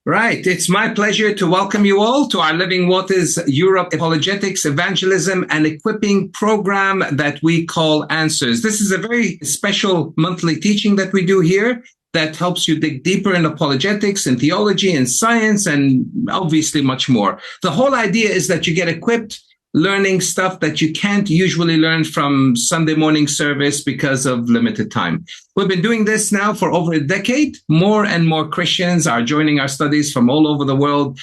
Right. It's my pleasure to welcome you all to our Living Waters Europe Apologetics, Evangelism, and Equipping program that we call Answers. This is a very special monthly teaching that we do here that helps you dig deeper in apologetics and theology and science and obviously much more. The whole idea is that you get equipped learning stuff that you can't usually learn from Sunday morning service because of limited time. We've been doing this now for over a decade. More and more Christians are joining our studies from all over the world.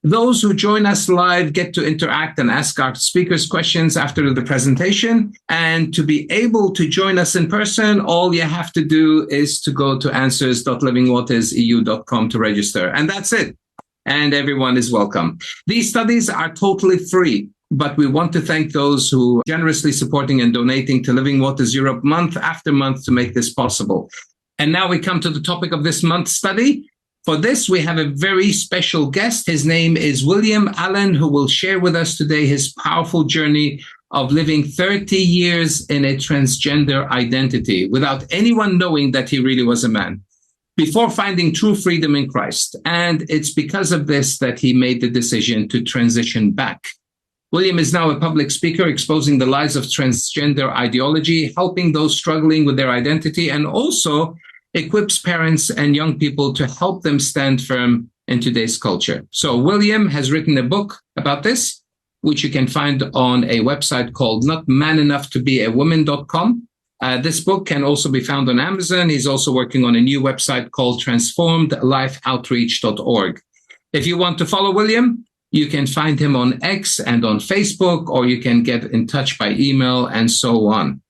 Those who join us live get to interact and ask our speakers questions after the presentation. And to be able to join us in person, all you have to do is to go to answers.livingwaterseu.com to register. And that's it. And everyone is welcome. These studies are totally free, but we want to thank those who are generously supporting and donating to Living Waters Europe month after month to make this possible. And now we come to the topic of this month's study. For this, we have a very special guest. His name is William Allen, who will share with us today his powerful journey of living 30 years in a transgender identity without anyone knowing that he really was a man, before finding true freedom in Christ. And it's because of this that he made the decision to transition back. William is now a public speaker exposing the lies of transgender ideology, helping those struggling with their identity, and also equips parents and young people to help them stand firm in today's culture. So William has written a book about this, which you can find on a website called notmanenoughtobeawoman.com. This book can also be found on Amazon. He's also working on a new website called transformedlifeoutreach.org. If you want to follow William, you can find him on X and on Facebook, or you can get in touch by email and so on.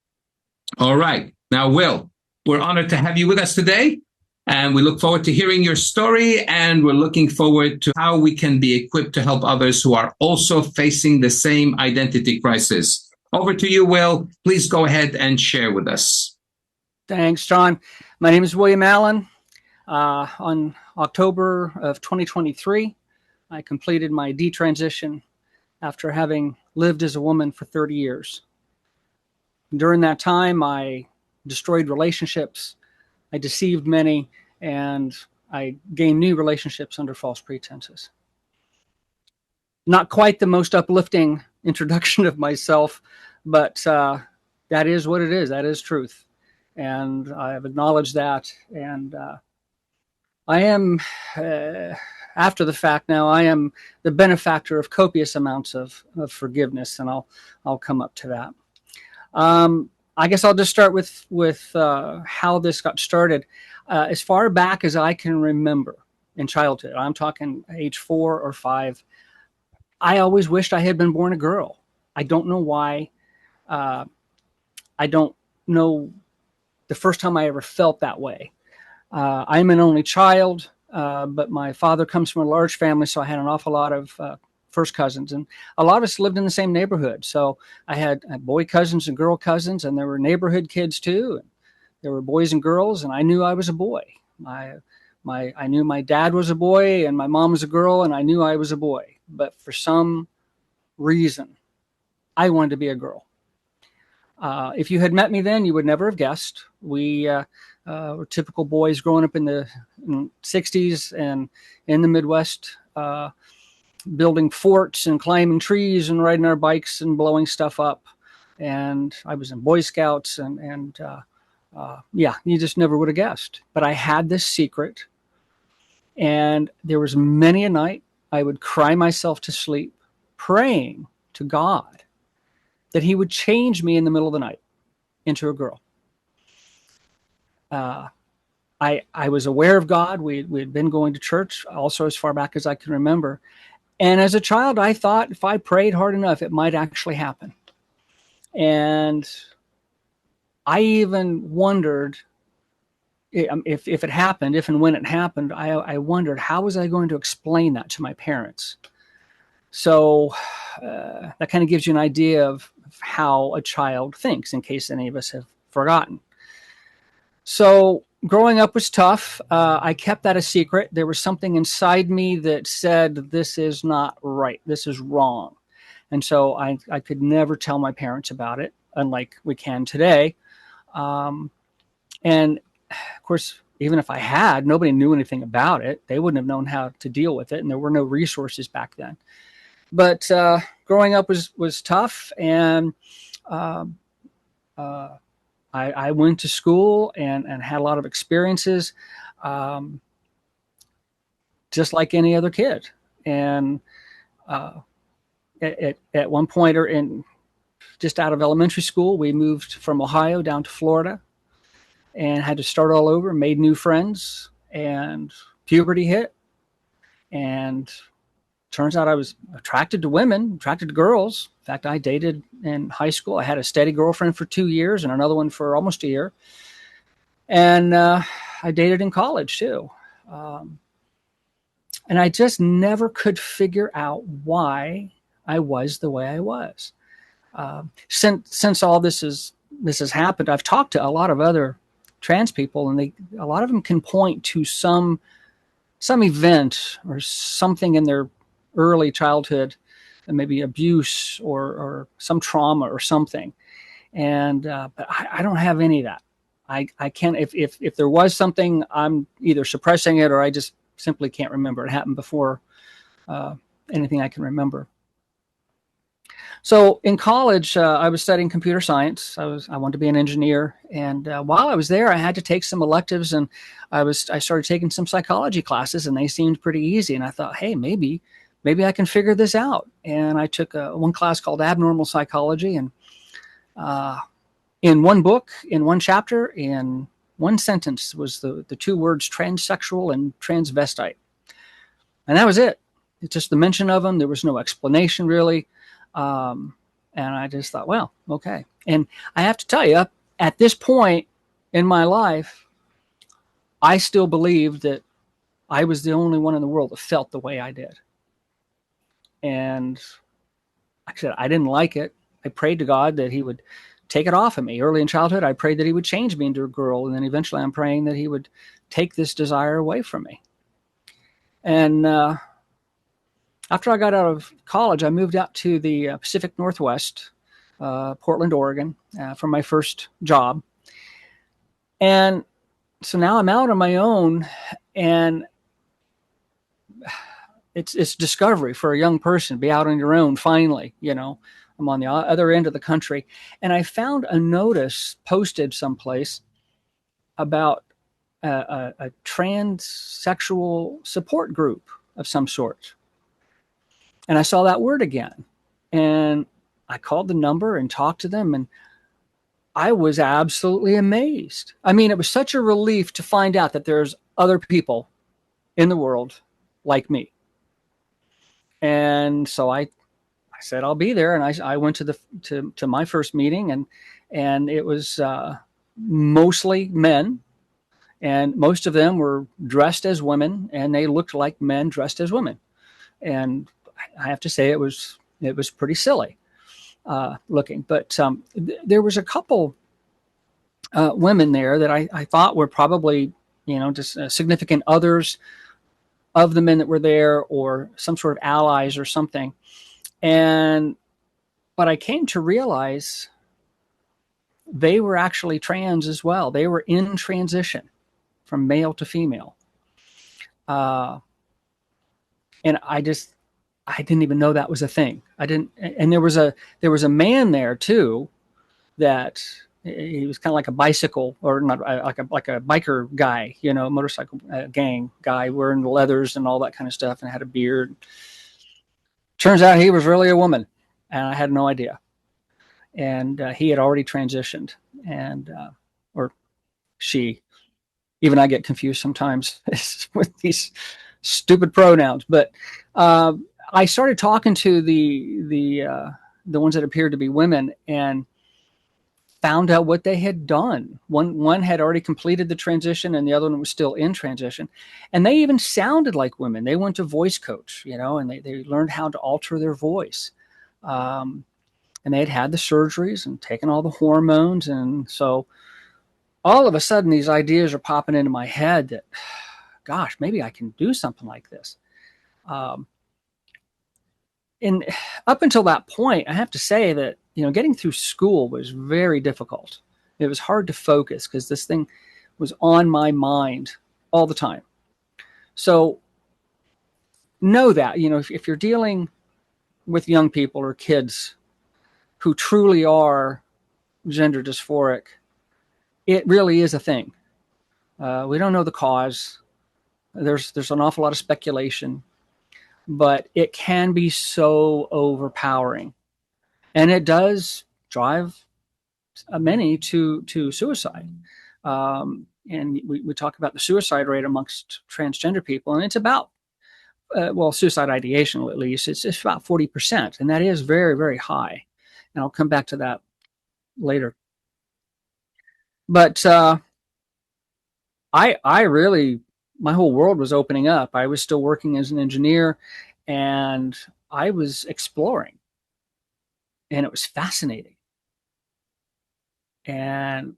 All right. Now, Will, we're honored to have you with us today, and we look forward to hearing your story, and we're looking forward to how we can be equipped to help others who are also facing the same identity crisis. Over to you, Will. Please go ahead and share with us. Thanks, John. My name is William Allen. On October of 2023, I completed my detransition after having lived as a woman for 30 years. During that time, I destroyed relationships, I deceived many, and I gained new relationships under false pretenses. Not quite the most uplifting introduction of myself, but that is what it is. That is truth. And I have acknowledged that. And I am, after the fact now, I am the benefactor of copious amounts of forgiveness, and I'll come up to that. I guess I'll just start with how this got started. As far back as I can remember in childhood, I'm talking age 4 or 5, I always wished I had been born a girl. I don't know why. I don't know the first time I ever felt that way. I'm an only child, but my father comes from a large family, so I had an awful lot of first cousins, and a lot of us lived in the same neighborhood. So I had boy cousins and girl cousins, and there were neighborhood kids too. And there were boys and girls, and I knew I was a boy. I knew my dad was a boy and my mom was a girl, and I knew I was a boy. But for some reason, I wanted to be a girl. If you had met me then, you would never have guessed. We were typical boys growing up in the 60s and in the Midwest, building forts and climbing trees and riding our bikes and blowing stuff up. And I was in Boy Scouts and yeah, you just never would have guessed. But I had this secret, and there was many a night I would cry myself to sleep praying to God that he would change me in the middle of the night into a girl. I was aware of God. We had been going to church also as far back as I can remember. And as a child, I thought if I prayed hard enough, it might actually happen. And I even wondered if it happened, if and when it happened, I wondered, how was I going to explain that to my parents? So that kind of gives you an idea of how a child thinks, in case any of us have forgotten. So growing up was tough. I kept that a secret. There was something inside me that said, this is not right. This is wrong. And so I could never tell my parents about it, unlike we can today. And of course, even if I had, nobody knew anything about it. They wouldn't have known how to deal with it, and there were no resources back then. But growing up was tough, and uh, I went to school and had a lot of experiences, um, just like any other kid. And uh, at one point, or in just out of elementary school, we moved from Ohio down to Florida and had to start all over, made new friends, and puberty hit. And turns out I was attracted to women, attracted to girls. In fact, I dated in high school. I had a steady girlfriend for 2 years and another one for almost a year. And I dated in college too. And I just never could figure out why I was the way I was. Since all this has happened, I've talked to a lot of other trans people, and a lot of them can point to some event or something in their early childhood, maybe abuse or some trauma or something. And but I don't have any of that. I can't. If there was something, I'm either suppressing it or I just simply can't remember. It happened before anything I can remember. So in college, I was studying computer science. I wanted to be an engineer, and while I was there, I had to take some electives, and I started taking some psychology classes, and they seemed pretty easy. And I thought, hey, maybe I can figure this out. And I took one class called abnormal psychology, and in one book, in one chapter, in one sentence was the two words transsexual and transvestite, and that was it. It's just the mention of them. There was no explanation really. And I just thought, well, okay. And I have to tell you, at this point in my life, I still believed that I was the only one in the world that felt the way I did. And like I said, I didn't like it. I prayed to God that he would take it off of me. Early in childhood, I prayed that he would change me into a girl. And then eventually I'm praying that he would take this desire away from me. And after I got out of college, I moved out to the Pacific Northwest, Portland, Oregon, for my first job. And so now I'm out on my own, and it's discovery for a young person, be out on your own finally. I'm on the other end of the country, and I found a notice posted someplace about a transsexual support group of some sort. And I saw that word again, and I called the number and talked to them, and I was absolutely amazed. I mean, it was such a relief to find out that there's other people in the world like me. And so I said, I'll be there. And I went to my first meeting, and it was mostly men, and most of them were dressed as women, and they looked like men dressed as women. And I have to say it was pretty silly looking, but there was a couple women there that I thought were probably just significant others of the men that were there, or some sort of allies or something. But I came to realize they were actually trans as well. They were in transition from male to female, and I didn't even know that was a thing. And there was a man there too, that he was kind of like a bicycle, or not like a biker guy, motorcycle gang guy, wearing the leathers and all that kind of stuff, and had a beard. Turns out he was really a woman, and I had no idea. And he had already transitioned, and or she. Even I get confused sometimes with these stupid pronouns, but. I started talking to the ones that appeared to be women, and found out what they had done. One had already completed the transition, and the other one was still in transition. And they even sounded like women. They went to voice coach, and they learned how to alter their voice. And they had the surgeries and taken all the hormones. And so all of a sudden, these ideas are popping into my head that, gosh, maybe I can do something like this. And up until that point, I have to say that, getting through school was very difficult. It was hard to focus because this thing was on my mind all the time. So know that, if you're dealing with young people or kids who truly are gender dysphoric, it really is a thing. We don't know the cause. There's an awful lot of speculation, but it can be so overpowering, and it does drive many to suicide. And we talk about the suicide rate amongst transgender people, and it's about suicide ideation, at least it's about 40%, and that is very, very high. And I'll come back to that later. But I really, my whole world was opening up. I was still working as an engineer, and I was exploring, and it was fascinating. And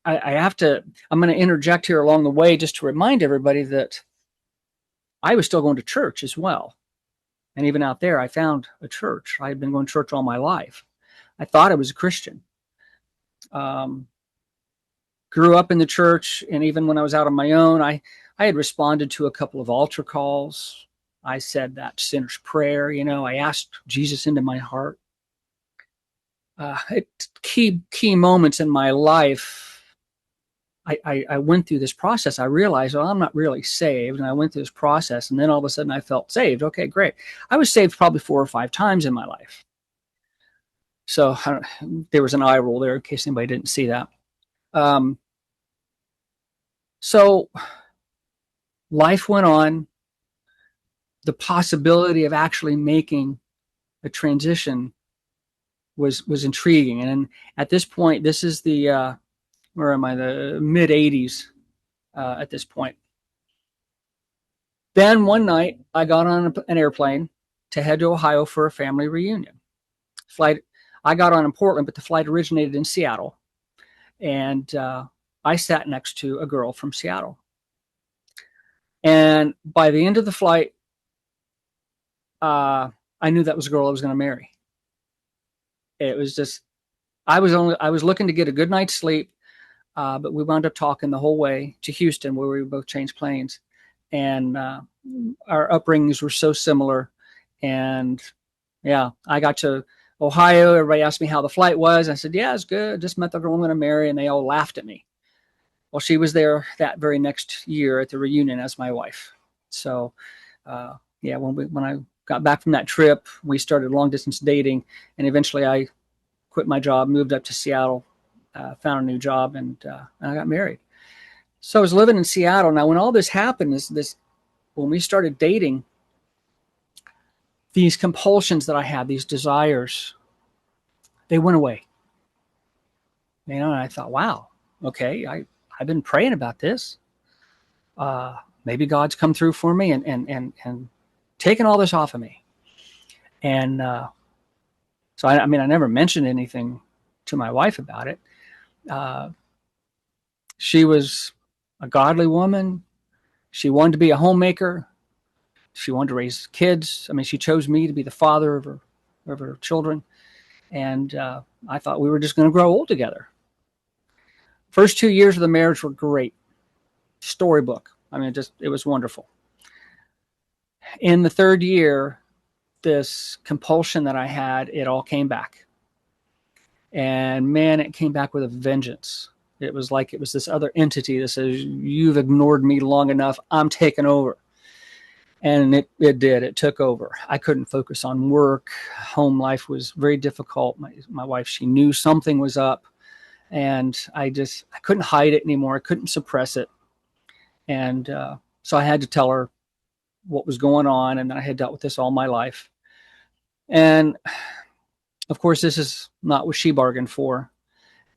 I'm going to interject here along the way just to remind everybody that I was still going to church as well. And even out there, I found a church. I had been going to church all my life. I thought I was a Christian. Grew up in the church, and even when I was out on my own, I had responded to a couple of altar calls. I said that sinner's prayer. I asked Jesus into my heart. At key moments in my life, I went through this process. I realized, well, I'm not really saved. And I went through this process, and then all of a sudden I felt saved. Okay, great. I was saved probably 4 or 5 times in my life. So there was an eye roll there in case anybody didn't see that. So life went on. The possibility of actually making a transition was intriguing. And at this point, this is the where am I? The mid 80s at this point. Then one night I got on an airplane to head to Ohio for a family reunion. I got on in Portland, but the flight originated in Seattle. And I sat next to a girl from Seattle. And by the end of the flight, I knew that was a girl I was going to marry. It was just, I was looking to get a good night's sleep. But we wound up talking the whole way to Houston, where we both changed planes. And our upbringings were so similar. And yeah, I got to Ohio. Everybody asked me how the flight was. I said, yeah, it's good. Just met the girl I'm going to marry. And they all laughed at me. Well, she was there that very next year at the reunion as my wife. So yeah, when I got back from that trip, we started long distance dating. And eventually I quit my job, moved up to Seattle. Found a new job, and I got married. So I was living in Seattle. Now, when all this happened, when we started dating, these compulsions that I had, these desires, they went away. And I thought, wow, okay, I've been praying about this. Maybe God's come through for me and taken all this off of me. And so I never mentioned anything to my wife about it. She was a godly woman. She wanted to be a homemaker. She wanted to raise kids. She chose me to be the father of her children. And I thought we were just going to grow old together. First 2 years of the marriage were great. Storybook. It was wonderful. In the 3rd year, this compulsion that I had, it all came back. And man, it came back with a vengeance. It was like it was this other entity that says, you've ignored me long enough, I'm taking over. And it did. It took over. I couldn't focus on work. Home life was very difficult. My wife, she knew something was up. And I couldn't hide it anymore. I couldn't suppress it. And so I had to tell her what was going on. And I had dealt with this all my life. And of course, this is not what she bargained for.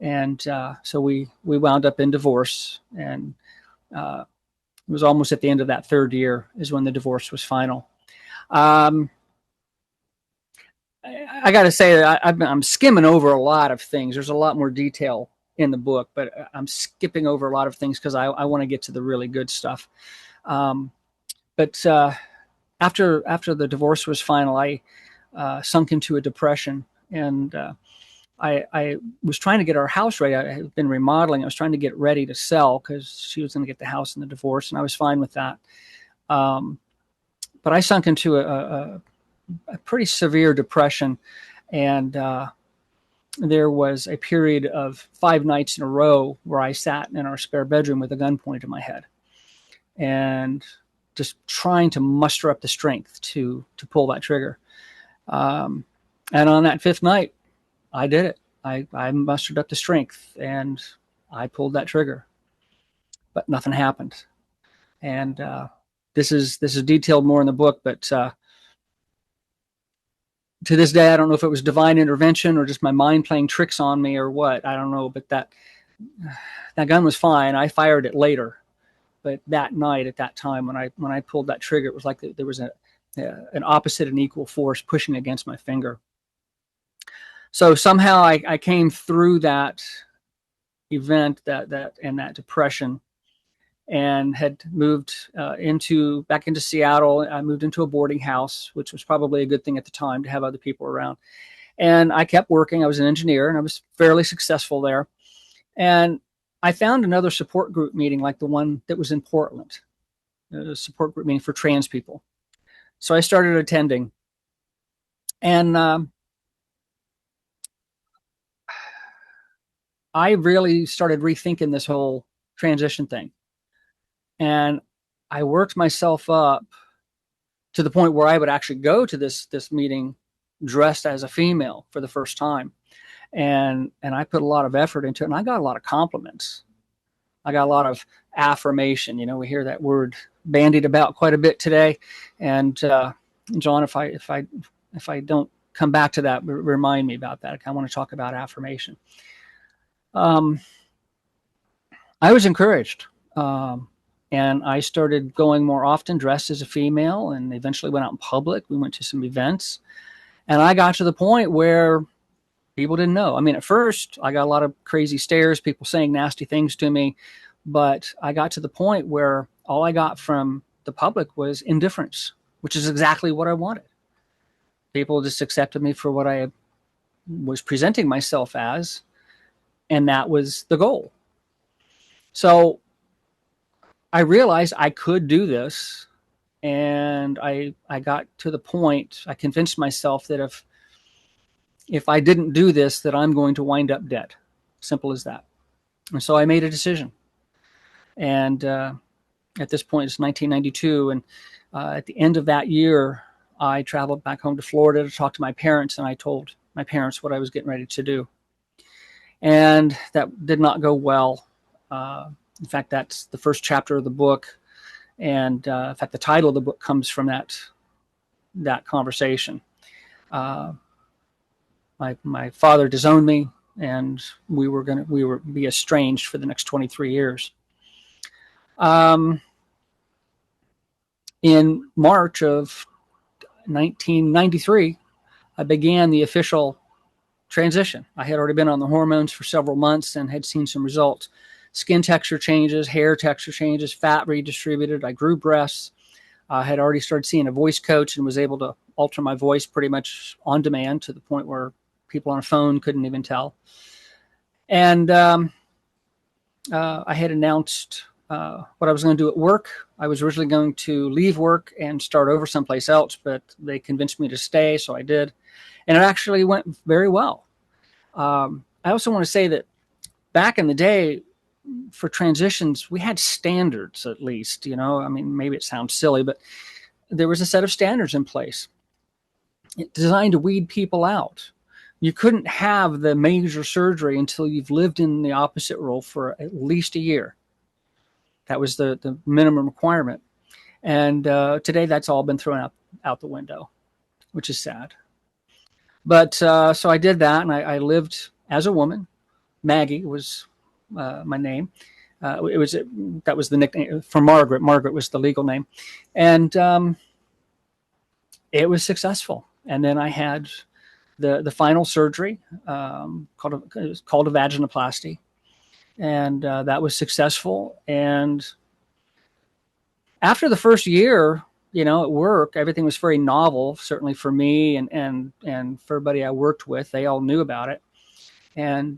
And so we wound up in divorce. And it was almost at the end of that 3rd year is when the divorce was final. I got to say that I'm skimming over a lot of things. There's a lot more detail in the book, but I'm skipping over a lot of things because I want to get to the really good stuff. But after the divorce was final, I sunk into a depression, and I was trying to get our house ready. I had been remodeling. I was trying to get ready to sell because she was going to get the house in the divorce, and I was fine with that. But I sunk into a pretty severe depression, and there was a period of 5 nights in a row where I sat in our spare bedroom with a gun pointed at my head, and just trying to muster up the strength to pull that trigger. And on that 5th night, I did it. I mustered up the strength and I pulled that trigger, but nothing happened. And this is detailed more in the book, but to this day, I don't know if it was divine intervention or just my mind playing tricks on me or what. I don't know, but that gun was fine. I fired it later, but that night, at that time, when I pulled that trigger, it was like there was an opposite and equal force pushing against my finger. So somehow I came through that event, that depression, and had moved back into Seattle. I moved into a boarding house, which was probably a good thing at the time to have other people around. And I kept working. I was an engineer, and I was fairly successful there. And I found another support group meeting like the one that was in Portland, a support group meeting for trans people. So I started attending, and I really started rethinking this whole transition thing. And I worked myself up to the point where I would actually go to this meeting dressed as a female for the first time. And I put a lot of effort into it, and I got a lot of compliments. I got a lot of affirmation. You know, we hear that word bandied about quite a bit today. And John, if I don't come back to that, remind me about that. I want to talk about affirmation. I was encouraged, and I started going more often dressed as a female, and eventually went out in public. We went to some events, and I got to the point where people didn't know. I mean, at first, I got a lot of crazy stares, people saying nasty things to me, but I got to the point where all I got from the public was indifference, which is exactly what I wanted. People just accepted me for what I was presenting myself as, and that was the goal. So I realized I could do this, and I got to the point, I convinced myself that if I didn't do this, that I'm going to wind up dead. Simple as that. And so I made a decision. And at this point, it's 1992. And at the end of that year, I traveled back home to Florida to talk to my parents. And I told my parents what I was getting ready to do. And that did not go well. In fact, that's the first chapter of the book. And in fact, the title of the book comes from that conversation. My father disowned me, and we were be estranged for the next 23 years. In March of 1993, I began the official transition. I had already been on the hormones for several months and had seen some results. Skin texture changes, hair texture changes, fat redistributed. I grew breasts. I had already started seeing a voice coach and was able to alter my voice pretty much on demand to the point where people on a phone couldn't even tell. And I had announced what I was going to do at work. I was originally going to leave work and start over someplace else, but they convinced me to stay, so I did. And it actually went very well. I also want to say that back in the day, for transitions, we had standards, at least, you know. I mean, maybe it sounds silly, but there was a set of standards in place designed to weed people out. You couldn't have the major surgery until you've lived in the opposite role for at least a year. That was the minimum requirement. And today that's all been thrown out the window, which is sad. But so I did that, and I lived as a woman. Maggie was my name. That was the nickname for Margaret. Margaret was the legal name. And it was successful. And then I had the final surgery called a vaginoplasty. And that was successful. And after the first year, you know, at work, everything was very novel, certainly for me and for everybody I worked with. They all knew about it. And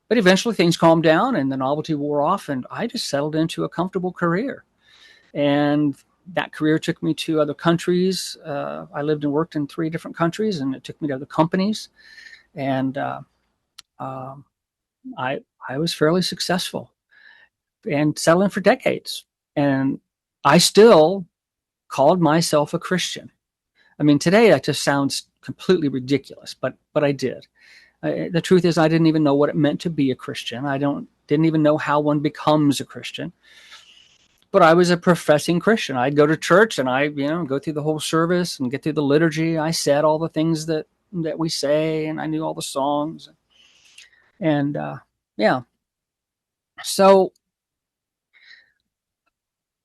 but eventually things calmed down and the novelty wore off, and I just settled into a comfortable career. And that career took me to other countries. I lived and worked in 3 different countries, and it took me to other companies. And um, I was fairly successful and settling for decades. And I still called myself a Christian. I mean, today that just sounds completely ridiculous, but I did. The truth is, I didn't even know what it meant to be a Christian. Didn't even know how one becomes a Christian. But I was a professing Christian. I'd go to church and I, go through the whole service and get through the liturgy. I said all the things that we say, and I knew all the songs. And yeah, so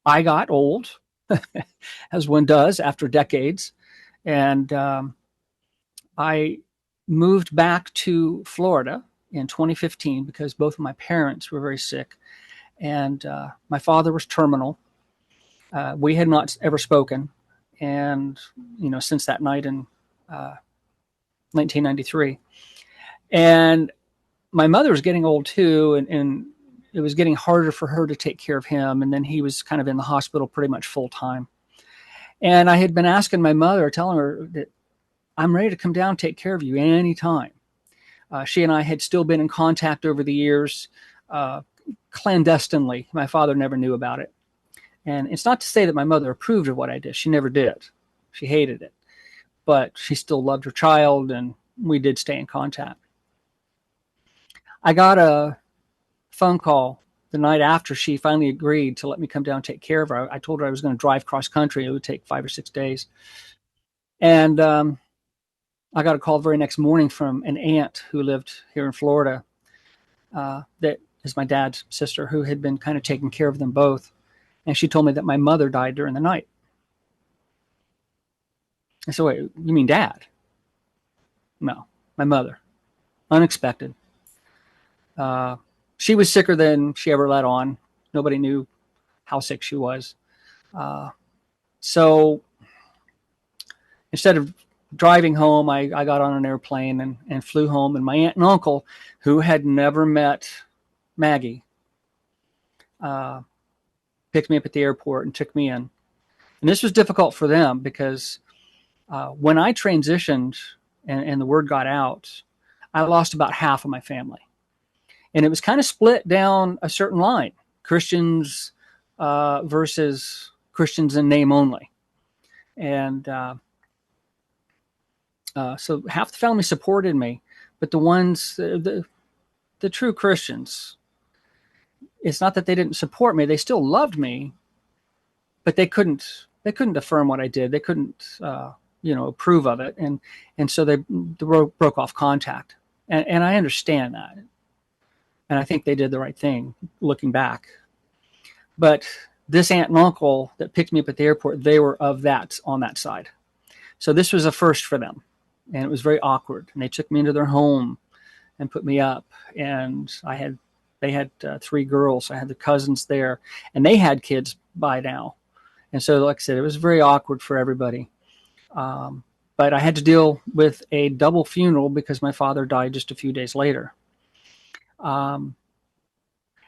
I got old, as one does after decades, and I moved back to Florida in 2015 because both of my parents were very sick, and my father was terminal. We had not ever spoken, and since that night in 1993, and my mother was getting old too, and it was getting harder for her to take care of him, and then he was kind of in the hospital pretty much full time. And I had been asking my mother, telling her that I'm ready to come down and take care of you anytime. She and I had still been in contact over the years, clandestinely. My father never knew about it. And it's not to say that my mother approved of what I did. She never did. She hated it. But she still loved her child, and we did stay in contact. I got a phone call the night after she finally agreed to let me come down and take care of her. I told her I was going to drive cross country. It would take 5 or 6 days. And I got a call the very next morning from an aunt who lived here in Florida, that is my dad's sister, who had been kind of taking care of them both. And she told me that my mother died during the night. I said, wait, you mean Dad? No, my mother. Unexpected. She was sicker than she ever let on. Nobody knew how sick she was. So instead of driving home, I got on an airplane and flew home. And my aunt and uncle, who had never met Maggie, picked me up at the airport and took me in. And this was difficult for them because when I transitioned and the word got out, I lost about half of my family. And it was kind of split down a certain line, Christians versus Christians in name only. And so half the family supported me, but the ones, the true Christians, it's not that they didn't support me. They still loved me, but they couldn't affirm what I did. They couldn't, approve of it. And so they broke off contact. And I understand that. And I think they did the right thing looking back. But this aunt and uncle that picked me up at the airport, they were on that side. So this was a first for them. And it was very awkward. And they took me into their home and put me up. And they had 3 girls. I had the cousins there. And they had kids by now. And so, like I said, it was very awkward for everybody. But I had to deal with a double funeral because my father died just a few days later.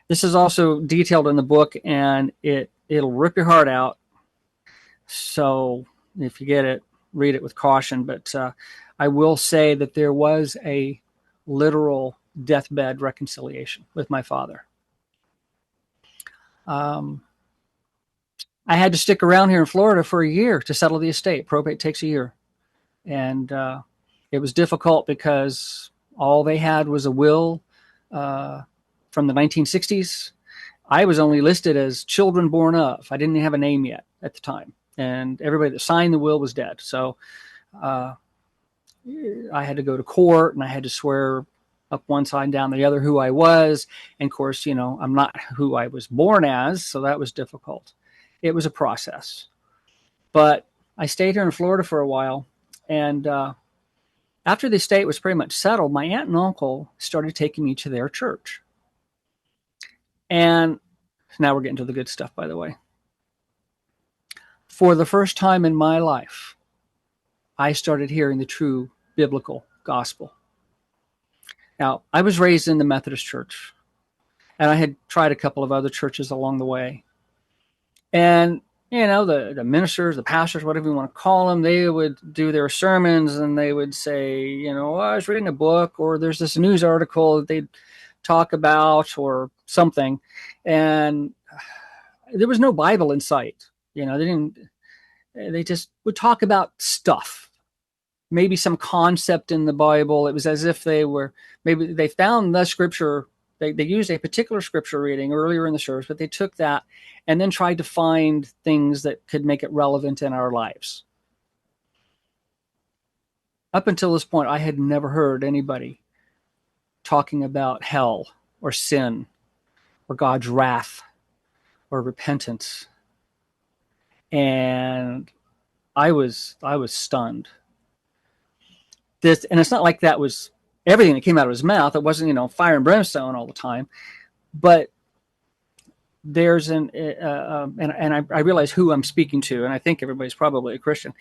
This is also detailed in the book, and it'll rip your heart out. So if you get it, read it with caution. But I will say that there was a literal deathbed reconciliation with my father. I had to stick around here in Florida for a year to settle the estate. Probate takes a year. And it was difficult because all they had was a will from the 1960s. I was only listed as children born of. I didn't have a name yet at the time. And everybody that signed the will was dead. So I had to go to court, and I had to swear up one side and down the other who I was. And of course, I'm not who I was born as, so that was difficult. It was a process. But I stayed here in Florida for a while, and after the estate was pretty much settled, my aunt and uncle started taking me to their church. And now we're getting to the good stuff, by the way. For the first time in my life, I started hearing the true biblical gospel. Now, I was raised in the Methodist Church, and I had tried a couple of other churches along the way. And, you know, the ministers, the pastors, whatever you want to call them, they would do their sermons and they would say, you know, I was reading a book, or there's this news article that they'd talk about or something. And there was no Bible in sight. You know, they just would talk about stuff, maybe some concept in the Bible. It was as if maybe they found the scripture. They used a particular scripture reading earlier in the service, but they took that and then tried to find things that could make it relevant in our lives. Up until this point, I had never heard anybody talking about hell or sin or God's wrath or repentance. And I was stunned. And it's not like that was everything that came out of his mouth. It wasn't, you know, fire and brimstone all the time. But there's and I realize who I'm speaking to, and I think everybody's probably a Christian.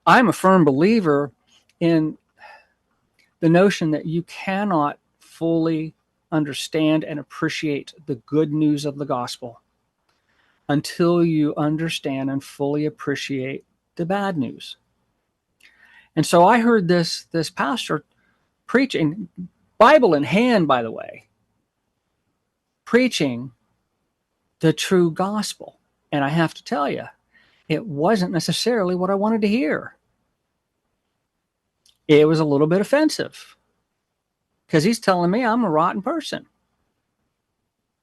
I'm a firm believer in the notion that you cannot fully understand and appreciate the good news of the gospel until you understand and fully appreciate the bad news. And so I heard this pastor preaching, Bible in hand, by the way, preaching the true gospel. And I have to tell you, it wasn't necessarily what I wanted to hear. It was a little bit offensive because he's telling me I'm a rotten person.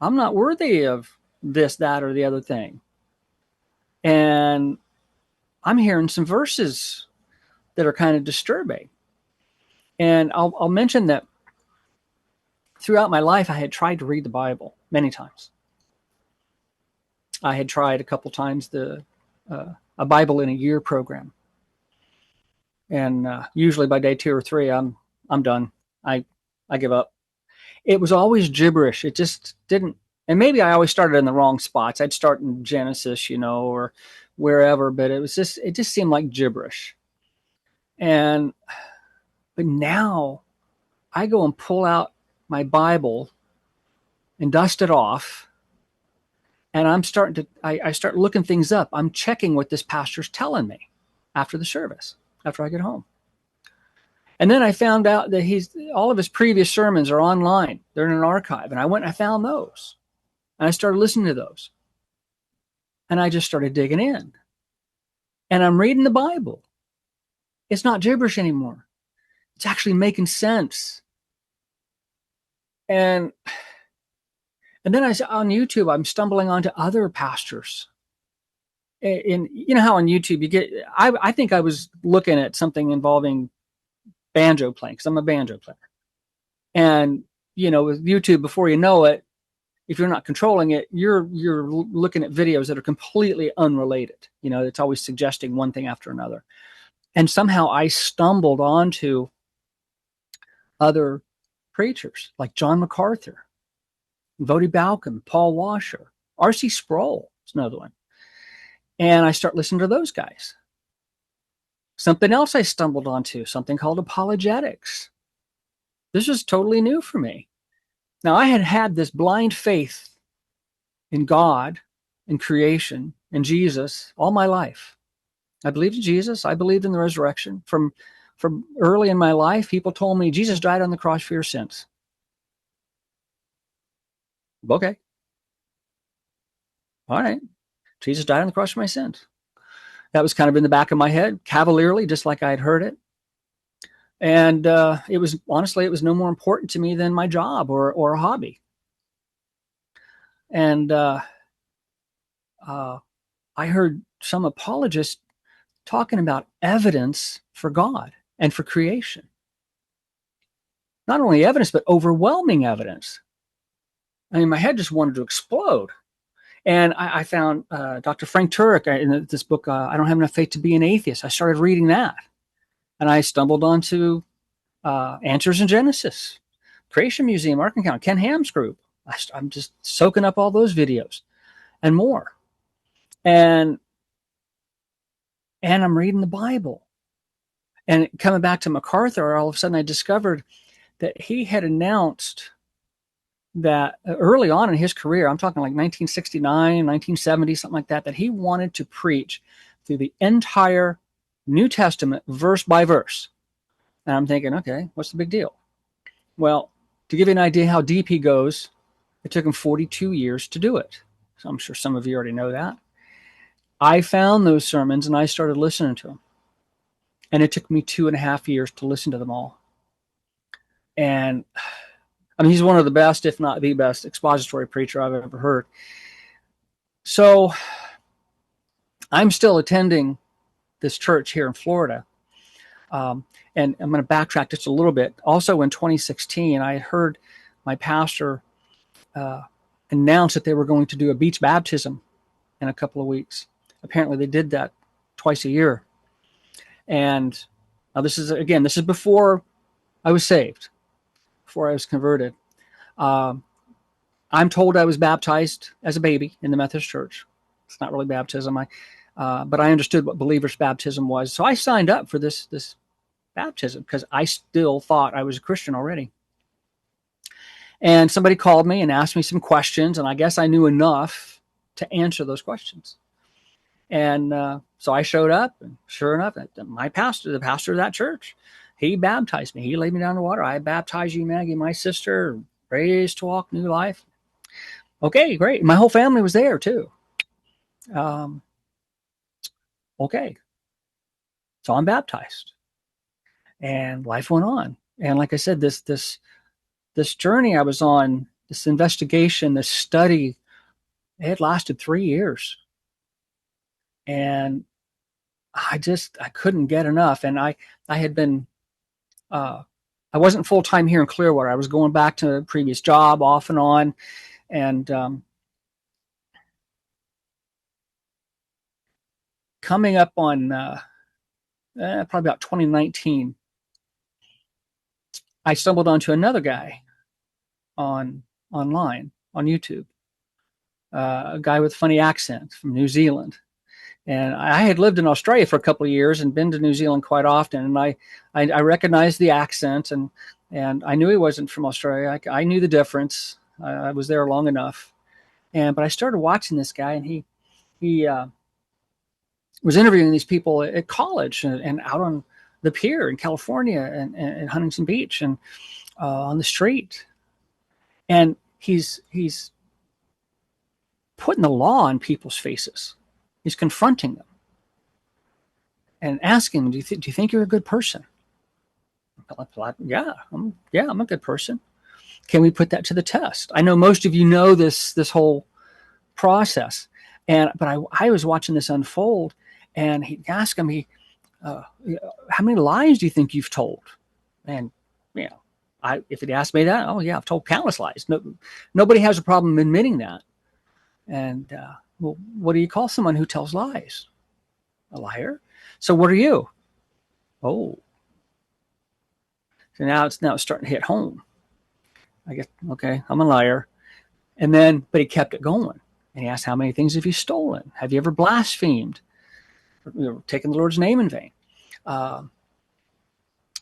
I'm not worthy of this, that, or the other thing. And I'm hearing some verses that are kind of disturbing. And I'll mention that throughout my life, I had tried to read the Bible many times. I had tried a couple times a Bible in a year program. And usually by day 2 or 3, I'm done. I give up. It was always gibberish. It just didn't. And maybe I always started in the wrong spots. I'd start in Genesis, you know, or wherever, but it just seemed like gibberish. But now I go and pull out my Bible and dust it off. And I start looking things up. I'm checking what this pastor's telling me after the service, after I get home. And then I found out that all of his previous sermons are online. They're in an archive. And I went and I found those. And I started listening to those. And I just started digging in. And I'm reading the Bible. It's not gibberish anymore. It's actually making sense. And then on YouTube, I'm stumbling onto other pastors. And you know how on YouTube you get, I think I was looking at something involving banjo playing, because I'm a banjo player. And, you know, with YouTube, before you know it, if you're not controlling it, you're looking at videos that are completely unrelated. You know, it's always suggesting one thing after another. And somehow I stumbled onto other preachers like John MacArthur, Voddie Baucham, Paul Washer, R.C. Sproul is another one. And I start listening to those guys. Something else I stumbled onto, something called apologetics. This was totally new for me. Now, I had this blind faith in God, in creation, in Jesus all my life. I believed in Jesus. I believed in the resurrection. From early in my life, people told me Jesus died on the cross for your sins. Okay. All right. Jesus died on the cross for my sins. That was kind of in the back of my head, cavalierly, just like I had heard it. And it was no more important to me than my job or a hobby. And I heard some apologists talking about evidence for God and for creation. Not only evidence, but overwhelming evidence. I mean, my head just wanted to explode. And I found Dr. Frank Turek in this book, I Don't Have Enough Faith to Be an Atheist. I started reading that. And I stumbled onto Answers in Genesis, Creation Museum, Ark and Count, Ken Ham's group. I'm just soaking up all those videos and more. And I'm reading the Bible. And coming back to MacArthur, all of a sudden I discovered that he had announced that early on in his career, I'm talking like 1969, 1970, something like that, that he wanted to preach through the entire New Testament verse by verse. And I'm thinking, okay, what's the big deal? Well, to give you an idea how deep he goes, it took him 42 years to do it. So I'm sure some of you already know that. I found those sermons and I started listening to them. And it took me 2.5 years to listen to them all. And I mean, he's one of the best, if not the best, expository preacher I've ever heard. So I'm still attending this church here in Florida. And I'm going to backtrack just a little bit. Also in 2016, I had heard my pastor announce that they were going to do a beach baptism in a couple of weeks. Apparently they did that twice a year. And now this is before I was saved, before I was converted. I'm told I was baptized as a baby in the Methodist Church. It's not really baptism. But I understood what believer's baptism was. So I signed up for this baptism because I still thought I was a Christian already. And somebody called me and asked me some questions, and I guess I knew enough to answer those questions. And so I showed up, and sure enough, my pastor, the pastor of that church, he baptized me. He laid me down in the water. I baptize you, Maggie, my sister, raised to walk new life. Okay, great. My whole family was there too. Okay. So I'm baptized. And life went on. And like I said, this journey I was on, this investigation, this study, it lasted 3 years. And I couldn't get enough. And I had been, I wasn't full-time here in Clearwater. I was going back to a previous job off and on. And coming up on probably about 2019, I stumbled onto another guy online on YouTube, a guy with a funny accent from New Zealand. And I had lived in Australia for a couple of years and been to New Zealand quite often. And I recognized the accent, and I knew he wasn't from Australia. I knew the difference. I was there long enough. But I started watching this guy, and he was interviewing these people at college and out on the pier in California and Huntington Beach and on the street. And he's putting the law on people's faces. He's confronting them and asking them, do you think you're a good person? Yeah, I'm a good person. Can we put that to the test? I know most of you know this whole process, but I was watching this unfold, and he asked him, how many lies do you think you've told? And if he'd asked me that, oh yeah, I've told countless lies. Nobody has a problem admitting that. And well, what do you call someone who tells lies? A liar. So what are you? Oh. So now it's starting to hit home. I guess, okay, I'm a liar. But he kept it going. And he asked, how many things have you stolen? Have you ever blasphemed? Or taken the Lord's name in vain? And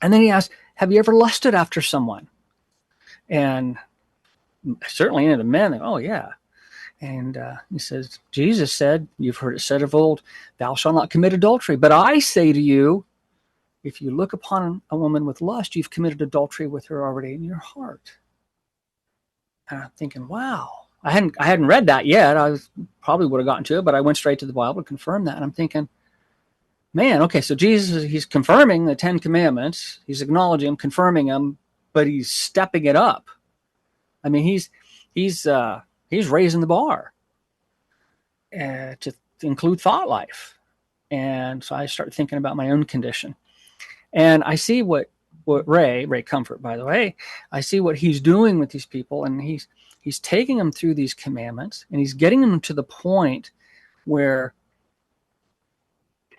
then he asked, have you ever lusted after someone? And certainly any of the men, oh yeah. And he says, Jesus said, you've heard it said of old, thou shalt not commit adultery. But I say to you, if you look upon a woman with lust, you've committed adultery with her already in your heart. And I'm thinking, wow. I hadn't read that yet. I probably would have gotten to it, but I went straight to the Bible to confirm that. And I'm thinking, man, okay, so Jesus, he's confirming the 10 Commandments. He's acknowledging them, confirming them, but he's stepping it up. I mean, he's raising the bar to include thought life. And so I started thinking about my own condition. And I see what Ray Comfort, by the way, I see what he's doing with these people, and he's taking them through these commandments, and he's getting them to the point where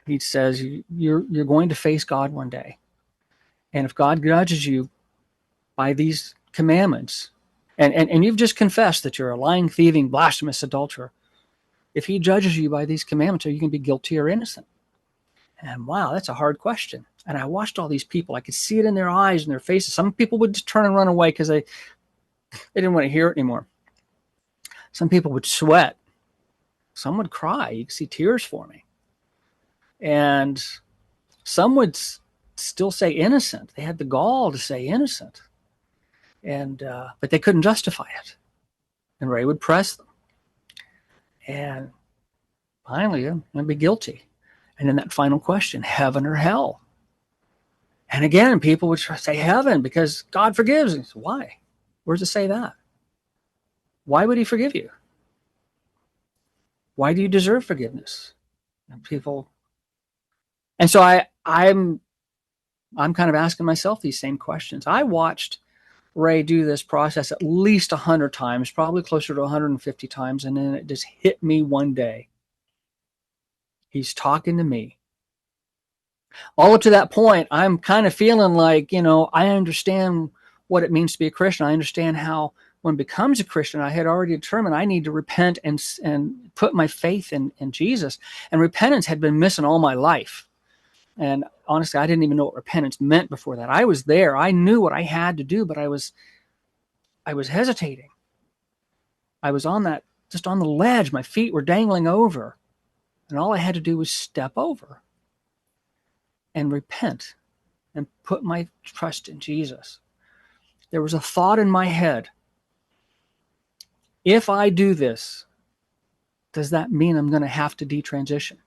he says, you're going to face God one day. And if God judges you by these commandments, and you've just confessed that you're a lying, thieving, blasphemous adulterer, if he judges you by these commandments, are you going to be guilty or innocent? And wow, that's a hard question. And I watched all these people. I could see it in their eyes and their faces. Some people would just turn and run away because they didn't want to hear it anymore. Some people would sweat. Some would cry. You could see tears forming. And some would still say innocent. They had the gall to say innocent. And but they couldn't justify it. And Ray would press them. And finally, I'm going to be guilty. And then that final question, heaven or hell? And again, people would say heaven because God forgives. And so why? Where does it say that? Why would he forgive you? Why do you deserve forgiveness? And people. And so I'm kind of asking myself these same questions. I watched Ray do this process at least 100 times, probably closer to 150 times. And then it just hit me one day. He's talking to me. All up to that point, I'm kind of feeling like, I understand what it means to be a Christian. I understand how one becomes a Christian. I had already determined I need to repent and put my faith in Jesus. And repentance had been missing all my life. And honestly, I didn't even know what repentance meant before that. I was there. I knew what I had to do, but I was hesitating. I was just on the ledge. My feet were dangling over. And all I had to do was step over and repent and put my trust in Jesus. There was a thought in my head. If I do this, does that mean I'm going to have to detransition?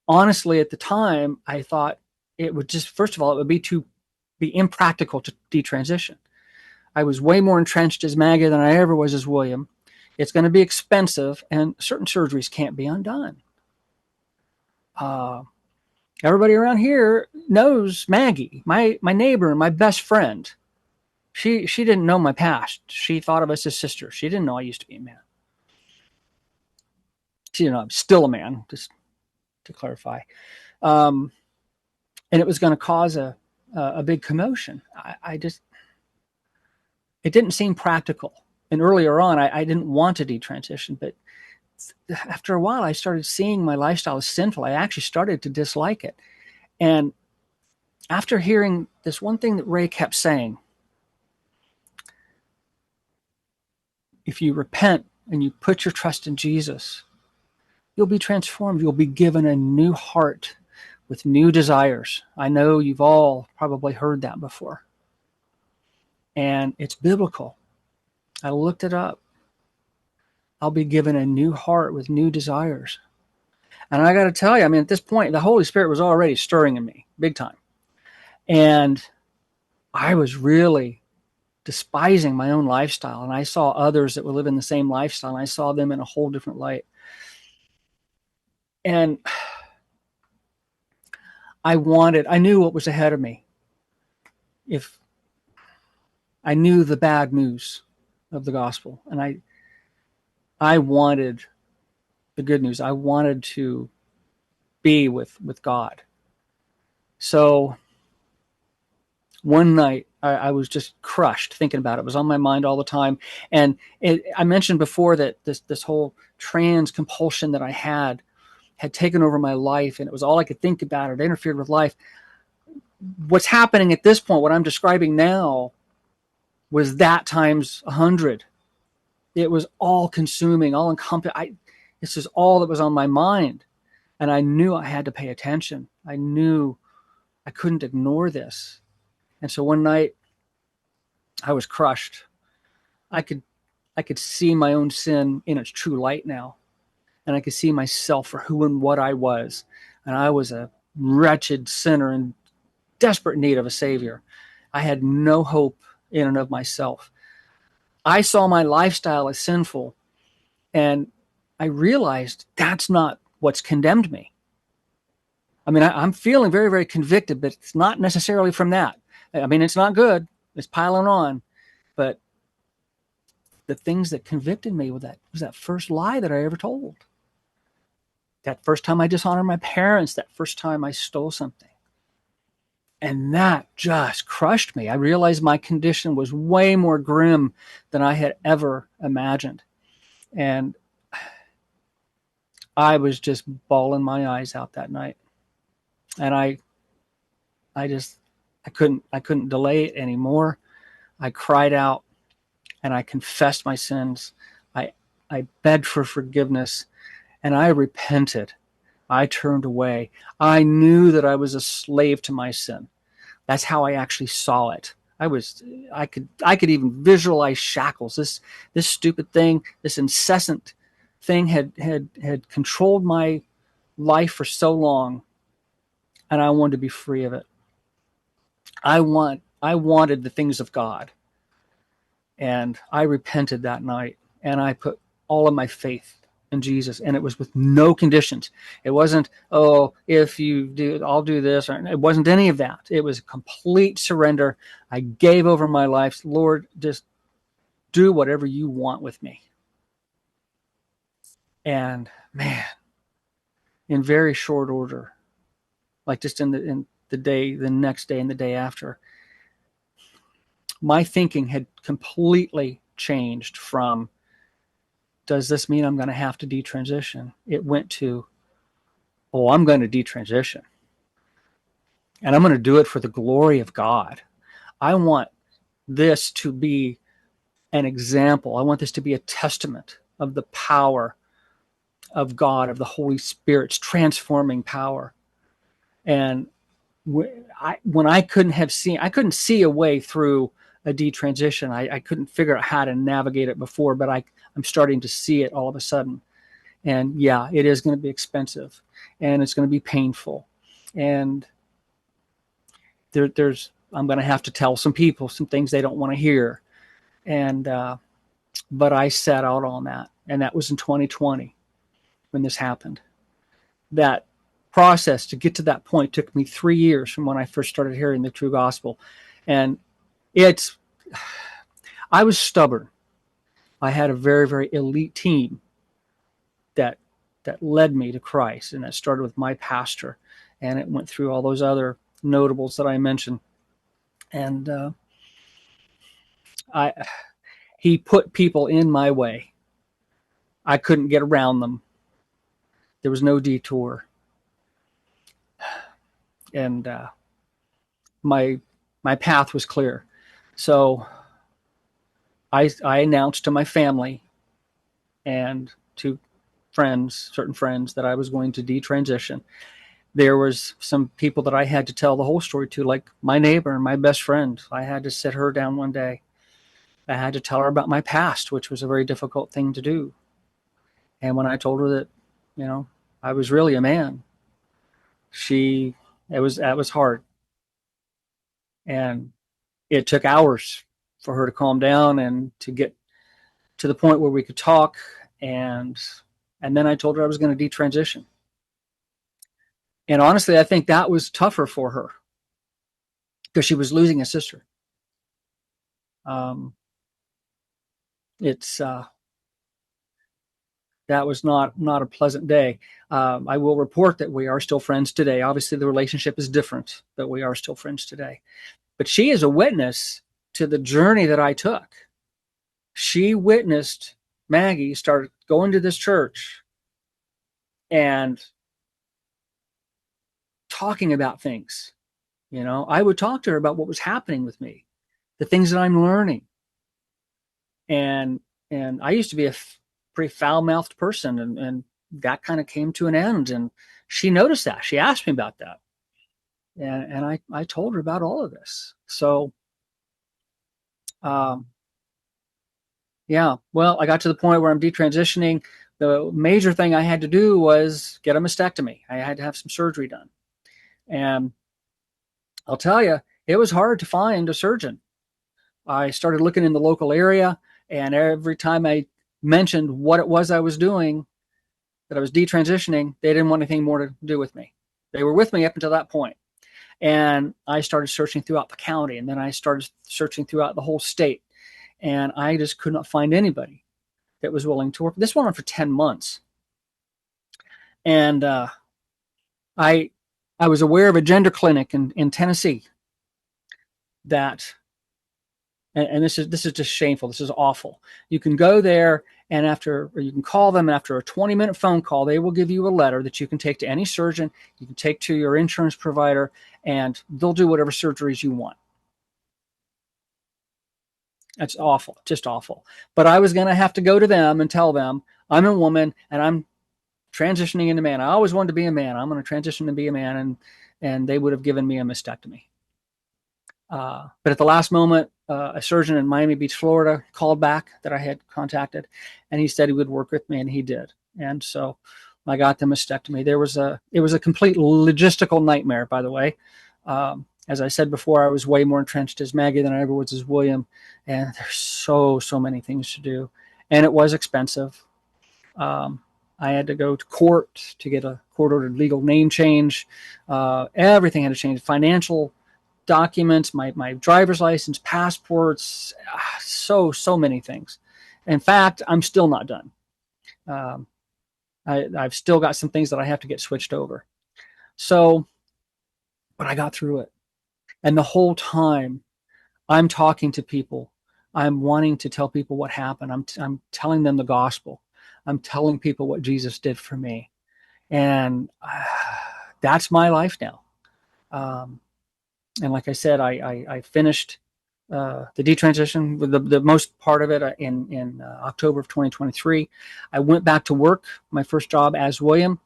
Honestly, at the time, I thought it would just, first of all, it would be impractical to detransition. I was way more entrenched as Maggie than I ever was as William. It's going to be expensive, and certain surgeries can't be undone. Everybody around here knows Maggie, my neighbor and my best friend. She didn't know my past. She thought of us as sisters. She didn't know I used to be a man. She didn't know I'm still a man, just to clarify. And it was going to cause a big commotion. It didn't seem practical. And earlier on, I didn't want to detransition, but after a while, I started seeing my lifestyle as sinful. I actually started to dislike it. And after hearing this one thing that Ray kept saying, if you repent and you put your trust in Jesus, you'll be transformed. You'll be given a new heart with new desires. I know you've all probably heard that before. And it's biblical. I looked it up. I'll be given a new heart with new desires. And I got to tell you, at this point, the Holy Spirit was already stirring in me big time. And I was really despising my own lifestyle. And I saw others that were living the same lifestyle. And I saw them in a whole different light. And I knew what was ahead of me. If I knew the bad news of the gospel, and I wanted the good news. I wanted to be with God. So one night I was just crushed thinking about it. It was on my mind all the time. And I mentioned before that this whole trans compulsion that I had taken over my life, and it was all I could think about. It interfered with life. What's happening at this point, what I'm describing now, was that times 100. It was all consuming, all encompassing. This is all that was on my mind. And I knew I had to pay attention. I knew I couldn't ignore this. And so one night I was crushed. I could see my own sin in its true light now. And I could see myself for who and what I was. And I was a wretched sinner in desperate need of a savior. I had no hope in and of myself. I saw my lifestyle as sinful, and I realized that's not what's condemned me. I'm feeling very, very convicted, but it's not necessarily from that. It's not good. It's piling on. But the things that convicted me was that first lie that I ever told. That first time I dishonored my parents, that first time I stole something. And that just crushed me. I realized my condition was way more grim than I had ever imagined. And I was just bawling my eyes out that night. And I couldn't delay it anymore. I cried out and I confessed my sins. I I begged for forgiveness and I repented. I turned away. I knew that I was a slave to my sin. That's how I actually saw it. I could even visualize shackles. This stupid thing, this incessant thing had controlled my life for so long, and I wanted to be free of it. I wanted the things of God. And I repented that night, and I put all of my faith in Jesus, and it was with no conditions. It wasn't, oh, if you do, I'll do this. Or, it wasn't any of that. It was a complete surrender. I gave over my life. Lord, just do whatever you want with me. And man, in very short order, like just in the next day and the day after, my thinking had completely changed from, does this mean I'm going to have to detransition? It went to, oh, I'm going to detransition. And I'm going to do it for the glory of God. I want this to be an example. I want this to be a testament of the power of God, of the Holy Spirit's transforming power. And when I couldn't see a way through a detransition. I couldn't figure out how to navigate it before, but I'm starting to see it all of a sudden. And yeah, it is going to be expensive and it's going to be painful. And I'm going to have to tell some people some things they don't want to hear. And, but I set out on that. And that was in 2020 when this happened. That process to get to that point took me 3 years from when I first started hearing the true gospel. And I was stubborn. I had a very, very elite team that led me to Christ, and that started with my pastor, and it went through all those other notables that I mentioned. And he put people in my way. I couldn't get around them. There was no detour. And my path was clear. So I announced to my family and to certain friends, that I was going to detransition. There was some people that I had to tell the whole story to, like my neighbor and my best friend. I had to sit her down one day. I had to tell her about my past, which was a very difficult thing to do. And when I told her that, I was really a man, that was hard. And it took hours for her to calm down and to get to the point where we could talk. And then I told her I was going to detransition. And honestly, I think that was tougher for her because she was losing a sister. That was not a pleasant day. I will report that we are still friends today. Obviously, the relationship is different, but we are still friends today. But she is a witness to the journey that I took. She witnessed Maggie start going to this church and talking about things. I would talk to her about what was happening with me, the things that I'm learning. And I used to be a pretty foul-mouthed person, and that kind of came to an end. And she noticed that. She asked me about that. And I told her about all of this. So, yeah, well, I got to the point where I'm detransitioning. The major thing I had to do was get a mastectomy. I had to have some surgery done. And I'll tell you, it was hard to find a surgeon. I started looking in the local area, and every time I mentioned what it was I was doing, that I was detransitioning, they didn't want anything more to do with me. They were with me up until that point. And I started searching throughout the county, and then I started searching throughout the whole state. And I just could not find anybody that was willing to work. This went on for 10 months. And I was aware of a gender clinic in Tennessee that and this is just shameful. This is awful. You can go there and or you can call them, and after a 20-minute phone call, they will give you a letter that you can take to any surgeon, you can take to your insurance provider, and they'll do whatever surgeries you want. That's awful, just awful. But I was going to have to go to them and tell them I'm a woman and I'm transitioning into man. I always wanted to be a man. I'm going to transition to be a man, and they would have given me a mastectomy. But at the last moment, a surgeon in Miami Beach, Florida, called back that I had contacted, and he said he would work with me, and he did. And so I got the mastectomy. It was a complete logistical nightmare, by the way. As I said before, I was way more entrenched as Maggie than I ever was as William, and there's so many things to do, and it was expensive. I had to go to court to get a court-ordered legal name change. Everything had to change. Financial documents, my driver's license, passports, so many things. In fact, I'm still not done. I've still got some things that I have to get switched over. So, but I got through it. And the whole time I'm talking to people, I'm wanting to tell people what happened. I'm telling them the gospel. I'm telling people what Jesus did for me. And that's my life now. And like I said, I finished the detransition with the most part of it in October of 2023. I went back to work, my first job as William,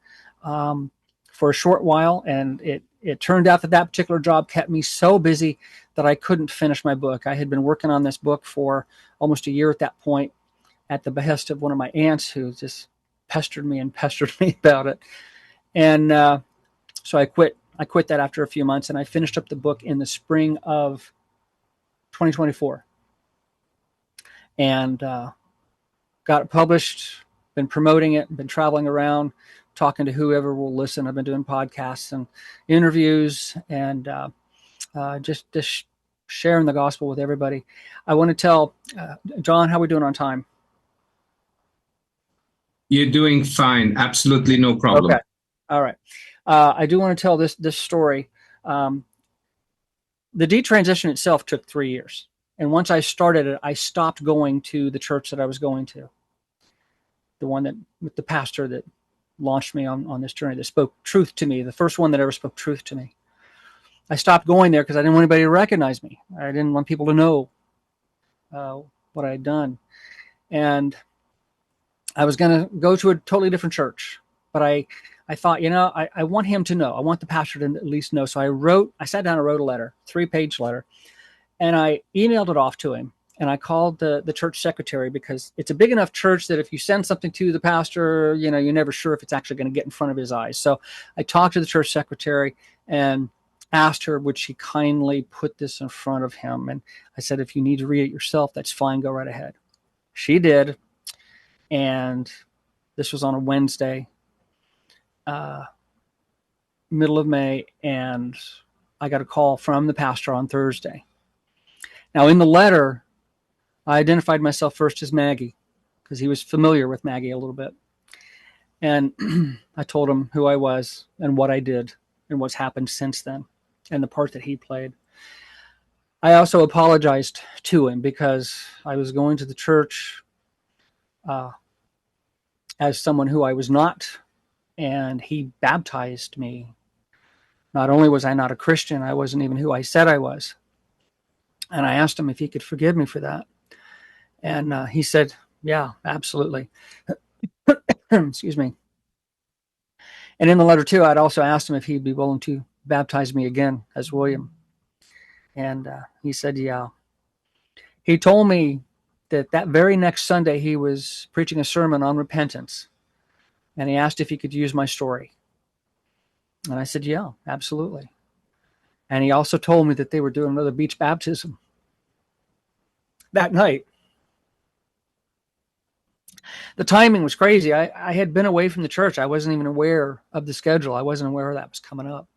for a short while, and it turned out that particular job kept me so busy that I couldn't finish my book. I had been working on this book for almost a year at that point, at the behest of one of my aunts who just pestered me about it. And so I quit that after a few months, and I finished up the book in the spring of 2024 and got it published, been promoting it, been traveling around, talking to whoever will listen. I've been doing podcasts and interviews and just sharing the gospel with everybody. I want to tell, John, how are we doing on time? You're doing fine. Absolutely no problem. Okay. All right. I do want to tell this story. The detransition itself took 3 years. And once I started it, I stopped going to the church that I was going to. The one that, with the pastor that launched me on this journey, that spoke truth to me, the first one that ever spoke truth to me. I stopped going there because I didn't want anybody to recognize me. I didn't want people to know what I had done. And I was going to go to a totally different church. But I thought, I want him to know. I want the pastor to at least know. So I sat down and wrote a letter, 3-page letter, and I emailed it off to him. And I called the church secretary because it's a big enough church that if you send something to the pastor, you're never sure if it's actually going to get in front of his eyes. So I talked to the church secretary and asked her, would she kindly put this in front of him? And I said, if you need to read it yourself, that's fine. Go right ahead. She did. And this was on a Wednesday, middle of May. And I got a call from the pastor on Thursday. Now, in the letter, I identified myself first as Maggie because he was familiar with Maggie a little bit. And I told him who I was and what I did and what's happened since then and the part that he played. I also apologized to him because I was going to the church as someone who I was not, and he baptized me. Not only was I not a Christian, I wasn't even who I said I was. And I asked him if he could forgive me for that. And he said, yeah, absolutely. Excuse me. And in the letter, too, I'd also asked him if he'd be willing to baptize me again as William. And he said, yeah. He told me that very next Sunday he was preaching a sermon on repentance. And he asked if he could use my story. And I said, yeah, absolutely. And he also told me that they were doing another beach baptism that night. The timing was crazy. I had been away from the church. I wasn't even aware of the schedule. I wasn't aware that was coming up.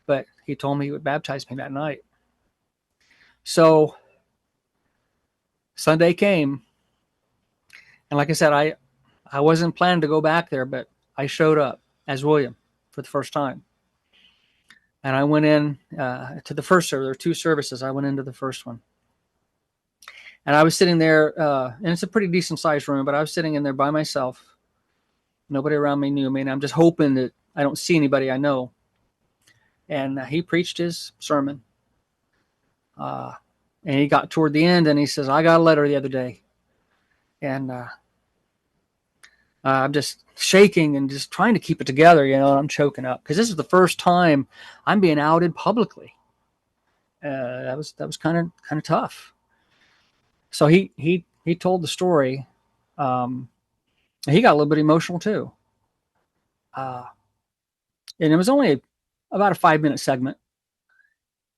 But he told me he would baptize me that night. So Sunday came. And like I said, I wasn't planning to go back there, but I showed up as William for the first time. And I went in to the first service. There were 2 services. I went into the first one. And I was sitting there, and it's a pretty decent sized room, but I was sitting in there by myself. Nobody around me knew me, and I'm just hoping that I don't see anybody I know. And he preached his sermon. And he got toward the end, and he says, I got a letter the other day. And I'm just shaking and just trying to keep it together, and I'm choking up because this is the first time I'm being outed publicly. That was kind of tough. So he told the story. He got a little bit emotional too. And it was only about a 5-minute segment.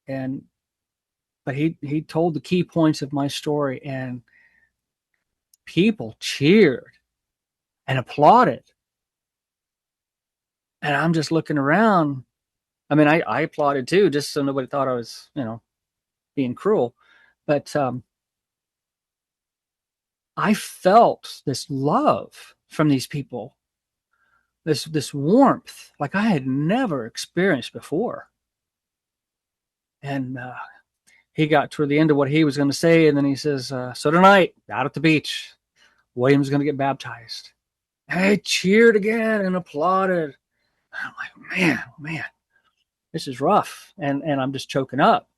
But he told the key points of my story, and people cheered and applauded. And I'm just looking around. I mean, I applauded too, just so nobody thought I was, being cruel. But I felt this love from these people, this warmth like I had never experienced before. And he got toward the end of what he was going to say, and then he says, so tonight, out at the beach, William's going to get baptized. And I cheered again and applauded. I'm like, man, this is rough. And I'm just choking up.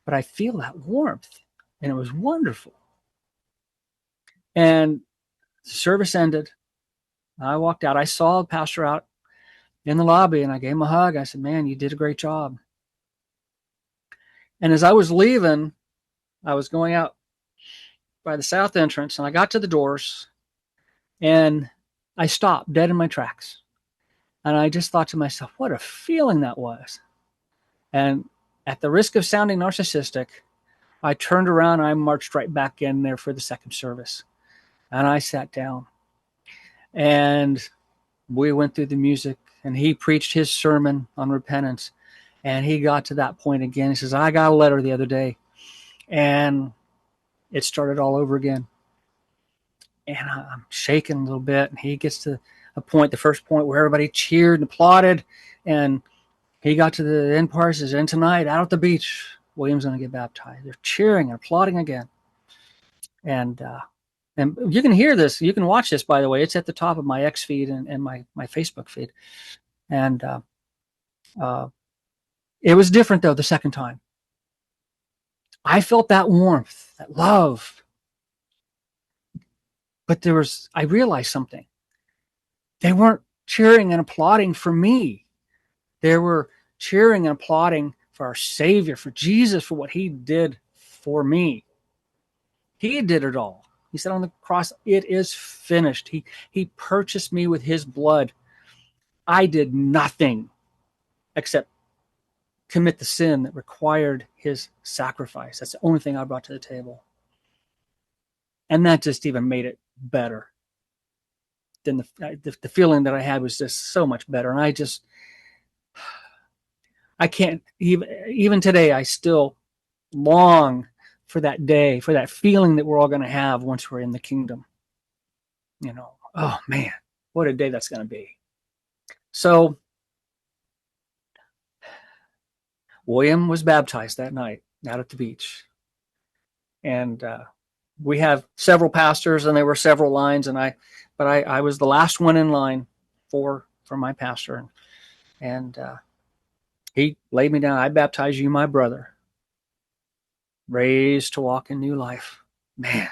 But I feel that warmth, and it was wonderful. And the service ended. I walked out. I saw the pastor out in the lobby, and I gave him a hug. I said, man, you did a great job. And as I was leaving, I was going out by the south entrance, and I got to the doors, and I stopped dead in my tracks. And I just thought to myself, what a feeling that was. And at the risk of sounding narcissistic, I turned around and I marched right back in there for the second service. And I sat down. And we went through the music, and he preached his sermon on repentance. And he got to that point again. He says, I got a letter the other day. And it started all over again. And I'm shaking a little bit. And he gets to the first point where everybody cheered and applauded. And he got to the end part, says, and tonight, out at the beach, William's going to get baptized. They're cheering and applauding again. And you can hear this. You can watch this, by the way. It's at the top of my X feed and my Facebook feed. And it was different, though, the second time. I felt that warmth, that love. But I realized something. They weren't cheering and applauding for me. They were cheering and applauding for our Savior, for Jesus, for what he did for me. He did it all. He said on the cross, it is finished. He purchased me with his blood. I did nothing except commit the sin that required his sacrifice. That's the only thing I brought to the table. And that just even made it better. Then the feeling that I had was just so much better. And I can't, even today, I still long for that day, for that feeling that we're all going to have once we're in the kingdom. Oh man, what a day that's going to be. So William was baptized that night out at the beach. And we have several pastors, and there were several lines, but I was the last one in line for my pastor. And he laid me down. I baptize you, my brother, raised to walk in new life. Man,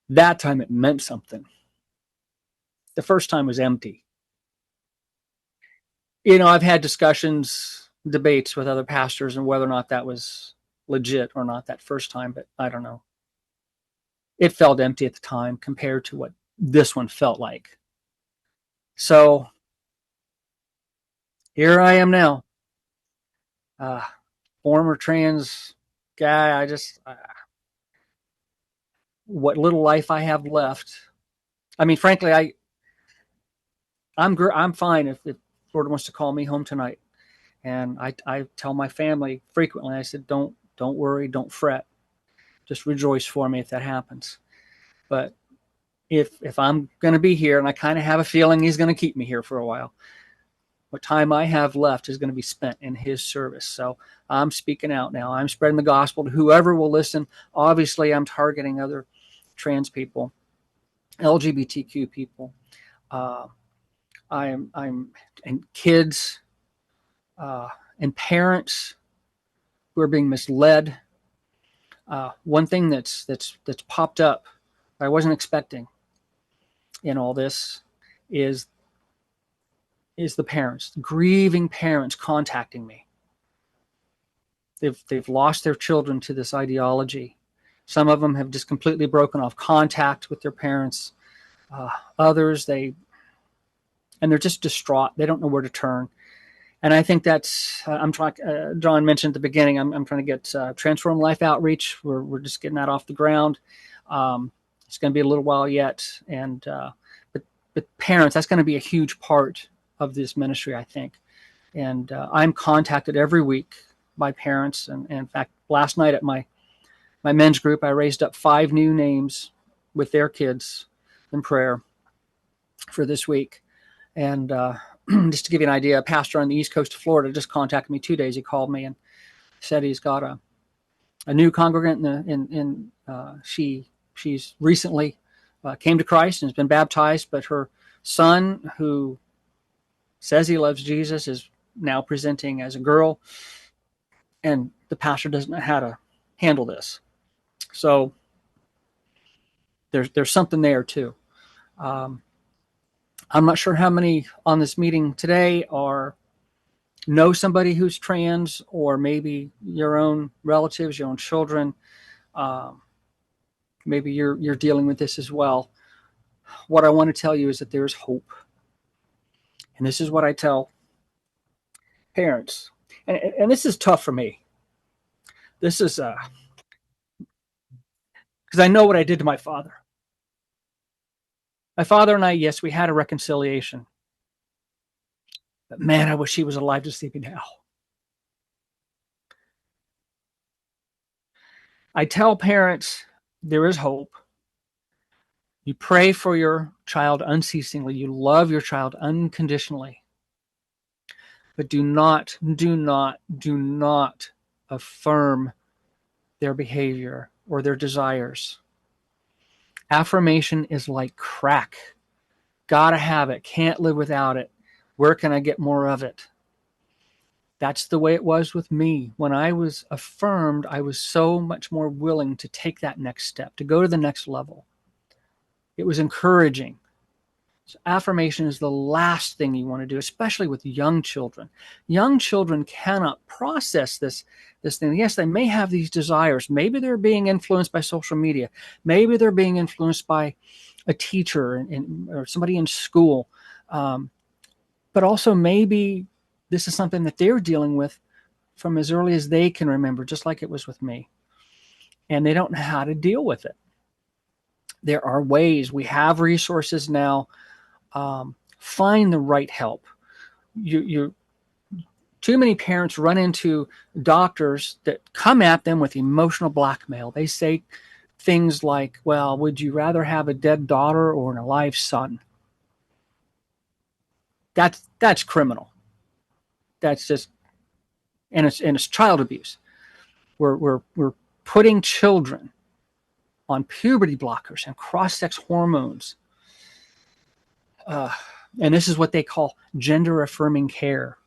that time it meant something. The first time was empty. I've had debates with other pastors and whether or not that was legit or not that first time, but I don't know. It felt empty at the time compared to what this one felt like. So here I am now. Former trans guy. What little life I have left. I mean, frankly, I'm fine if Lord wants to call me home tonight. And I tell my family frequently, I said, don't worry, don't fret. Just rejoice for me if that happens. But if I'm going to be here, and I kind of have a feeling he's going to keep me here for a while, What time I have left is going to be spent in his service. So I'm speaking out now. I'm spreading the gospel to whoever will listen. Obviously, I'm targeting other trans people, LGBTQ people. I'm and kids and parents who are being misled. One thing that's popped up I wasn't expecting in all this is the parents, the grieving parents contacting me. They've lost their children to this ideology. Some of them have just completely broken off contact with their parents. Others, they're just distraught. They don't know where to turn. And I think that's, I'm trying, John mentioned at the beginning, I'm trying to get Transform Life Outreach. We're just getting that off the ground. It's going to be a little while yet. And, but parents, that's going to be a huge part of this ministry, I think. And I'm contacted every week by parents. And in fact, last night at my men's group, I raised up 5 new names with their kids in prayer for this week. And just to give you an idea, a pastor on the East Coast of Florida just contacted me 2 days. He called me and said he's got a new congregant, and she's recently came to Christ and has been baptized, but her son, who says he loves Jesus, is now presenting as a girl, and the pastor doesn't know how to handle this. So there's something there too. I'm not sure how many on this meeting today know somebody who's trans, or maybe your own relatives, your own children. Maybe you're dealing with this as well. What I want to tell you is that there's hope. And this is what I tell parents. And this is tough for me. This is because I know what I did to my father. My father and I, yes, we had a reconciliation. But man, I wish he was alive to see me now. I tell parents there is hope. You pray for your child unceasingly. You love your child unconditionally. But do not affirm their behavior or their desires. Affirmation is like crack. Gotta have it. Can't live without it. Where can I get more of it? That's the way it was with me. When I was affirmed, I was so much more willing to take that next step, to go to the next level. It was encouraging. So affirmation is the last thing you want to do, especially with young children. Young children cannot process this thing. Yes, they may have these desires. Maybe they're being influenced by social media. Maybe they're being influenced by a teacher or somebody in school. But also maybe this is something that they're dealing with from as early as they can remember, just like it was with me. And they don't know how to deal with it. There are ways. We have resources now. Find the right help. Too many parents run into doctors that come at them with emotional blackmail. They say things like, well, would you rather have a dead daughter or an alive son? That's criminal. That's just, and it's child abuse. We're putting children on puberty blockers and cross-sex hormones. And this is what they call gender-affirming care.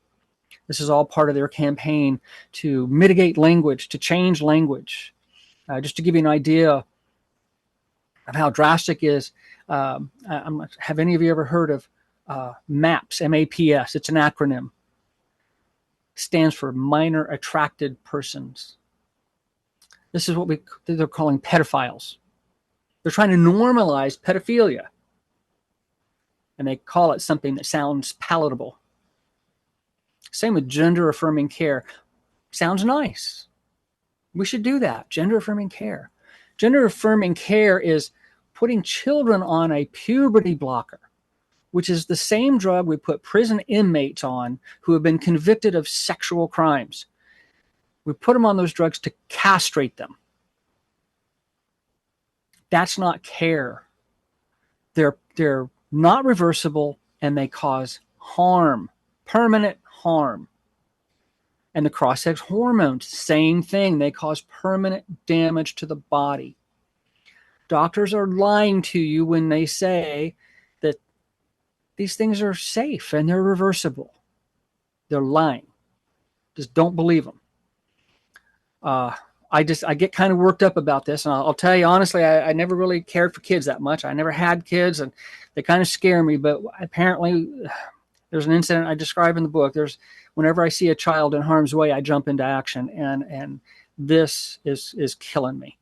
This is all part of their campaign to mitigate language, to change language. Just to give you an idea of how drastic it is, have any of you ever heard of MAPS, M-A-P-S? It's an acronym. Stands for minor attracted persons. This is what they're calling pedophiles. They're trying to normalize pedophilia. And they call it something that sounds palatable. Same with gender-affirming care. Sounds nice. We should do that. Gender-affirming care. Gender-affirming care is putting children on a puberty blocker, which is the same drug we put prison inmates on who have been convicted of sexual crimes. We put them on those drugs to castrate them. That's not care. They're not reversible, and they cause harm. permanent harm. And the cross-sex hormones, same thing. They cause permanent damage to the body. Doctors are lying to you when they say that these things are safe and they're reversible. They're lying. Just don't believe them. I get kind of worked up about this, and I'll tell you honestly, I never really cared for kids that much. I never had kids, and they kind of scare me. But apparently, there's an incident I describe in the book. Whenever I see a child in harm's way, I jump into action, and this is killing me.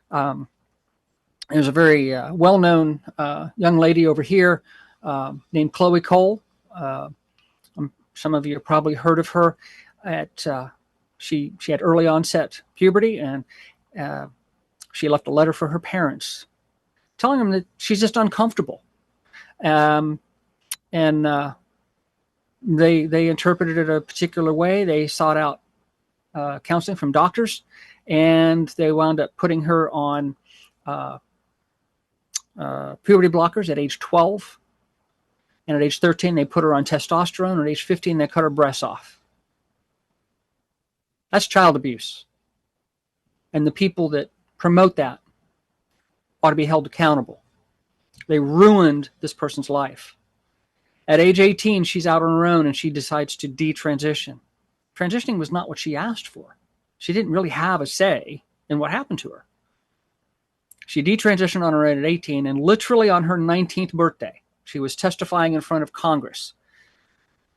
There's a very well-known young lady over here named Chloe Cole. Some of you have probably heard of her. She had early onset puberty, and she left a letter for her parents telling them that she's just uncomfortable. And they interpreted it a particular way. They sought out counseling from doctors, and they wound up putting her on puberty blockers at age 12. And at age 13, they put her on testosterone. At age 15, they cut her breasts off. That's child abuse. And the people that promote that ought to be held accountable. They ruined this person's life. At age 18, she's out on her own and she decides to detransition. Transitioning was not what she asked for. She didn't really have a say in what happened to her. She detransitioned on her own at 18, and literally on her 19th birthday, she was testifying in front of Congress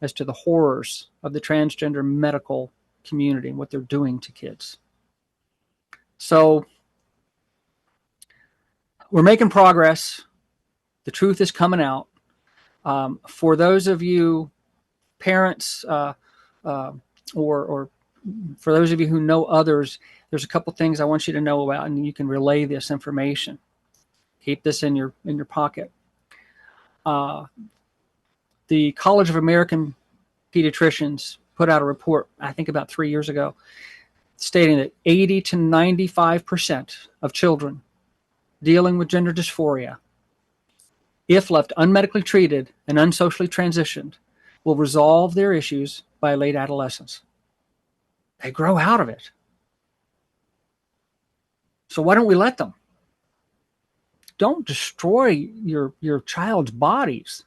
as to the horrors of the transgender medical community and what they're doing to kids. So we're making progress. The truth is coming out. For those of you parents or for those of you who know others, there's a couple things I want you to know about, and you can relay this information. Keep this in your pocket. The College of American Pediatricians put out a report, I think about 3 years ago, stating that 80 to 95% of children dealing with gender dysphoria, if left unmedically treated and unsocially transitioned, will resolve their issues by late adolescence. They grow out of it. So why don't we let them? Don't destroy your child's bodies.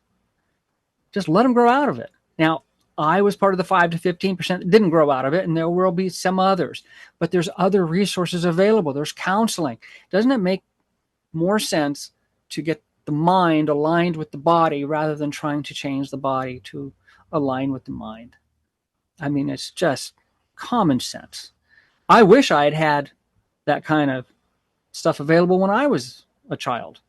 Just let them grow out of it. Now, I was part of the 5 to 15% that didn't grow out of it, and there will be some others. But there's other resources available. There's counseling. Doesn't it make more sense to get the mind aligned with the body rather than trying to change the body to align with the mind? I mean, it's just common sense. I wish I had had that kind of stuff available when I was a child.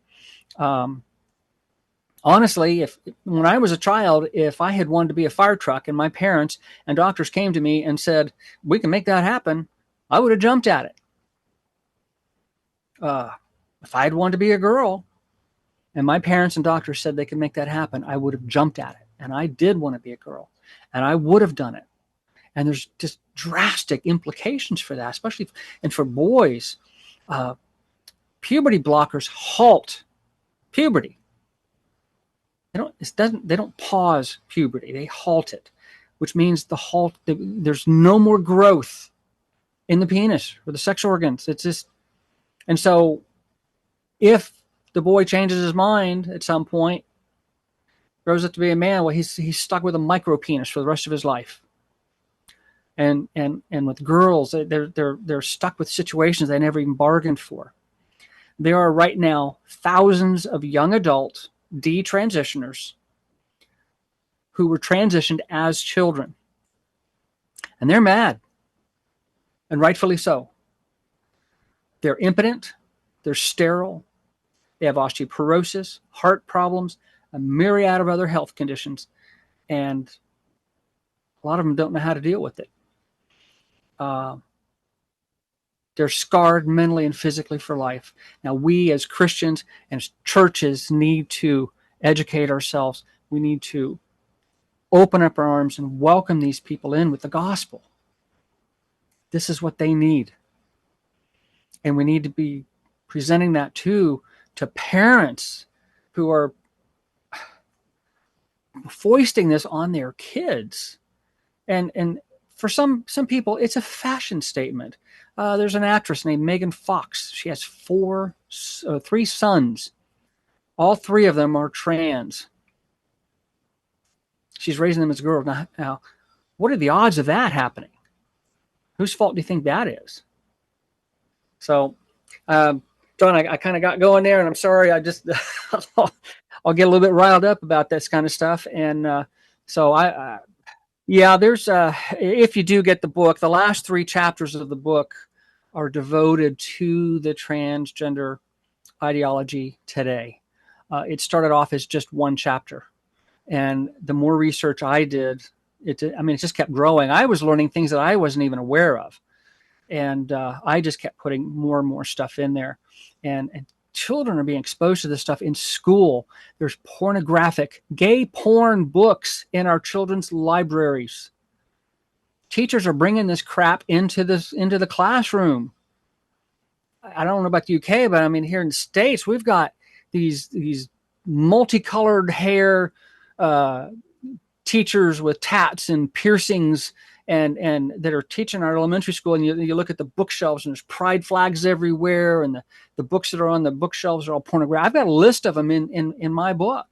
Honestly, when I was a child, if I had wanted to be a fire truck and my parents and doctors came to me and said, we can make that happen, I would have jumped at it. If I had wanted to be a girl and my parents and doctors said they could make that happen, I would have jumped at it. And I did want to be a girl, and I would have done it. And there's just drastic implications for that, especially and for boys. Puberty blockers halt puberty. They don't pause puberty. They halt it, which means there's no more growth in the penis or the sex organs. It's just, and so if the boy changes his mind at some point, grows up to be a man, well, he's stuck with a micro penis for the rest of his life. And with girls, they're stuck with situations they never even bargained for. There are right now thousands of young adult detransitioners who were transitioned as children. And they're mad. And rightfully so. They're impotent. They're sterile. They have osteoporosis, heart problems, a myriad of other health conditions. And a lot of them don't know how to deal with it. They're scarred mentally and physically for life. Now, we as Christians and as churches need to educate ourselves. We need to open up our arms and welcome these people in with the gospel. This is what they need. And we need to be presenting that to parents who are foisting this on their kids. And for some people, it's a fashion statement. There's an actress named Megan Fox. She has three sons. All three of them are trans. She's raising them as girls. Now, what are the odds of that happening? Whose fault do you think that is? So, John, I kind of got going there, and I'm sorry. I just I'll get a little bit riled up about this kind of stuff. And so there's if you do get the book, the last 3 chapters of the book are devoted to the transgender ideology today. It started off as just 1 chapter, and the more research I did, it just kept growing. I was learning things that I wasn't even aware of, and I just kept putting more and more stuff in there. And children are being exposed to this stuff in school. There's pornographic, gay porn books in our children's libraries. Teachers are bringing this crap into the classroom. I don't know about the UK, but I mean, here in the States, we've got these multicolored hair teachers with tats and piercings and that are teaching our elementary school. And you look at the bookshelves, and there's pride flags everywhere, and the books that are on the bookshelves are all pornographic. I've got a list of them in my book.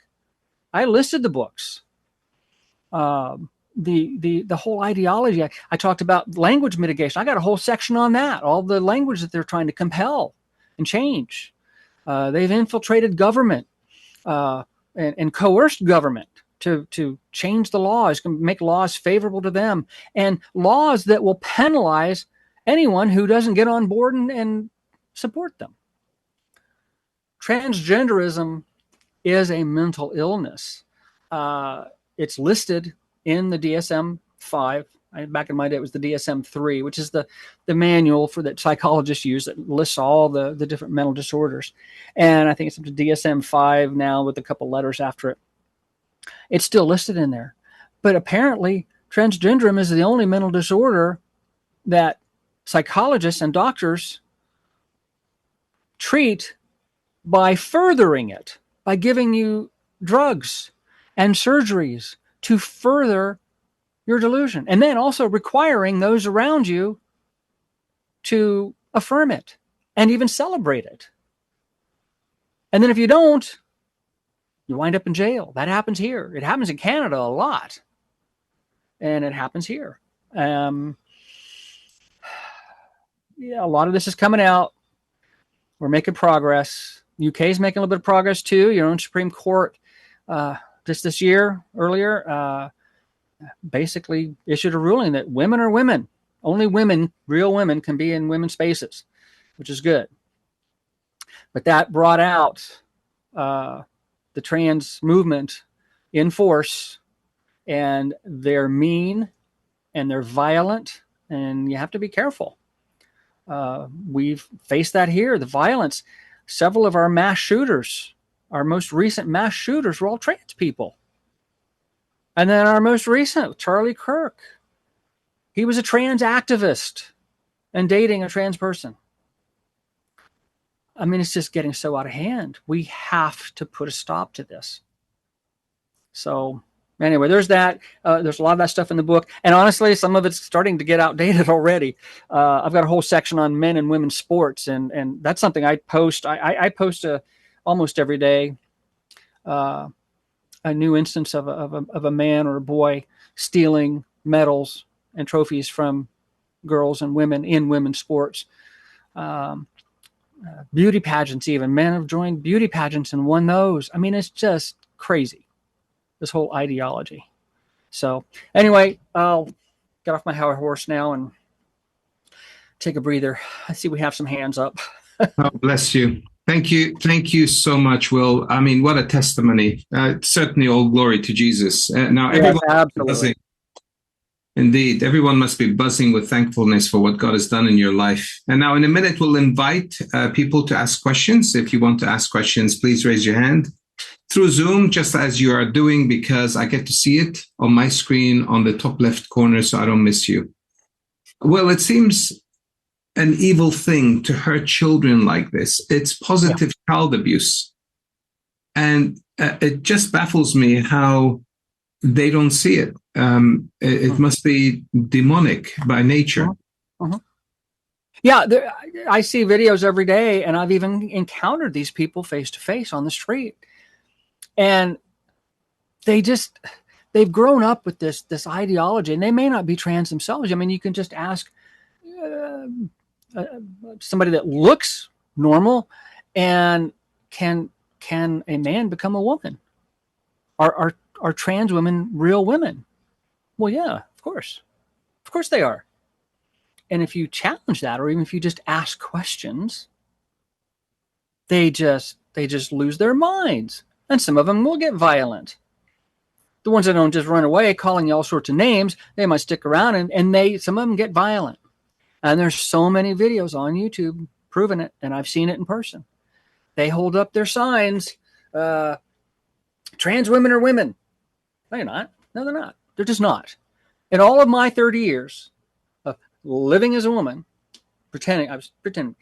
I listed the books. The whole ideology. I talked about language mitigation. I got a whole section on that. All the language that they're trying to compel and change. They've infiltrated government and coerced government to change the laws, make laws favorable to them, and laws that will penalize anyone who doesn't get on board and support them. Transgenderism is a mental illness. It's listed in the DSM-5. Back in my day, it was the DSM-3, which is the manual that psychologists use that lists all the different mental disorders. And I think it's up to DSM-5 now with a couple letters after it. It's still listed in there. But apparently, transgenderism is the only mental disorder that psychologists and doctors treat by furthering it, by giving you drugs and surgeries to further your delusion, and then also requiring those around you to affirm it and even celebrate it. And then if you don't, you wind up in jail. That happens here. It happens in Canada a lot, and it happens here. A lot of this is coming out. We're making progress. UK is making a little bit of progress too. Your own Supreme Court just this year, earlier, basically issued a ruling that women are women. Only women, real women, can be in women's spaces, which is good. But that brought out the trans movement in force, and they're mean and they're violent, and you have to be careful. We've faced that here, the violence. Several of our mass shooters, our most recent mass shooters, were all trans people. And then our most recent, Charlie Kirk, he was a trans activist and dating a trans person. I mean, it's just getting so out of hand. We have to put a stop to this. So anyway, there's that. There's a lot of that stuff in the book. And honestly, some of it's starting to get outdated already. I've got a whole section on men and women's sports, and that's something I post. I post almost every day a new instance of a man or a boy stealing medals and trophies from girls and women in women's sports. Beauty pageants, even men have joined beauty pageants and won those. I mean, it's just crazy, this whole ideology. So anyway, I'll get off my high horse now and take a breather. I see we have some hands up. Oh, bless you. Thank you. Thank you so much, Will. I mean, what a testimony. Certainly all glory to Jesus. Now, everyone, yes, absolutely. Indeed, everyone must be buzzing with thankfulness for what God has done in your life. And now in a minute, we'll invite people to ask questions. If you want to ask questions, please raise your hand through Zoom, just as you are doing, because I get to see it on my screen on the top left corner, so I don't miss you. Well, it seems an evil thing to hurt children like this. It's positive child abuse. And it just baffles me how they don't see it. It must be demonic by nature. Yeah, I see videos every day, and I've even encountered these people face to face on the street, and they've grown up with this ideology, and they may not be trans themselves. I mean, you can just ask somebody that looks normal, and can a man become a woman? Are trans women real women? Well, yeah, of course they are. And if you challenge that, or even if you just ask questions, they just lose their minds, and some of them will get violent. The ones that don't just run away calling you all sorts of names, they might stick around, and some of them get violent. And there's so many videos on YouTube proving it, and I've seen it in person. They hold up their signs, trans women are women. No, you're not. No, they're not. They're just not. In all of my 30 years of living as a woman, I was pretending,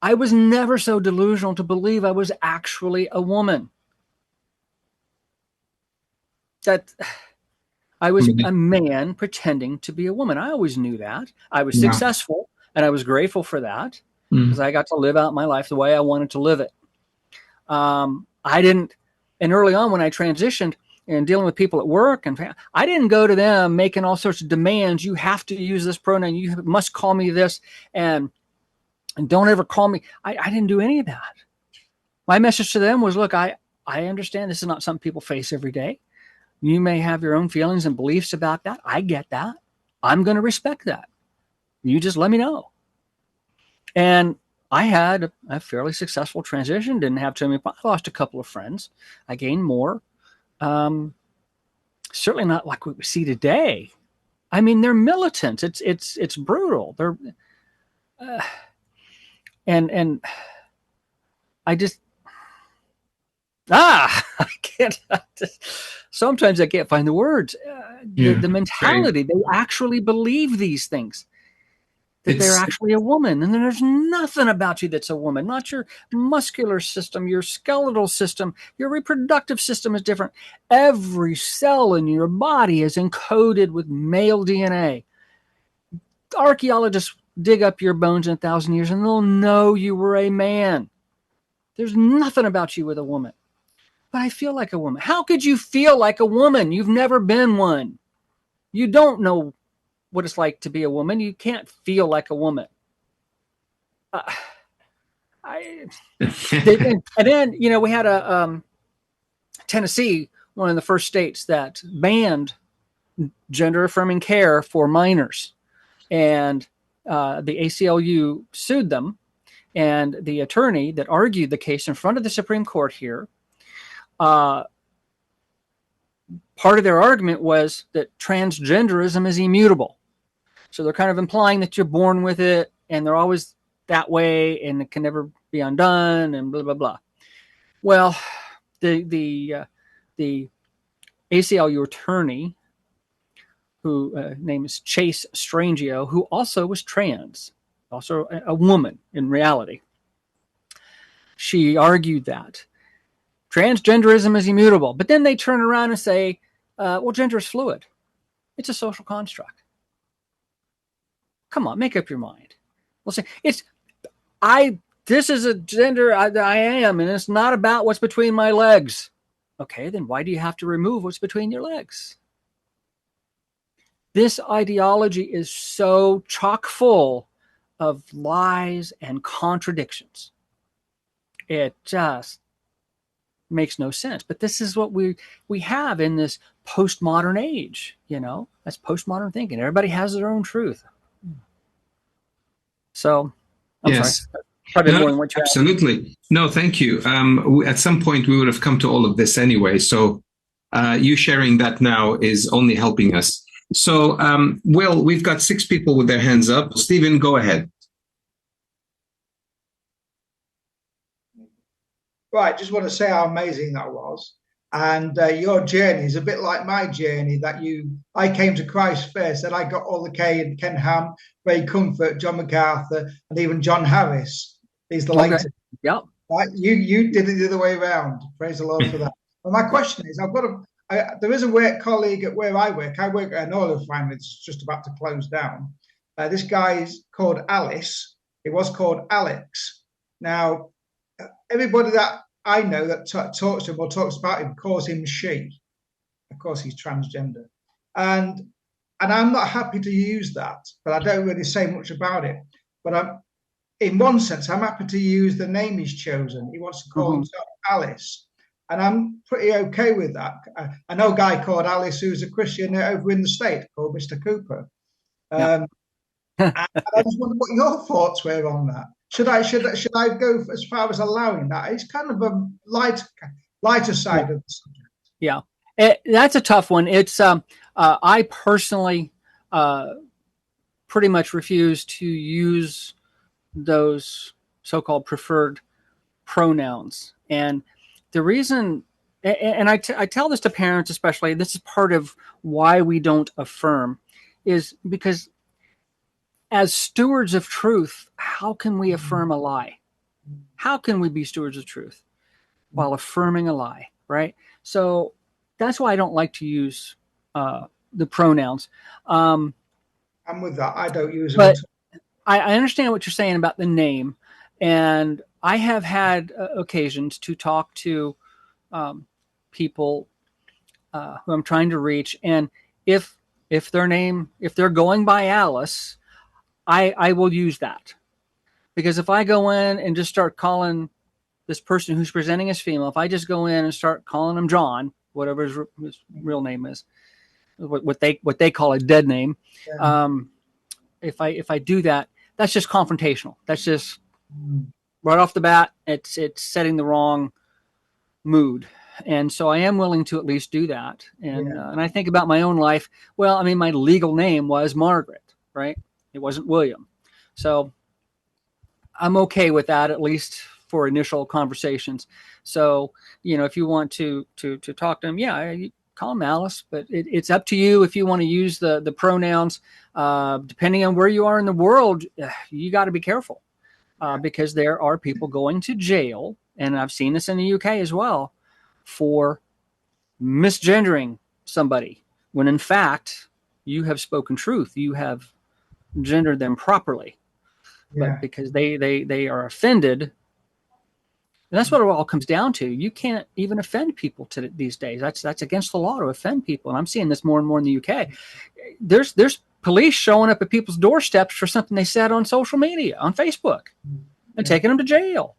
I was never so delusional to believe I was actually a woman. That I was a man pretending to be a woman. I always knew that. I was successful, and I was grateful for that, because I got to live out my life the way I wanted to live it. I didn't, and early on when I transitioned and dealing with people at work, and I didn't go to them making all sorts of demands. You have to use this pronoun. You must call me this, and don't ever call me. I didn't do any of that. My message to them was, look, I understand this is not something people face every day. You may have your own feelings and beliefs about that. I get that. I'm going to respect that. You just let me know. And I had a fairly successful transition. Didn't have too many. I lost a couple of friends. I gained more. Certainly not like what we see today. I mean, they're militant. It's brutal. They're and I just I can't. Sometimes I can't find the words. The mentality, they actually believe these things, that they're actually a woman, and then there's nothing about you that's a woman. Not your muscular system, your skeletal system, your reproductive system is different. Every cell in your body is encoded with male DNA. Archaeologists dig up your bones in 1,000 years, and they'll know you were a man. There's nothing about you with a woman. But I feel like a woman. How could you feel like a woman? You've never been one. You don't know what it's like to be a woman. You can't feel like a woman. And then, we had a Tennessee, one of the first states that banned gender affirming care for minors. And the ACLU sued them. And the attorney that argued the case in front of the Supreme Court here, part of their argument was that transgenderism is immutable. So they're kind of implying that you're born with it, and they're always that way, and it can never be undone, and blah, blah, blah. Well, the ACLU attorney, who name is Chase Strangio, who also was trans, also a woman in reality, she argued that transgenderism is immutable. But then they turn around and say, well, gender is fluid. It's a social construct. Come on, make up your mind. We'll say, this is a gender I am, and it's not about what's between my legs. Okay, then why do you have to remove what's between your legs? This ideology is so chock full of lies and contradictions. It just makes no sense. But this is what we have in this postmodern age. That's postmodern thinking. Everybody has their own truth. So, I'm sorry. Probably more than what you absolutely. No, thank you. At some point, we would have come to all of this anyway. So, you sharing that now is only helping us. So, Will, we've got 6 people with their hands up. Stephen, go ahead. Right, just want to say how amazing that was. And your journey is a bit like my journey, that I came to Christ first, and I got all the Ken Ham, Ray Comfort, John MacArthur, and even John Harris. He's the latest. Yep. Right? You did it the other way around. Praise the Lord for that. But my question is, I've got there is a work colleague at where I work. I work at an oil refinery that's just about to close down. This guy is called Alice. He was called Alex. Now, everybody that I know that talks to him or talks about him calls him she. Of course, he's transgender, and I'm not happy to use that, but I don't really say much about it. But in one sense, I'm happy to use the name he's chosen. He wants to call himself Alice, and I'm pretty okay with that. I know a guy called Alice who's a Christian over in the state called Mr. Cooper. And I just wonder what your thoughts were on that. Should I go as far as allowing that? It's kind of a lighter side of the subject. Yeah, that's a tough one. It's I personally pretty much refuse to use those so-called preferred pronouns, and the reason, and I tell this to parents especially, this is part of why we don't affirm, is because as stewards of truth, how can we affirm a lie? How can we be stewards of truth while affirming a lie, right? So that's why I don't like to use the pronouns. I'm with that. I don't use them. But I understand what you're saying about the name. And I have had occasions to talk to people who I'm trying to reach. And if they're going by Alice, I will use that. Because if I go in and just start calling this person who's presenting as female, if I just go in and start calling him John, whatever his real name is, what they call a dead name, if I do that, that's just confrontational. That's just right off the bat, it's setting the wrong mood. And so I am willing to at least do that. And and I think about my own life. Well, I mean, my legal name was Margaret, right? It wasn't William. So I'm okay with that, at least for initial conversations. So, if you want to talk to them, you call them Alice, but it's up to you if you want to use the pronouns. Depending on where you are in the world, you got to be careful because there are people going to jail, and I've seen this in the UK as well, for misgendering somebody, when in fact you have spoken truth. You have gendered them properly. But because they are offended, and that's what it all comes down to. You can't even offend people these days. That's against the law to offend people, and I'm seeing this more and more in the UK. There's police showing up at people's doorsteps for something they said on social media, on Facebook, and taking them to jail.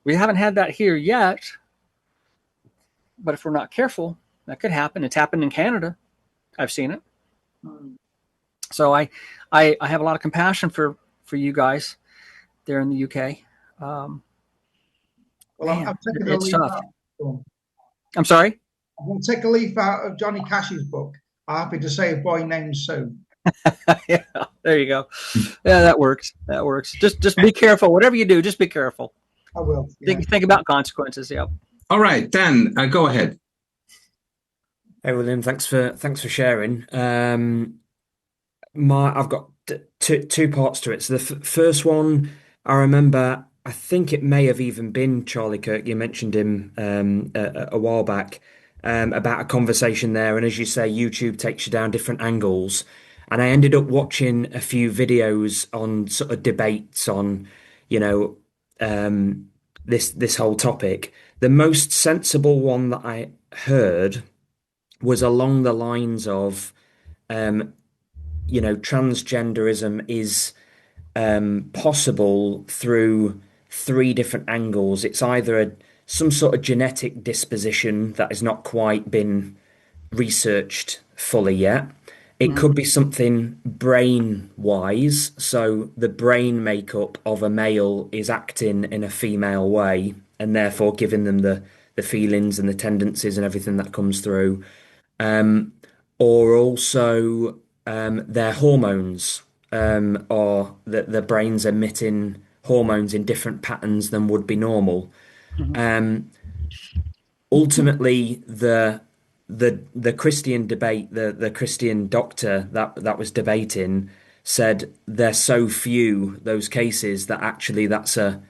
We haven't had that here yet, but if we're not careful, that could happen. It's happened in Canada. I've seen it. So I have a lot of compassion for you guys there in the UK. Well, man, I'm taking a leaf out. I'm sorry? I'm going to take a leaf out of Johnny Cash's book. I'm happy to say a boy named Sue. Yeah, there you go. Yeah, that works. That works. Just be careful. Whatever you do, just be careful. I will. Yeah. Think about consequences. Yeah. All right, Dan, go ahead. Hey, William. Thanks for sharing. I've got two parts to it. So the first one, I remember, I think it may have even been Charlie Kirk. You mentioned him a while back about a conversation there. And as you say, YouTube takes you down different angles. And I ended up watching a few videos on sort of debates on, this whole topic. The most sensible one that I heard was along the lines of, transgenderism is possible through three different angles. It's either some sort of genetic disposition that has not quite been researched fully yet. It could be something brain-wise, so the brain makeup of a male is acting in a female way, and therefore giving them the feelings and the tendencies and everything that comes through. Or also their hormones, or the brain's emitting hormones in different patterns than would be normal. Ultimately, the Christian debate, the Christian doctor that was debating said there's so few those cases that actually that's a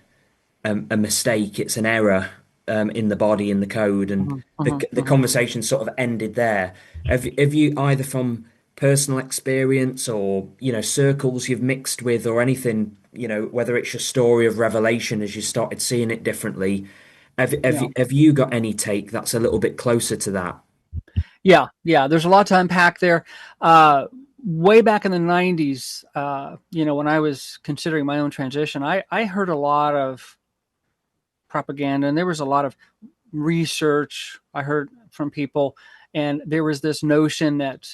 mistake, it's an error, in the body, in the code, and the conversation sort of ended there. Have you, either from personal experience or, circles you've mixed with or anything, whether it's your story of revelation as you started seeing it differently, have you got any take that's a little bit closer to that? Yeah. There's a lot to unpack there. Way back in the 90s, when I was considering my own transition, I heard a lot of propaganda, and there was a lot of research I heard from people, and there was this notion that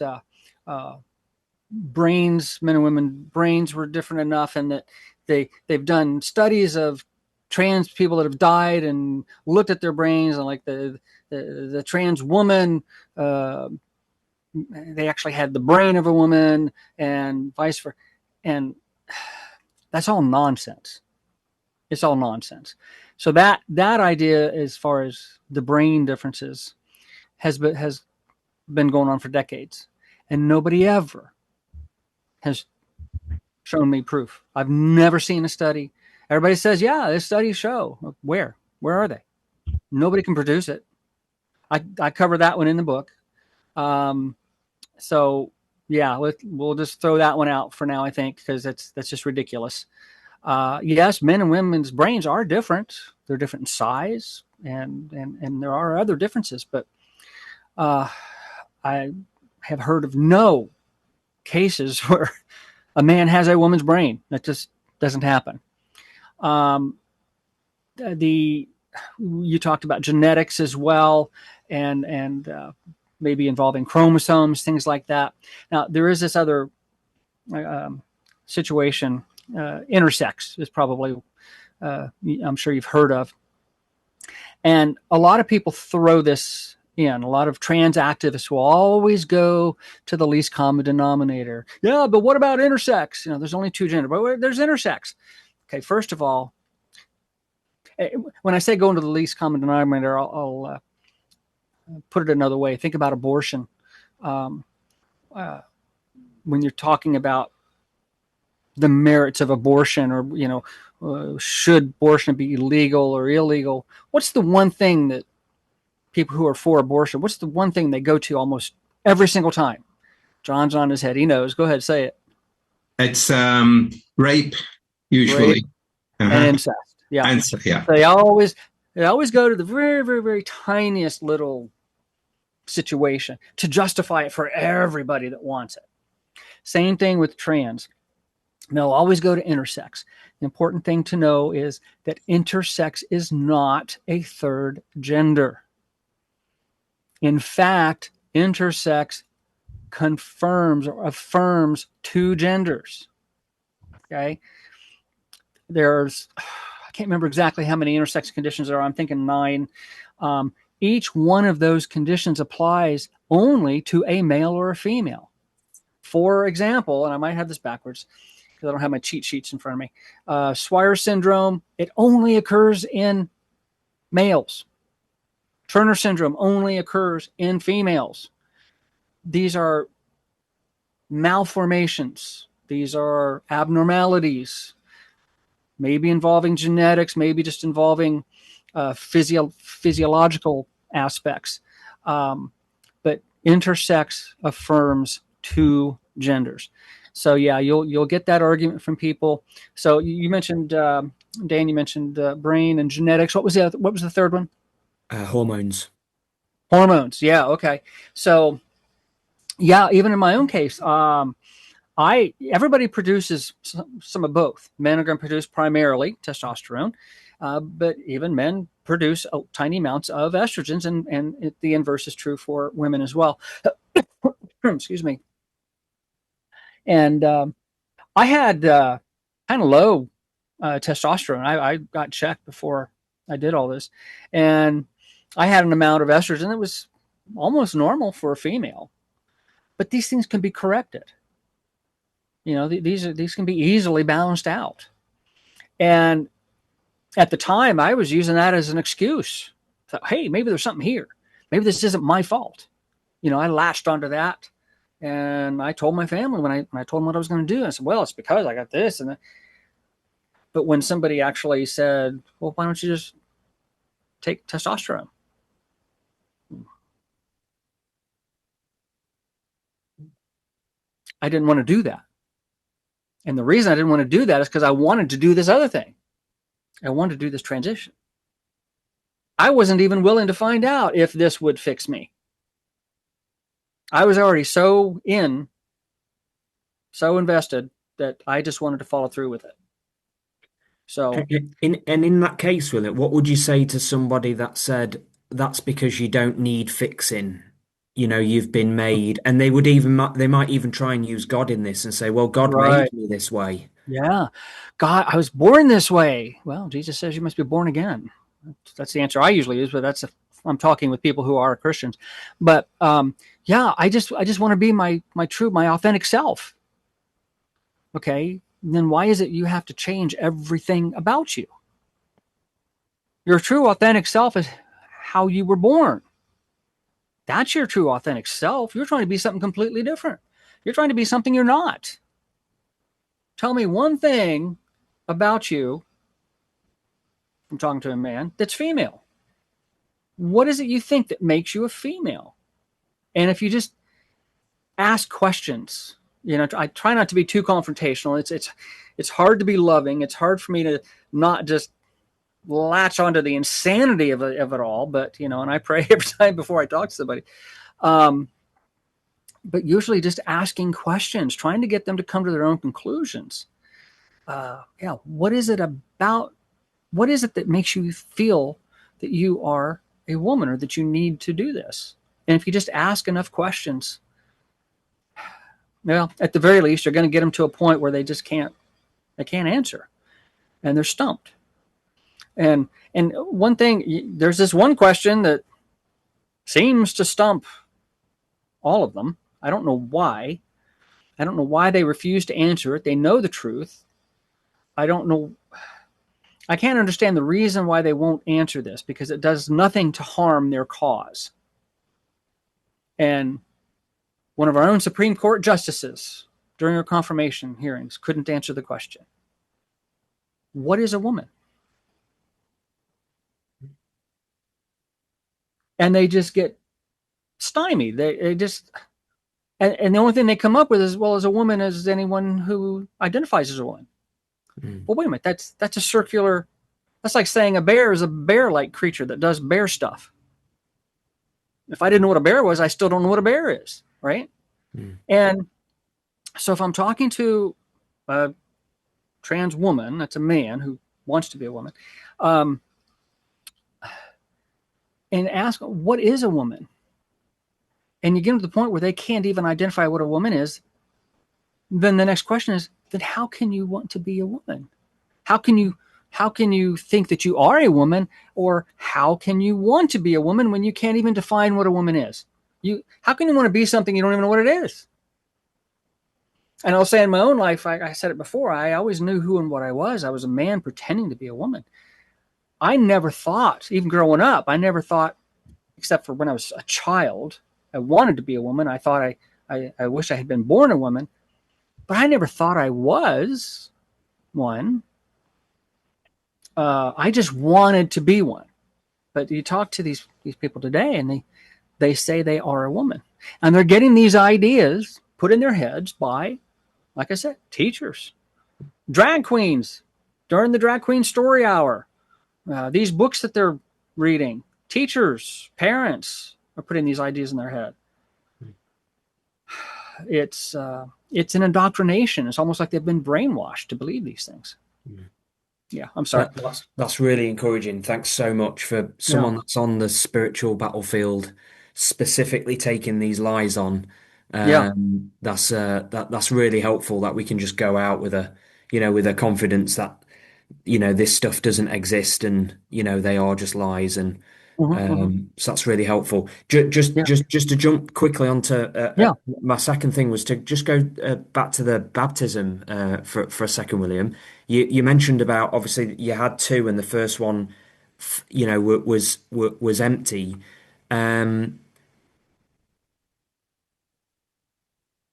brains, men and women brains, were different enough, and that they've done studies of trans people that have died and looked at their brains, and like the trans woman, they actually had the brain of a woman, and vice versa. And that's all nonsense. It's all nonsense. So that idea, as far as the brain differences, has been going on for decades, and nobody ever has shown me proof. I've never seen a study. Everybody says, yeah, this studies show. Where are they? Nobody can produce it. I cover that one in the book. So yeah, we'll just throw that one out for now, I think, because that's just ridiculous. Yes, men and women's brains are different. They're different in size, and there are other differences, but I have heard of no cases where a man has a woman's brain. That just doesn't happen. You talked about genetics as well, and maybe involving chromosomes, things like that. Now, there is this other situation. Intersex is probably, I'm sure you've heard of. And a lot of people throw this in. A lot of trans activists will always go to the least common denominator. Yeah, but what about intersex? There's only two genders, but there's intersex. Okay, first of all, when I say go into the least common denominator, I'll put it another way. Think about abortion. When you're talking about the merits of abortion, or should abortion be legal or illegal, what's the one thing that people who are for abortion, what's the one thing they go to almost every single time? John's on his head. He knows. Go ahead, say it. It's rape, usually. Rape and incest. Yeah. Incest, yeah. They always go to the very, very, very tiniest little situation to justify it for everybody that wants it. Same thing with trans. They'll always go to intersex. The important thing to know is that intersex is not a third gender. In fact, intersex confirms or affirms two genders. Okay? I can't remember exactly how many intersex conditions there are. I'm thinking 9. Each one of those conditions applies only to a male or a female. For example, and I might have this backwards because I don't have my cheat sheets in front of me. Swyer syndrome, it only occurs in males. Turner syndrome only occurs in females. These are malformations. These are abnormalities, maybe involving genetics, maybe just involving physiological aspects. But intersex affirms two genders. So yeah, you'll get that argument from people. So you mentioned, Dan, you mentioned brain and genetics. What was the third one? Hormones. Hormones. Yeah. Okay. So yeah, even in my own case, everybody produces some of both. Men are going to produce primarily testosterone, but even men produce tiny amounts of estrogens, and the inverse is true for women as well. Excuse me. And I had kind of low testosterone. I got checked before I did all this, and I had an amount of estrogen that was almost normal for a female. But these things can be corrected. These can be easily balanced out. And at the time, I was using that as an excuse. Thought, hey, maybe there's something here. Maybe this isn't my fault. I latched onto that, and I told my family when I told them what I was going to do. I said, well, it's because I got this and that. But when somebody actually said, well, why don't you just take testosterone. I didn't want to do that. And the reason I didn't want to do that is because I wanted to do this other thing. I wanted to do this transition. I wasn't even willing to find out if this would fix me. I was already so invested that I just wanted to follow through with it. So, in that case, William, what would you say to somebody that said that's because you don't need fixing? You've been made, and they might even try and use God in this and say, well, God made me this way. Yeah. God, I was born this way. Well, Jesus says you must be born again. That's the answer I usually use, but I'm talking with people who are Christians. But yeah, I just want to be my authentic self. Okay. And then why is it you have to change everything about you? Your true authentic self is how you were born. That's your true authentic self. You're trying to be something completely different. You're trying to be something you're not. Tell me one thing about you, I'm talking to a man, that's female. What is it you think that makes you a female? And if you just ask questions, I try not to be too confrontational. It's hard to be loving. It's hard for me to not just latch onto the insanity of it all. But, and I pray every time before I talk to somebody. But usually just asking questions, trying to get them to come to their own conclusions. What is it that makes you feel that you are a woman or that you need to do this? And if you just ask enough questions, well, at the very least, you're going to get them to a point where they can't answer, and they're stumped. And one thing, there's this one question that seems to stump all of them. I don't know why. I don't know why they refuse to answer it. They know the truth. I don't know. I can't understand the reason why they won't answer this, because it does nothing to harm their cause. And one of our own Supreme Court justices during her confirmation hearings couldn't answer the question. What is a woman? And they just get stymied. They just, and the only thing they come up with is, well, as a woman as anyone who identifies as a woman. Well, wait a minute. That's a circular. That's like saying a bear is a bear-like creature that does bear stuff. If I didn't know what a bear was, I still don't know what a bear is, right? And so if I'm talking to a trans woman, that's a man who wants to be a woman, and ask, what is a woman? And you get them to the point where they can't even identify what a woman is, then the next question is, then how can you want to be a woman? How can you think that you are a woman, or how can you want to be a woman when you can't even define what a woman is? How can you want to be something you don't even know what it is? And I'll say in my own life, I said it before, I always knew who and what I was. I was a man pretending to be a woman. I never thought, even growing up, except for when I was a child, I wanted to be a woman. I thought I wish I had been born a woman, but I never thought I was one. I just wanted to be one. But you talk to these people today, and they say they are a woman. And they're getting these ideas put in their heads by, like I said, teachers, drag queens, during the drag queen story hour, these books that they're reading, teachers, parents are putting these ideas in their head. It's an indoctrination. It's almost like they've been brainwashed to believe these things. Yeah, I'm sorry. That's really encouraging. Thanks so much for someone that's on the spiritual battlefield, specifically taking these lies on. That's really helpful, that we can just go out with a confidence that, this stuff doesn't exist, and, they are just lies. And so that's really helpful. Just to jump quickly onto my second thing was to just go back to the baptism for a second, William. You mentioned about, obviously you had two, and the first one, was empty.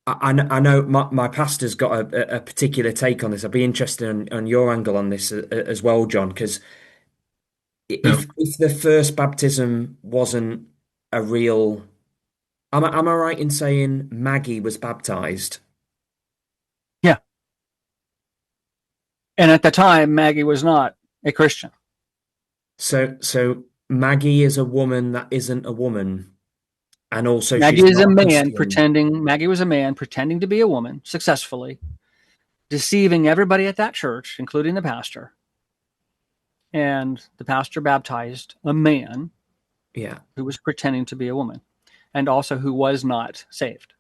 I know my pastor's got a particular take on this. I'd be interested on your angle on this as well, John, because No. If the first baptism wasn't a real, am I right in saying Maggie was baptized? Yeah. And at the time, Maggie was not a Christian. So Maggie is a woman that isn't a woman, and also Maggie she's is a not a man Christian. pretending, Maggie was a man pretending to be a woman successfully, deceiving everybody at that church, including the pastor. And the pastor baptized a man Yeah. who was pretending to be a woman and also who was not saved.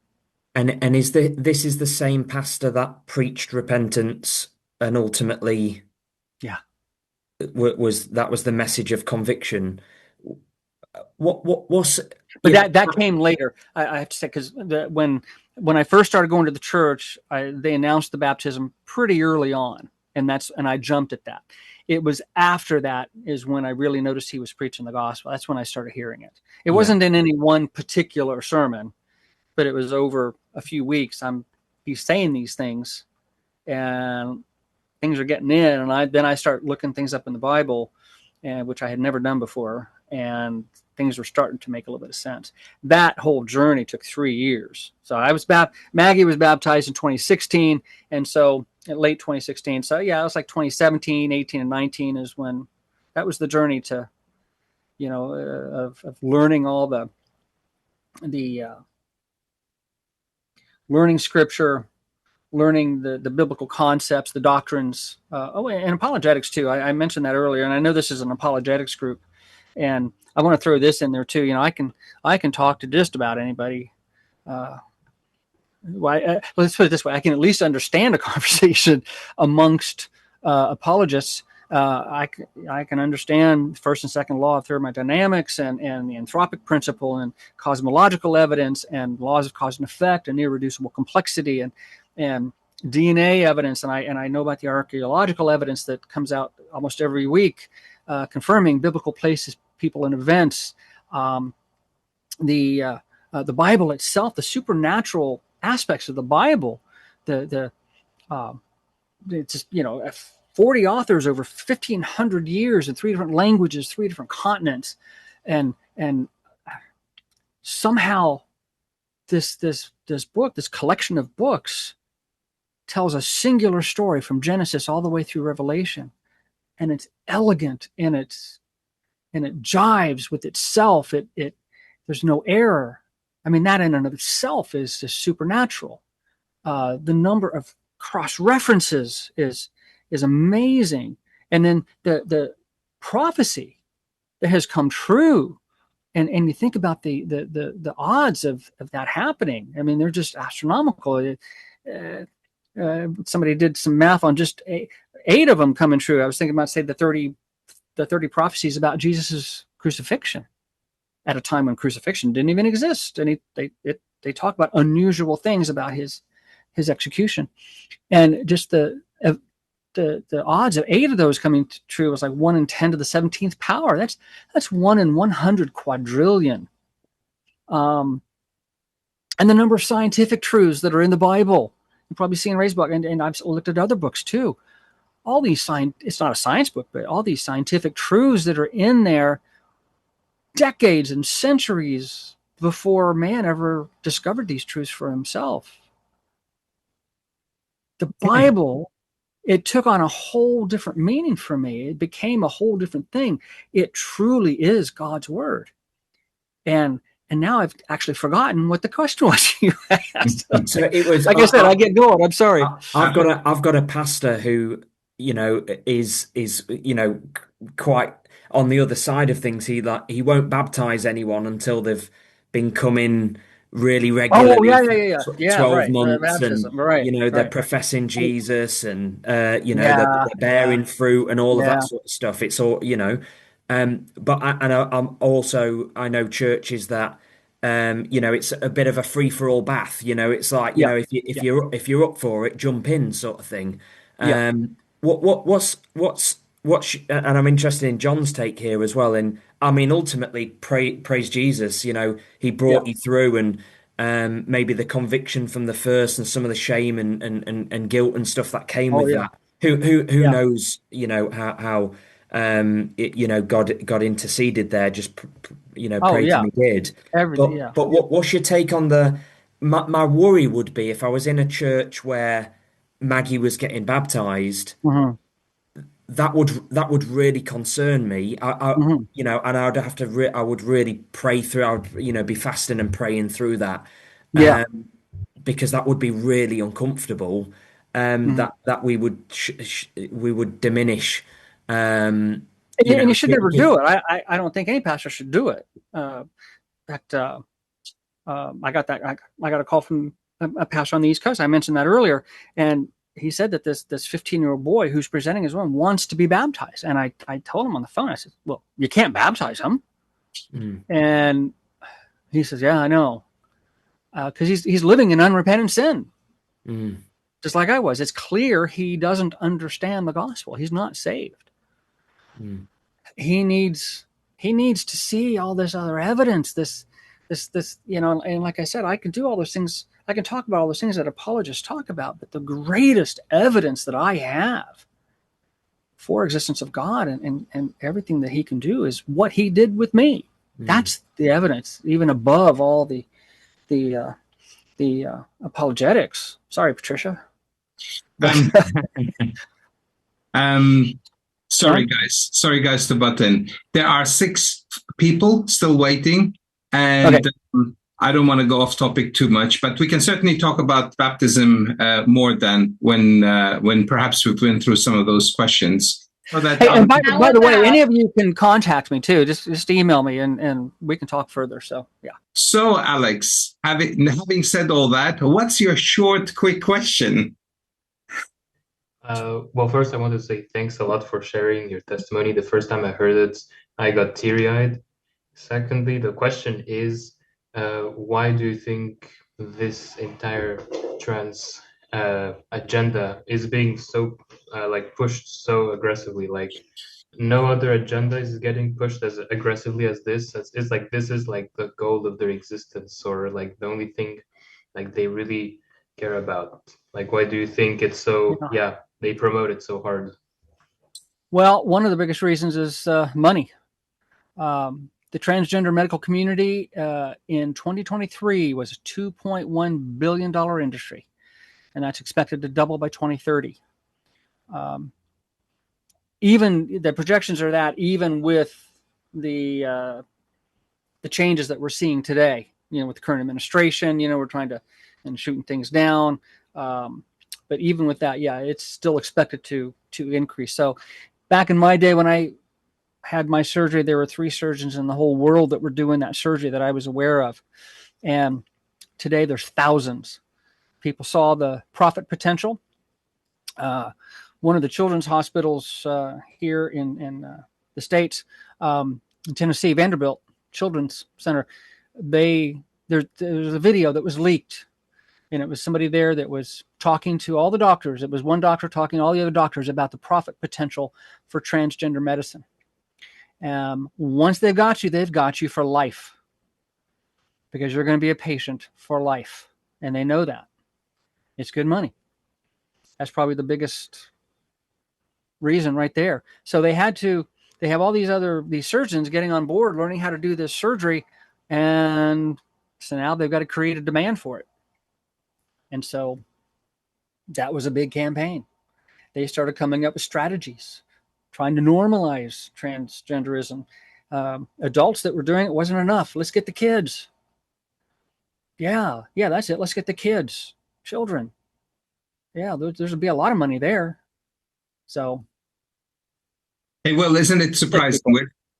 And this is the same pastor that preached repentance and ultimately Yeah. was that was the message of conviction. What was But you know that came later. I have to say, because when I first started going to the church, they announced the baptism pretty early on, and I jumped at that. It was after that is when I really noticed he was preaching the gospel. That's when I started hearing it. It yeah wasn't in any one particular sermon, but it was over a few weeks. He's saying these things, and things are getting in, and I start looking things up in the Bible, and which I had never done before, and things were starting to make a little bit of sense. That whole journey took 3 years. So Maggie was baptized in 2016, and so in late 2016. So yeah, it was like 2017, 18, and 19 is when that was the journey to, of learning all the learning scripture, learning the biblical concepts, the doctrines, and apologetics too. I mentioned that earlier, and I know this is an apologetics group, and I want to throw this in there too. I can talk to just about anybody. Let's put it this way: I can at least understand a conversation amongst apologists. I can understand first and second law of thermodynamics and the anthropic principle and cosmological evidence and laws of cause and effect and irreducible complexity and DNA evidence, and I know about the archaeological evidence that comes out almost every week, confirming biblical places, people, and events. The Bible itself, the supernatural aspects of the Bible, the it's just, 40 authors over 1,500 years in 3 different languages, 3 different continents, and somehow this book, this collection of books, tells a singular story from Genesis all the way through Revelation, and it's elegant and it jives with itself. It there's no error. I mean, that in and of itself is just supernatural. The number of cross references is amazing, and then the prophecy that has come true. And you think about the odds of that happening. I mean, they're just astronomical. Somebody did some math on just 8 of them coming true. I was thinking about, say, the 30 prophecies about Jesus's crucifixion at a time when crucifixion didn't even exist, and they talk about unusual things about his execution, and just the odds of 8 of those coming true was like 1 in 10 to the 17th power. That's 1 in 100 quadrillion. And the number of scientific truths that are in the Bible, you've probably seen Ray's book, and I've looked at other books too. All these it's not a science book, but all these scientific truths that are in there decades and centuries before man ever discovered these truths for himself. The Bible, it took on a whole different meaning for me. It became a whole different thing. It truly is God's word. And now I've actually forgotten what the question was you asked. So it was, like I said, I get going. I'm sorry. I've got a pastor who, is quite on the other side of things. He won't baptize anyone until they've been coming really regularly for 12 right. months, Baptism, and right, they're right. professing Jesus, and they're Yeah, bearing fruit and all of that yeah. sort of stuff. It's all, but I'm also, I know churches that it's a bit of a free for all bath. It's like, Yeah, if you're up for it, jump in, sort of thing. yeah. And I'm interested in John's take here as well. And I mean, ultimately, praise Jesus. He Yeah. brought you through, and maybe the conviction from the first, and some of the shame and guilt and stuff that came Oh, with yeah. that. Who Yeah. knows? How God interceded there, just Oh prayed yeah, and he did. everything. But Yeah. what's your take on the? My worry would be if I was in a church where Maggie was getting baptized, Hmm. that would really concern me. Hmm. And I would have to. I would really pray through. I would, be fasting and praying through that, Yeah. because that would be really uncomfortable. Hmm. That we would diminish. Um, And you should never give. do it. I don't think any pastor should do it. In fact, I got a call from a pastor on the East Coast. I mentioned that earlier, and he said that this 15-year-old boy who's presenting his one wants to be baptized. And I told him on the phone, I said, "Well, you can't baptize him." Mm, And he says, "Yeah, I know, because he's living in unrepentant sin, mm, just like I was. It's clear he doesn't understand the gospel. He's not saved. mm, He needs to see all this other evidence, this, and like I said, I can do all those things. I can talk about all those things that apologists talk about, but the greatest evidence that I have for existence of God and everything that he can do is what he did with me. mm. That's the evidence, even above all the apologetics. Sorry, Patricia. Um, um, Huh? sorry guys to butt in. There are 6 people still waiting, Okay. and I don't want to go off topic too much, but we can certainly talk about baptism more than when perhaps we've been through some of those questions. So that Hey, and by, people. by the way, any of you can contact me too. Just email me and we can talk further. So yeah. So Alex, having said all that, what's your short, quick question? Well, first, I want to say thanks a lot for sharing your testimony. The first time I heard it, I got teary-eyed. Secondly, the question is, why do you think this entire trans agenda is being so pushed so aggressively? Like, no other agenda is getting pushed as aggressively as this. It's like this is like the goal of their existence, or like the only thing like they really care about. Like, why do you think it's so? Yeah. Yeah, they promote it so hard. Well, one of the biggest reasons is money. The transgender medical community in 2023 was a $2.1 billion industry, and that's expected to double by 2030. Even the projections are that even with the changes that we're seeing today, with the current administration, we're trying to and shooting things down. But even with that, yeah, it's still expected to increase. So back in my day when I had my surgery, there were 3 surgeons in the whole world that were doing that surgery that I was aware of. And today there's thousands. People saw the profit potential. One of the children's hospitals here in the States, in Tennessee, Vanderbilt Children's Center, there's a video that was leaked. And it was somebody there that was talking to all the doctors. It was one doctor talking to all the other doctors about the profit potential for transgender medicine. Once they've got you for life, because you're going to be a patient for life. And they know that. It's good money. That's probably the biggest reason right there. So they have all these surgeons getting on board, learning how to do this surgery. And so now they've got to create a demand for it. And so that was a big campaign. They started coming up with strategies, trying to normalize transgenderism. Adults that were doing it wasn't enough. Let's get the kids. Yeah, that's it. Let's get the kids, children. Yeah, there's will be a lot of money there. So, Hey, well, isn't it surprising?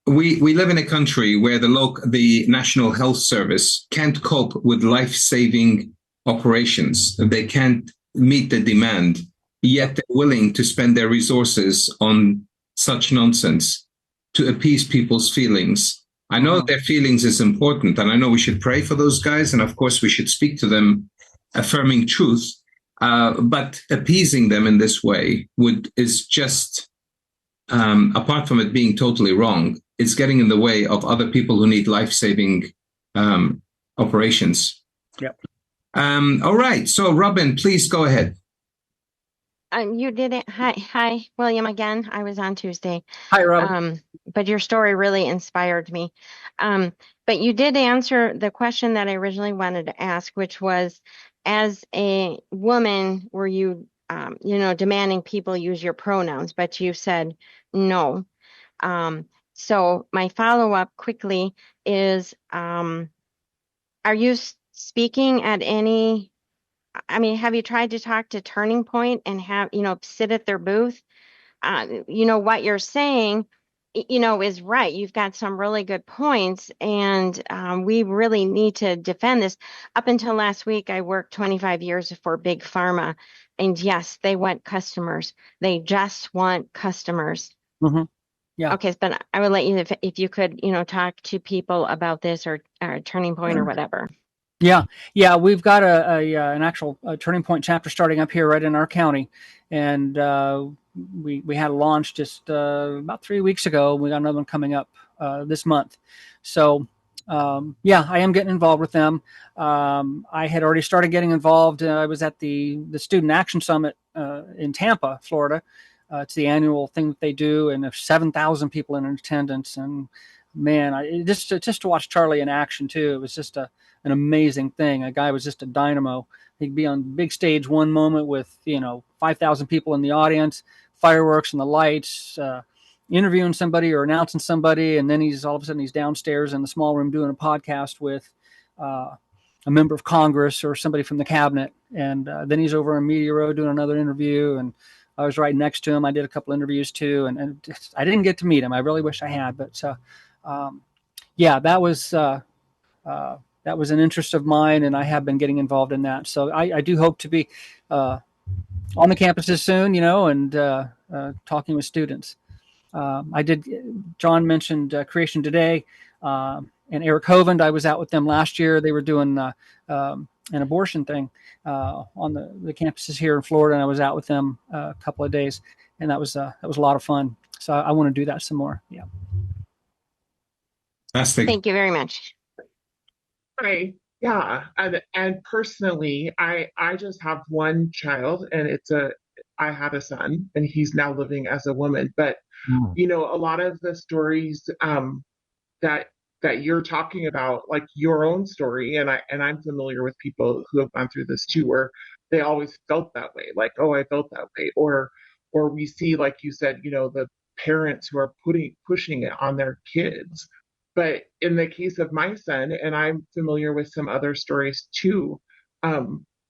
We live in a country where the National Health Service can't cope with life-saving operations. They can't meet the demand, yet they're willing to spend their resources on such nonsense to appease people's feelings. I know their feelings is important, and I know we should pray for those guys, and of course we should speak to them affirming truth, but appeasing them in this way is just, apart from it being totally wrong, it's getting in the way of other people who need life-saving operations. Yep. All right. So, Robin, please go ahead. You did it. Hi, William again. I was on Tuesday. Hi, Robin. But your story really inspired me. Um, but you did answer the question that I originally wanted to ask, which was, as a woman, were you, demanding people use your pronouns? But you said no. So my follow-up quickly is, are you speaking at any? I mean, have you tried to talk to Turning Point and have, sit at their booth? What you're saying, is right. You've got some really good points, and we really need to defend this. Up until last week, I worked 25 years for Big Pharma, and yes, they want customers. They just want customers. Mm-hmm. Yeah. Okay, but I would let you, if you could, talk to people about this or Turning Point or whatever. Yeah, we've got an actual Turning Point chapter starting up here right in our county, and we had a launch just about 3 weeks ago. We got another one coming up this month. So I am getting involved with them. I had already started getting involved. I was at the Student Action Summit in Tampa, Florida. It's the annual thing that they do, and there's 7,000 people in attendance. And man, just to watch Charlie in action too, it was just an amazing thing. A guy was just a dynamo. He'd be on big stage one moment with 5,000 people in the audience, fireworks and the lights, interviewing somebody or announcing somebody, and then all of a sudden he's downstairs in the small room doing a podcast with a member of Congress or somebody from the cabinet, and then he's over on Media Row doing another interview, and I was right next to him. I did a couple interviews too, and I didn't get to meet him. I really wish I had, but that was an interest of mine, and I have been getting involved in that. So I do hope to be on the campuses soon, and talking with students. John mentioned Creation Today and Eric Hovind. I was out with them last year. They were doing an abortion thing on the campuses here in Florida, and I was out with them a couple of days, and that was a lot of fun. So I want to do that some more. Yeah. Fantastic. Thank you very much. Hi. Yeah. And personally, I just have one child, and I had a son, and he's now living as a woman. But a lot of the stories that you're talking about, like your own story, and I'm familiar with people who have gone through this too, where they always felt that way, like, oh, I felt that way, or we see, like you said, the parents who are pushing it on their kids. But in the case of my son, and I'm familiar with some other stories too,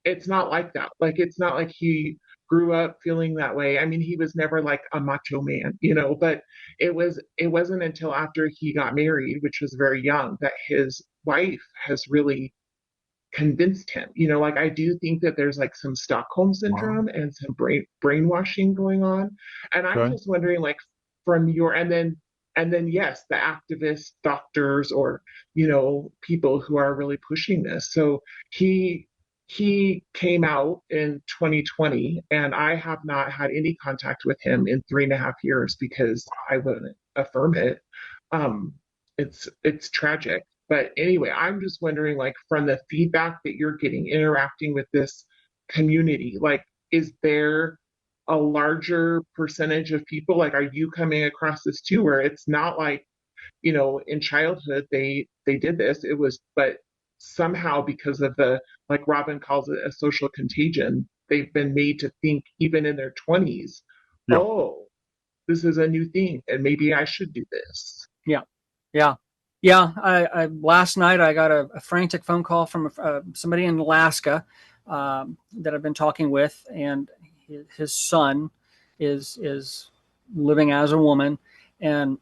it's not like that. Like, it's not like he grew up feeling that way. I mean, he was never like a macho man, but it wasn't until after he got married, which was very young, that his wife has really convinced him. Like, I do think that there's like some Stockholm syndrome and some brainwashing going on. And I'm just wondering, like, from your, and then yes, the activists, doctors, or people who are really pushing this. So he came out in 2020, and I have not had any contact with him in 3.5 years because I wouldn't affirm it. It's tragic. But anyway, I'm just wondering, like, from the feedback that you're getting interacting with this community, like, is there a larger percentage of people, like, are you coming across this too, where it's not like, in childhood they did this, it was, but somehow, because of the, like Robin calls it, a social contagion, they've been made to think, even in their 20s, oh, this is a new thing and maybe I should do this. I last night I got a frantic phone call from somebody in Alaska that I've been talking with, and his son is living as a woman and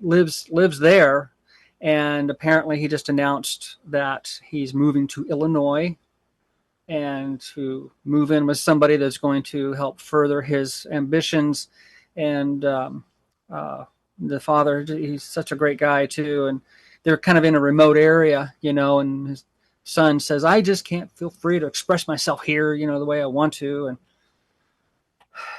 lives there, and apparently he just announced that he's moving to Illinois and to move in with somebody that's going to help further his ambitions. And the father, he's such a great guy too, and they're kind of in a remote area, and his son says, I just can't feel free to express myself here, the way I want to. And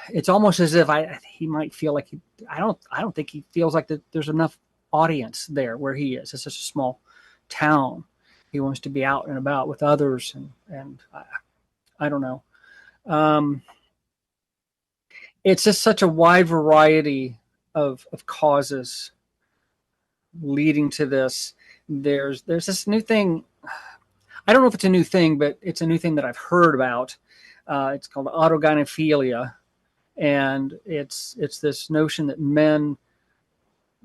it's almost as if he might feel like I don't think he feels like that there's enough audience there where he is. It's such a small town. He wants to be out and about with others, and I don't know. it's just such a wide variety of causes leading to this. There's this new thing. I don't know if it's a new thing, but it's a new thing that I've heard about. It's called autogynephilia, and it's this notion that men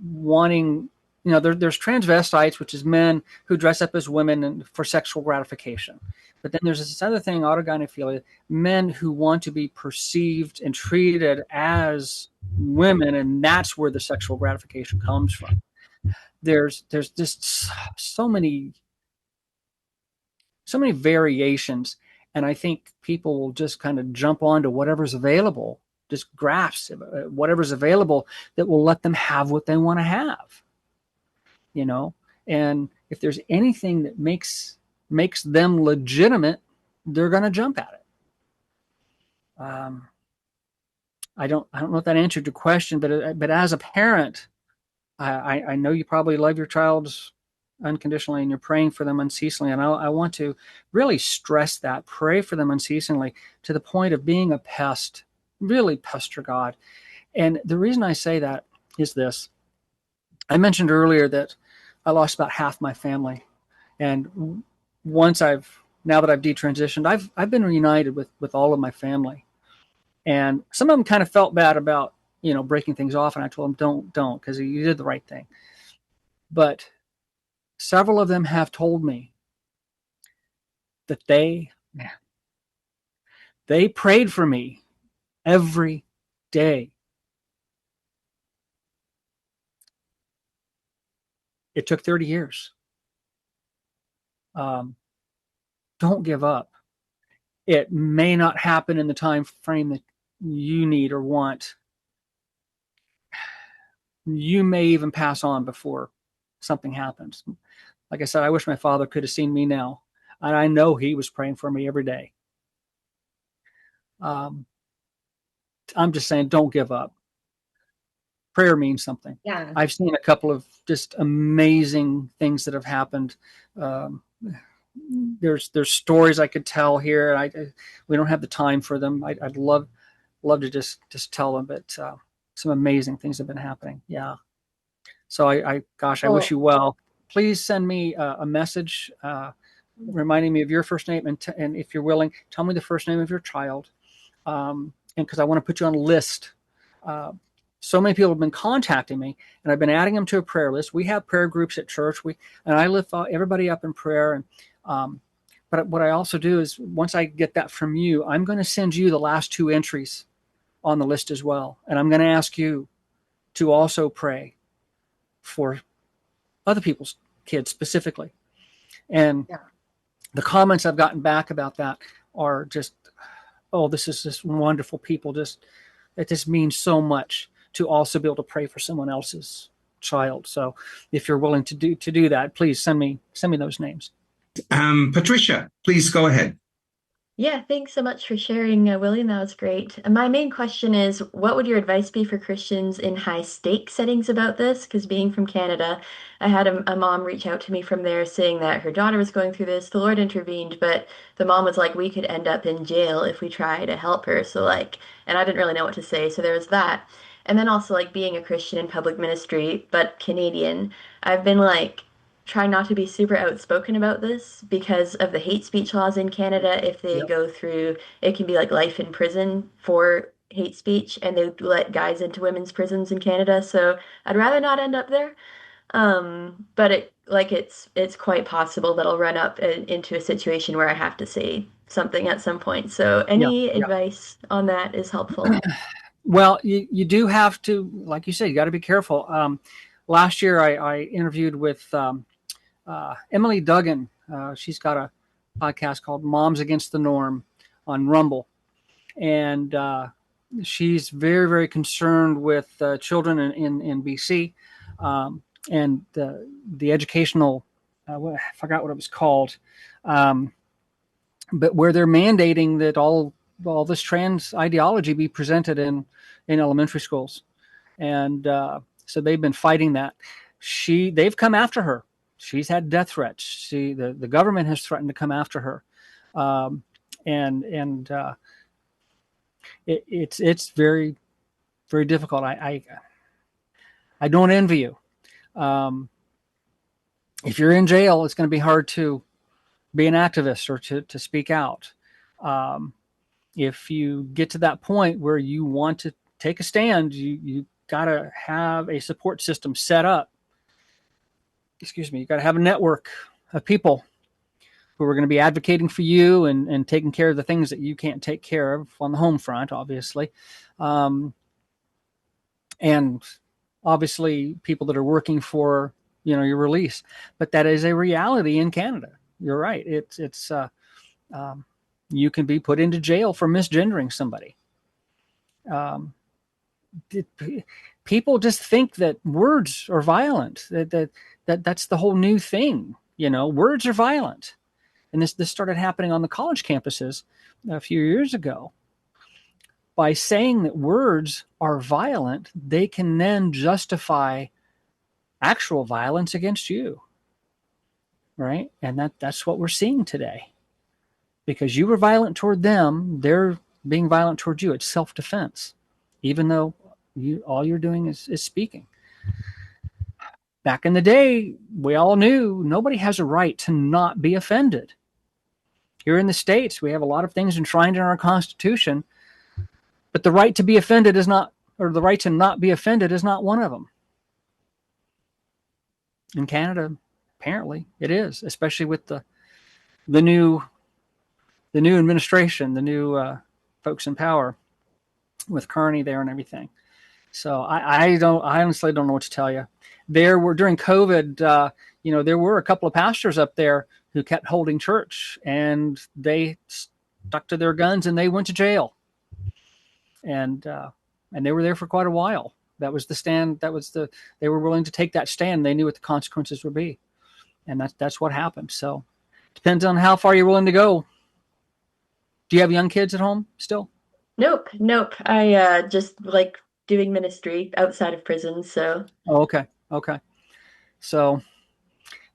wanting, there's transvestites, which is men who dress up as women for sexual gratification. But then there's this other thing, autogynephilia, men who want to be perceived and treated as women, and that's where the sexual gratification comes from. There's just so many variations, and I think people will just kind of jump onto whatever's available, just grasp whatever's available that will let them have what they want to have, and if there's anything that makes them legitimate, they're going to jump at it. I don't know if that answered your question, but as a parent, I know you probably love your child unconditionally and you're praying for them unceasingly. And I want to really stress that. Pray for them unceasingly to the point of being a pest, really pester God. And the reason I say that is this. I mentioned earlier that I lost about half my family. And now that I've detransitioned, I've been reunited with all of my family. And some of them kind of felt bad about, breaking things off. And I told them, don't, because you did the right thing. But several of them have told me that they prayed for me every day. It took 30 years. Don't give up. It may not happen in the time frame that you need or want. You may even pass on before something happens. Like I said, I wish my father could have seen me now. And I know he was praying for me every day. I'm just saying, don't give up. Prayer means something. Yeah. I've seen a couple of just amazing things that have happened. There's stories I could tell here. We don't have the time for them. I'd love to just tell them, but some amazing things have been happening. Yeah. So I wish you well. Please send me a message reminding me of your first name, and if you're willing, tell me the first name of your child, and because I want to put you on a list. So many people have been contacting me, and I've been adding them to a prayer list. We have prayer groups at church. And I lift everybody up in prayer. And but what I also do is, once I get that from you, I'm going to send you the last 2 entries on the list as well, and I'm going to ask you to also pray for other people's kids specifically. And the comments I've gotten back about that are just, this is just wonderful people. It just means so much to also be able to pray for someone else's child. So if you're willing to do that, please send me those names. Patricia, please go ahead. Yeah, thanks so much for sharing, William. That was great. And my main question is, what would your advice be for Christians in high stake settings about this? Because being from Canada, I had a mom reach out to me from there saying that her daughter was going through this. The Lord intervened, but the mom was like, we could end up in jail if we try to help her. So and I didn't really know what to say. So there was that. And then also being a Christian in public ministry, but Canadian, I've been trying not to be super outspoken about this because of the hate speech laws in Canada. If they go through, it can be life in prison for hate speech, and they let guys into women's prisons in Canada. So I'd rather not end up there. But it's quite possible that I'll run up into a situation where I have to say something at some point. So any advice on that is helpful. Well, you do have to, like you said, you got to be careful. Last year I interviewed with Emily Duggan. She's got a podcast called Moms Against the Norm on Rumble. And she's very, very concerned with children in BC and the educational, I forgot what it was called, but where they're mandating that all this trans ideology be presented in elementary schools. And so they've been fighting that. They've come after her. She's had death threats. The government has threatened to come after her, it's very very difficult. I don't envy you. If you're in jail, it's going to be hard to be an activist or to speak out. If you get to that point where you want to take a stand, you got to have a support system set up. Excuse me. You got to have a network of people who are going to be advocating for you and taking care of the things that you can't take care of on the home front, obviously. And obviously people that are working for, your release. But that is a reality in Canada. You're right. It's you can be put into jail for misgendering somebody. People just think that words are violent. That's the whole new thing. Words are violent, and this started happening on the college campuses a few years ago. By saying that words are violent, they can then justify actual violence against you, right? And that's what we're seeing today. Because you were violent toward them, they're being violent toward you. It's self-defense, even though all you're doing is speaking. Back in the day, we all knew nobody has a right to not be offended. Here in the States, we have a lot of things enshrined in our Constitution, but the right to be offended is not, or the right to not be offended is not one of them. In Canada, apparently it is, especially with the new administration, the new folks in power with Kearney there and everything. So I honestly don't know what to tell you. There were, during COVID, there were a couple of pastors up there who kept holding church, and they stuck to their guns and they went to jail. And they were there for quite a while. That was the stand. They were willing to take that stand. They knew what the consequences would be. And that's what happened. So depends on how far you're willing to go. Do you have young kids at home still? Nope. I just like doing ministry outside of prison. So. Oh, okay. So,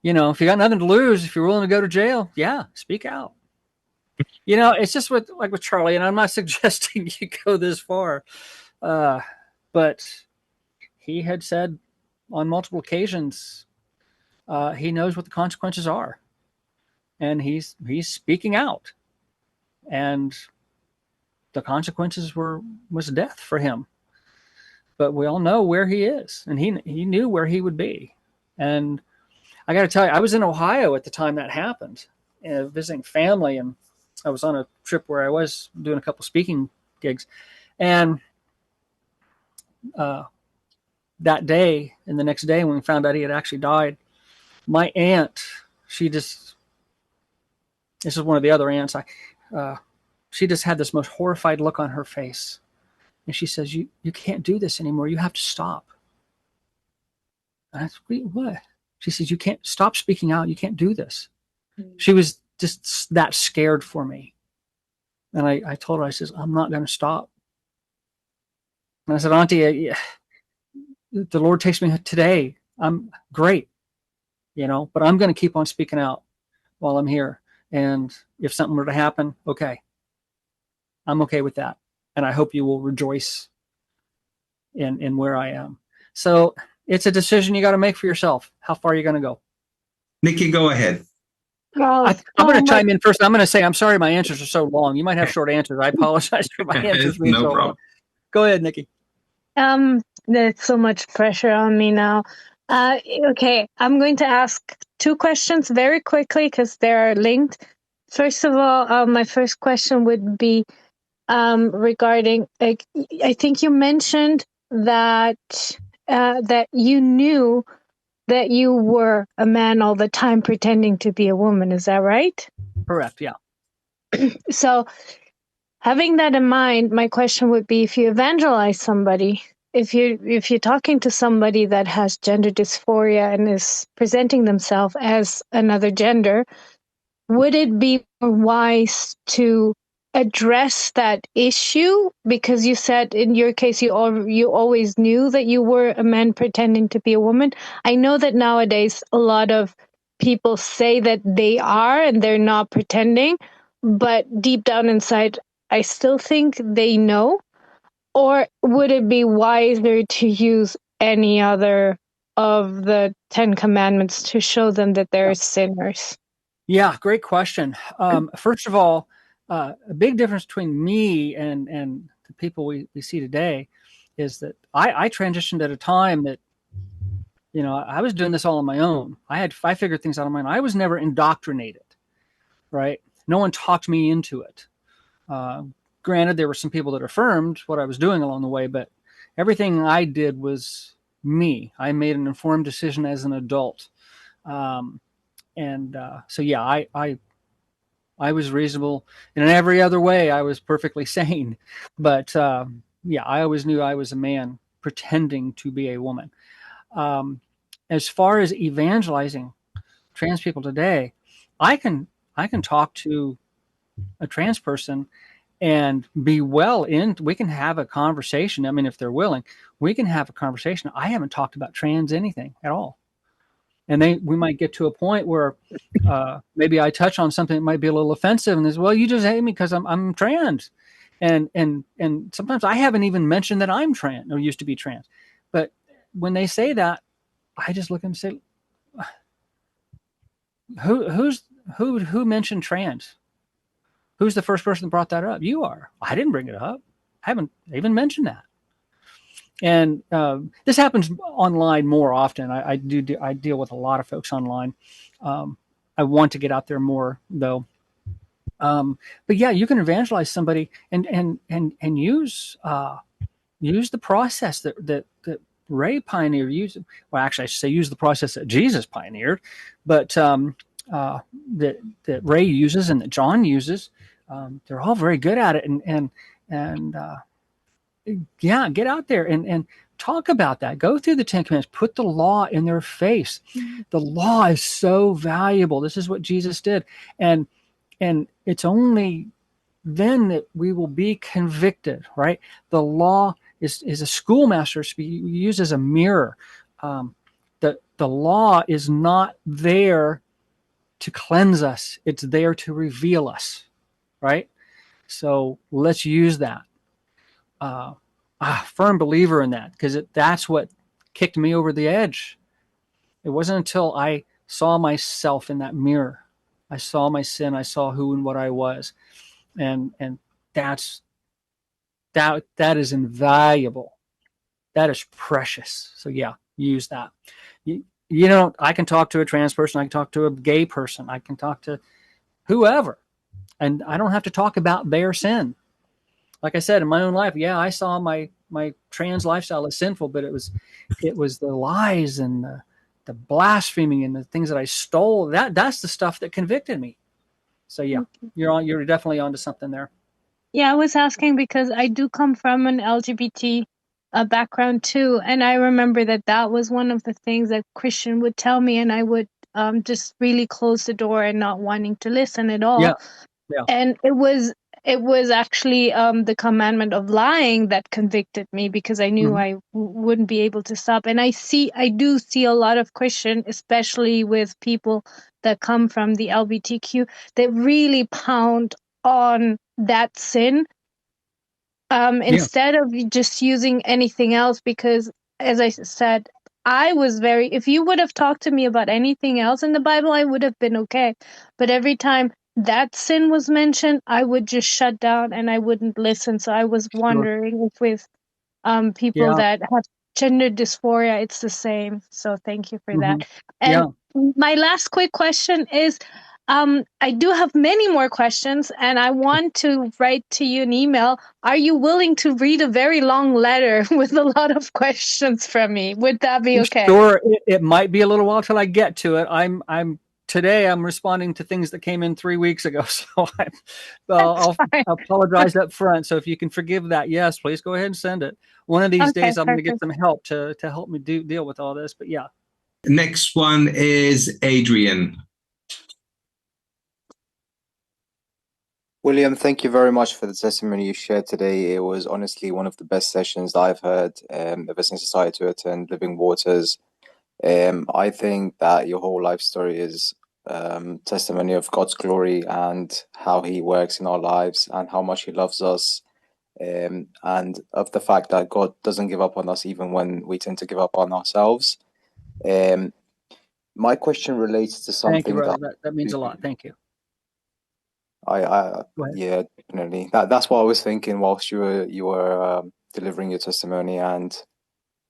if you got nothing to lose, if you're willing to go to jail, yeah, speak out. It's just with Charlie, and I'm not suggesting you go this far, but he had said on multiple occasions he knows what the consequences are, and he's speaking out, and the consequences was death for him. But we all know where he is, and he knew where he would be. And I got to tell you, I was in Ohio at the time that happened, visiting family, and I was on a trip where I was doing a couple speaking gigs. And that day and the next day when we found out he had actually died, my aunt, this is one of the other aunts, she just had this most horrified look on her face. And she says, you can't do this anymore. You have to stop. And I said, wait, what? She says, you can't stop speaking out. You can't do this. Mm-hmm. She was just that scared for me. And I told her, I says, I'm not going to stop. And I said, Auntie, the Lord takes me today. I'm great, but I'm going to keep on speaking out while I'm here. And if something were to happen, okay, I'm okay with that. And I hope you will rejoice in where I am. So it's a decision you got to make for yourself. How far are you going to go? Nikki, go ahead. I'm going to chime in first. I'm going to say, I'm sorry my answers are so long. You might have short answers. I apologize for my answers being so long. Go ahead, Nikki. There's so much pressure on me now. Okay, I'm going to ask two questions very quickly because they are linked. First of all, my first question would be regarding, I think you mentioned that that you knew that you were a man all the time pretending to be a woman. Is that right? Correct, yeah. So having that in mind, my question would be, if you evangelize somebody, if you're talking to somebody that has gender dysphoria and is presenting themselves as another gender, would it be more wise to address that issue? Because you said in your case you always knew that you were a man pretending to be a woman. I know that nowadays a lot of people say that they are and they're not pretending, but deep down inside I still think they know. Or would it be wiser to use any other of the 10 commandments to show them that they're sinners? Yeah, great question. First of all, a big difference between me and the people we see today is that I transitioned at a time that, I was doing this all on my own. I figured things out on my own. I was never indoctrinated, right? No one talked me into it. Granted, there were some people that affirmed what I was doing along the way, but everything I did was me. I made an informed decision as an adult. So yeah, I was reasonable, and in every other way, I was perfectly sane. But yeah, I always knew I was a man pretending to be a woman. As far as evangelizing trans people today, I can talk to a trans person and be we can have a conversation. I mean, if they're willing, we can have a conversation. I haven't talked about trans anything at all. And we might get to a point where maybe I touch on something that might be a little offensive, and well, you just hate me because I'm trans, and sometimes I haven't even mentioned that I'm trans or used to be trans, but when they say that, I just look and say, who mentioned trans? Who's the first person that brought that up? You are. I didn't bring it up. I haven't even mentioned that. And this happens online more often. I deal with a lot of folks online. I want to get out there more though. But yeah, you can evangelize somebody and use the process that Ray pioneered. Well, actually, I should say use the process that Jesus pioneered, but that Ray uses and that John uses. They're all very good at it, and yeah, get out there and talk about that. Go through the 10 Commandments. Put the law in their face. The law is so valuable. This is what Jesus did, and it's only then that we will be convicted. Right? The law is a schoolmaster to be used as a mirror. The law is not there to cleanse us. It's there to reveal us. Right? So let's use that. Firm believer in that, because that's what kicked me over the edge. It wasn't until I saw myself in that mirror, I saw my sin, I saw who and what I was, and that is invaluable. That is precious. So yeah, use that. I can talk to a trans person, I can talk to a gay person, I can talk to whoever, and I don't have to talk about their sin. Like I said, in my own life, yeah, I saw my trans lifestyle as sinful, but it was the lies and the blaspheming and the things that I stole. That's the stuff that convicted me. So yeah, you're definitely onto something there. Yeah, I was asking because I do come from an LGBT background too, and I remember that was one of the things that Christian would tell me, and I would just really close the door and not wanting to listen at all. Yeah. And it was actually the commandment of lying that convicted me, because I knew I wouldn't be able to stop. And I do see a lot of Christian, especially with people that come from the LGBTQ, that really pound on that sin instead of just using anything else. Because as I said, if you would have talked to me about anything else in the Bible, I would have been okay. But every time that sin was mentioned, I would just shut down and I wouldn't listen. So I was wondering if with people that have gender dysphoria, it's the same. So thank you for that. And my last quick question is, I do have many more questions, and I want to write to you an email. Are you willing to read a very long letter with a lot of questions from me? Would that be okay? Sure. It might be a little while till I get to it. Today I'm responding to things that came in 3 weeks ago, so I'll apologize up front. So if you can forgive that, yes, please go ahead and send it. One of these days I'm going to get some help to help me deal with all this. But yeah. Next one is Adrian. William, thank you very much for the testimony you shared today. It was honestly one of the best sessions that I've heard ever since I started to attend Living Waters. I think that your whole life story is testimony of God's glory and how he works in our lives and how much he loves us. and of the fact that God doesn't give up on us even when we tend to give up on ourselves. My question relates to Thank you, something brother. That means a lot. Thank you. Go ahead. Yeah, definitely. That's what I was thinking whilst you were delivering your testimony, and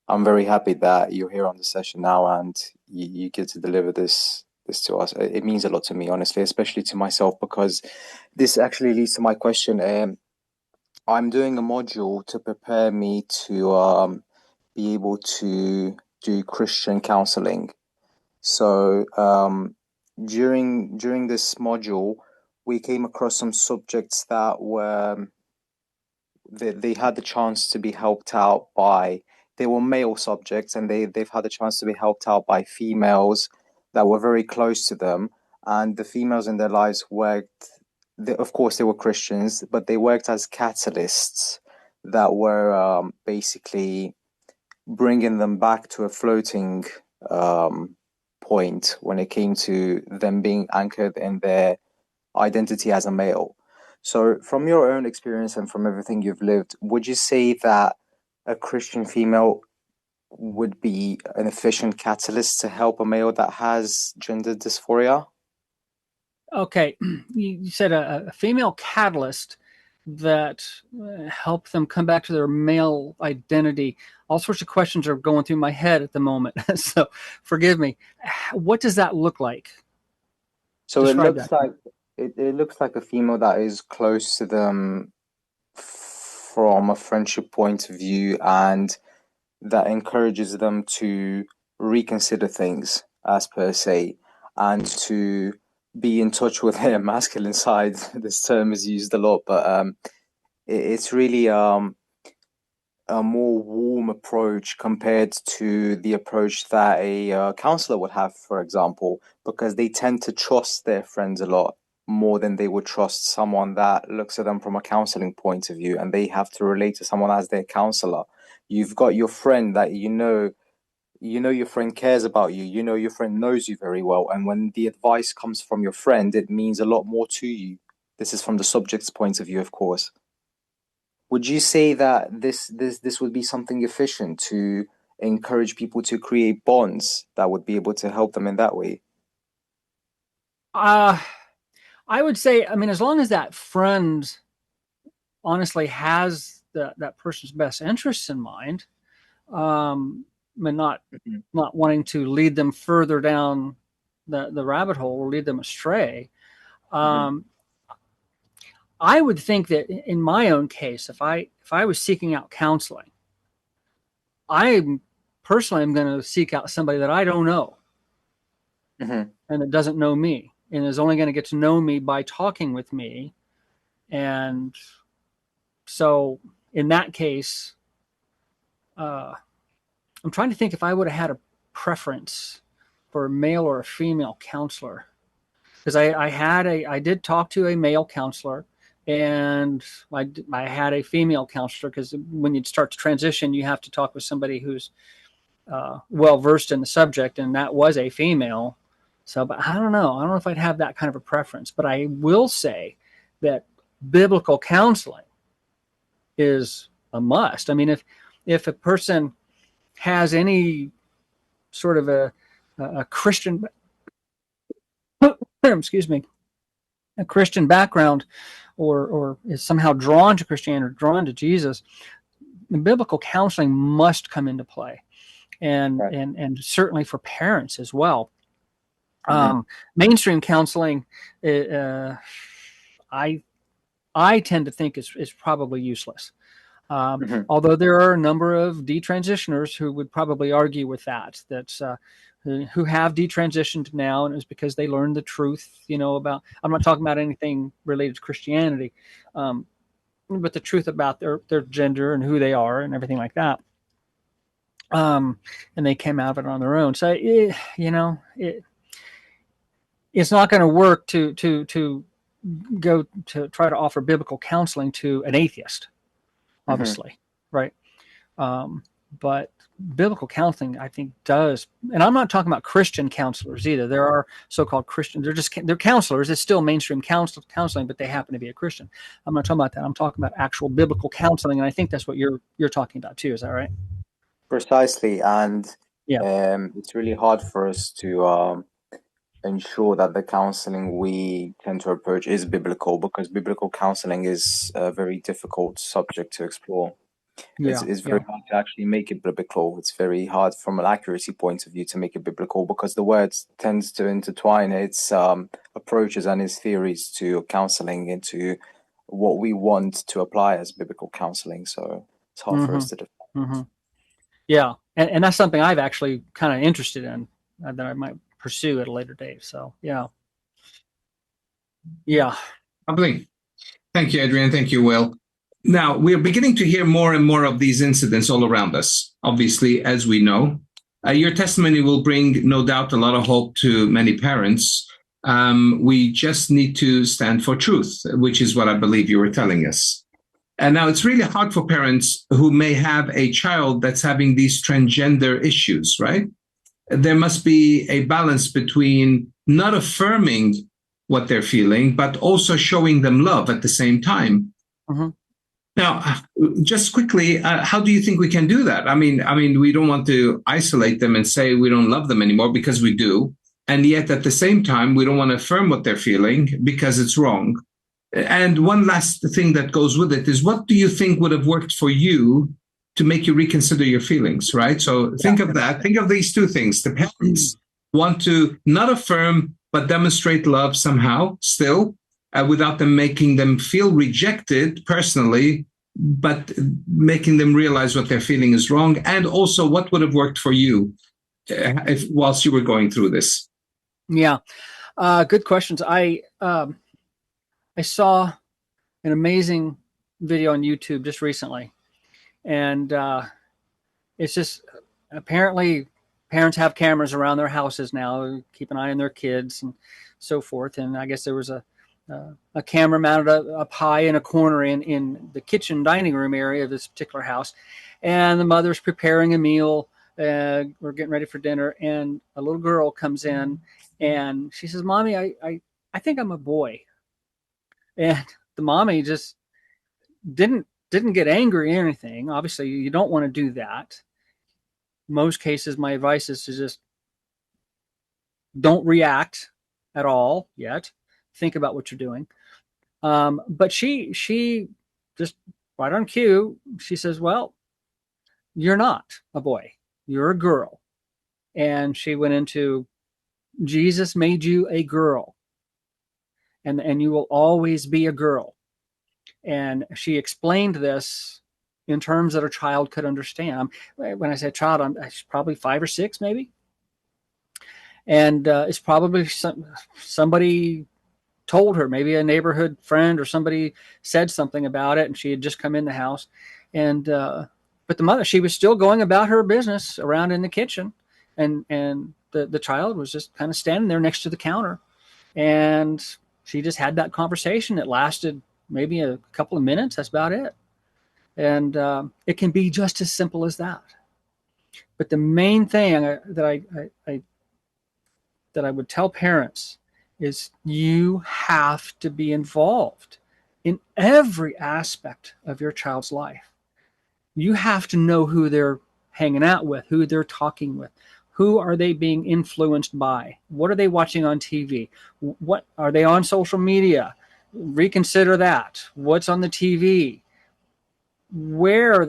I'm very happy that you're here on the session now and you get to deliver this to us. It means a lot to me, honestly, especially to myself, because this actually leads to my question. I'm doing a module to prepare me to be able to do Christian counselling. So during this module, we came across some subjects that were they had the chance to be helped out by. They were male subjects, and they've had the chance to be helped out by females that were very close to them, and the females in their lives worked. Of course, they were Christians, but they worked as catalysts that were basically bringing them back to a floating point when it came to them being anchored in their identity as a male. So, from your own experience and from everything you've lived, would you say that a Christian female would be an efficient catalyst to help a male that has gender dysphoria? Okay, you said a female catalyst that help them come back to their male identity. All sorts of questions are going through my head at the moment, so forgive me. What does that look like? So Describe that. it looks like a female that is close to them from a friendship point of view, and that encourages them to reconsider things as per se, and to be in touch with their masculine side. This term is used a lot, but it's really a more warm approach compared to the approach that a counselor would have, for example, because they tend to trust their friends a lot more than they would trust someone that looks at them from a counseling point of view, and they have to relate to someone as their counselor. You've got your friend that you know your friend cares about you, your friend knows you very well, and when the advice comes from your friend, it means a lot more to you. This is from the subject's point of view, of course. Would you say that this would be something efficient to encourage people to create bonds that would be able to help them in that way? I would say, I mean, as long as that friend honestly has that person's best interests in mind, and not wanting to lead them further down the rabbit hole or lead them astray. I would think that in my own case, if I was seeking out counseling, I personally am going to seek out somebody that I don't know and that doesn't know me and is only going to get to know me by talking with me. And so in that case, I'm trying to think if I would have had a preference for a male or a female counselor, because I did talk to a male counselor, and I had a female counselor, because when you start to transition, you have to talk with somebody who's well versed in the subject, and that was a female. So, but I don't know if I'd have that kind of a preference, but I will say that biblical counseling is a must. I mean, if a person has any sort of a Christian, excuse me, a Christian background, or is somehow drawn to Christianity or drawn to Jesus, the biblical counseling must come into play, and Right. and certainly for parents as well. Mainstream counseling, I tend to think is probably useless. Although there are a number of detransitioners who would probably argue with that who have detransitioned now, and it's because they learned the truth, about, I'm not talking about anything related to Christianity, but the truth about their gender and who they are and everything like that. And they came out of it on their own. So, it's not going to work to go to try to offer biblical counseling to an atheist, obviously, right? But biblical counseling, I think, does, and I'm not talking about Christian counselors either. There are so-called Christians. They're counselors. It's still mainstream counseling, but they happen to be a Christian. I'm not talking about that. I'm talking about actual biblical counseling, and I think that's what you're talking about too. Is that right? Precisely, and Yeah. it's really hard for us to ensure that the counseling we tend to approach is biblical, because biblical counseling is a very difficult subject to explore. It's very hard to actually make it biblical. It's very hard from an accuracy point of view to make it biblical, because the words tends to intertwine its approaches and its theories to counseling into what we want to apply as biblical counseling. So it's hard for us to define. Mm-hmm. Yeah, and that's something I've actually kind of interested in that I might pursue at a later date. So yeah. Lovely. Thank you, Adrian. Thank you, Will. Now, we're beginning to hear more and more of these incidents all around us, obviously, as we know. Your testimony will bring, no doubt, a lot of hope to many parents. We just need to stand for truth, which is what I believe you were telling us. And now it's really hard for parents who may have a child that's having these transgender issues, right? There must be a balance between not affirming what they're feeling, but also showing them love at the same time. Mm-hmm. Now, just quickly, how do you think we can do that? I mean, we don't want to isolate them and say we don't love them anymore, because we do. And yet at the same time, we don't want to affirm what they're feeling because it's wrong. And one last thing that goes with it is, what do you think would have worked for you to make you reconsider your feelings, right? So think of that. Think of these two things. The parents want to not affirm, but demonstrate love somehow still, without them making them feel rejected personally, but making them realize what they're feeling is wrong. And also, what would have worked for you whilst you were going through this? Yeah, good questions. I saw an amazing video on YouTube just recently, and it's just, apparently parents have cameras around their houses now, keep an eye on their kids and so forth. And I guess there was a camera mounted up high in a corner in the kitchen dining room area of this particular house, and the mother's preparing a meal. We're getting ready for dinner, and a little girl comes in, and she says, "Mommy, I think I'm a boy." And the mommy just didn't get angry or anything. Obviously, you don't want to do that. Most cases, my advice is to just don't react at all yet. Think about what you're doing. But she just right on cue, she says, "Well, you're not a boy. You're a girl." And she went into, Jesus made you a girl, and you will always be a girl. And she explained this in terms that a child could understand. When I say child, I'm probably 5 or 6, maybe. And it's probably somebody told her, maybe a neighborhood friend or somebody said something about it, and she had just come in the house. And but the mother, she was still going about her business around in the kitchen, and the child was just kind of standing there next to the counter, and she just had that conversation. It lasted maybe a couple of minutes. That's about it. And it can be just as simple as that. But the main thing that I would tell parents is, you have to be involved in every aspect of your child's life. You have to know who they're hanging out with, who they're talking with, who are they being influenced by, what are they watching on TV, what are they on social media, reconsider that, what's on the TV, where,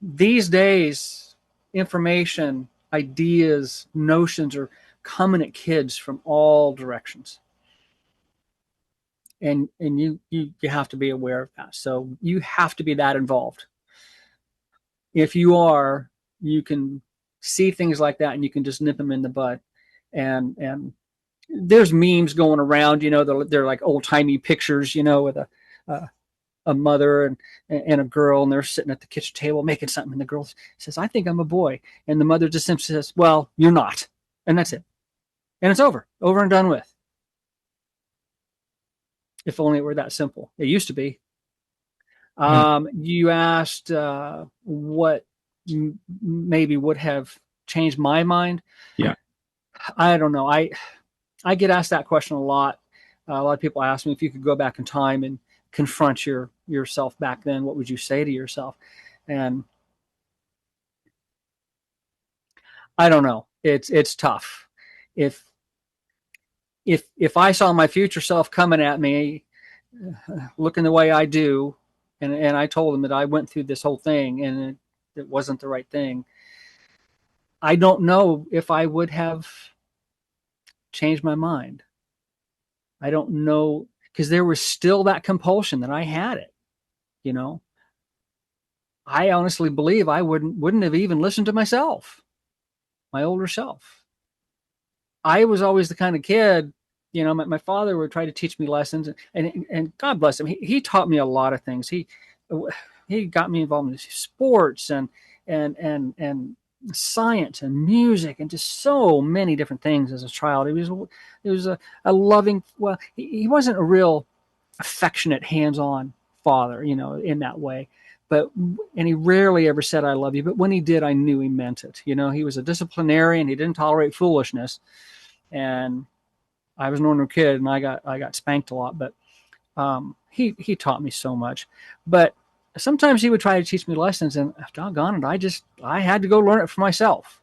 these days, information, ideas, notions are coming at kids from all directions. And you have to be aware of that. So you have to be that involved. If you are, you can see things like that and you can just nip them in the bud. And there's memes going around, they're like old timey pictures, with a mother and a girl, and they're sitting at the kitchen table making something, and the girl says, "I think I'm a boy," and the mother just simply says, "Well, you're not," and that's it, and it's over and done with. If only it were that simple. It used to be. You asked what maybe would have changed my mind. Yeah. I don't know. I get asked that question a lot. A lot of people ask me if you could go back in time and confront yourself back then, what would you say to yourself? And I don't know. It's tough. If I saw my future self coming at me, looking the way I do, and I told him that I went through this whole thing and it wasn't the right thing, I don't know if I would have changed my mind. I don't know, because there was still that compulsion that I had it, you know. I honestly believe I wouldn't have even listened to myself, my older self. I was always the kind of kid, you know, my father would try to teach me lessons, and God bless him, he taught me a lot of things. He got me involved in sports and science and music and just so many different things as a child. He was a loving, well, he wasn't a real affectionate, hands-on father, you know, in that way. And he rarely ever said, I love you. But when he did, I knew he meant it. You know, he was a disciplinarian. He didn't tolerate foolishness. And I was an ordinary kid and I got spanked a lot, but he taught me so much. But sometimes he would try to teach me lessons, and doggone it, I had to go learn it for myself.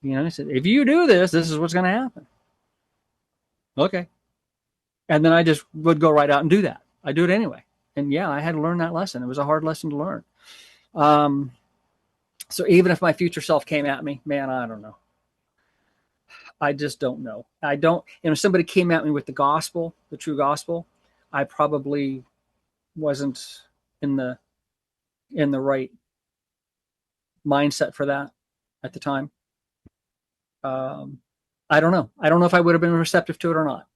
You know, he said, if you do this, this is what's going to happen. Okay. And then I just would go right out and do that. I do it anyway. And yeah, I had to learn that lesson. It was a hard lesson to learn. So even if my future self came at me, man, I don't know. I just don't know. If somebody came at me with the gospel, the true gospel, I probably wasn't in the right mindset for that at the time. I don't know. I don't know if I would have been receptive to it or not.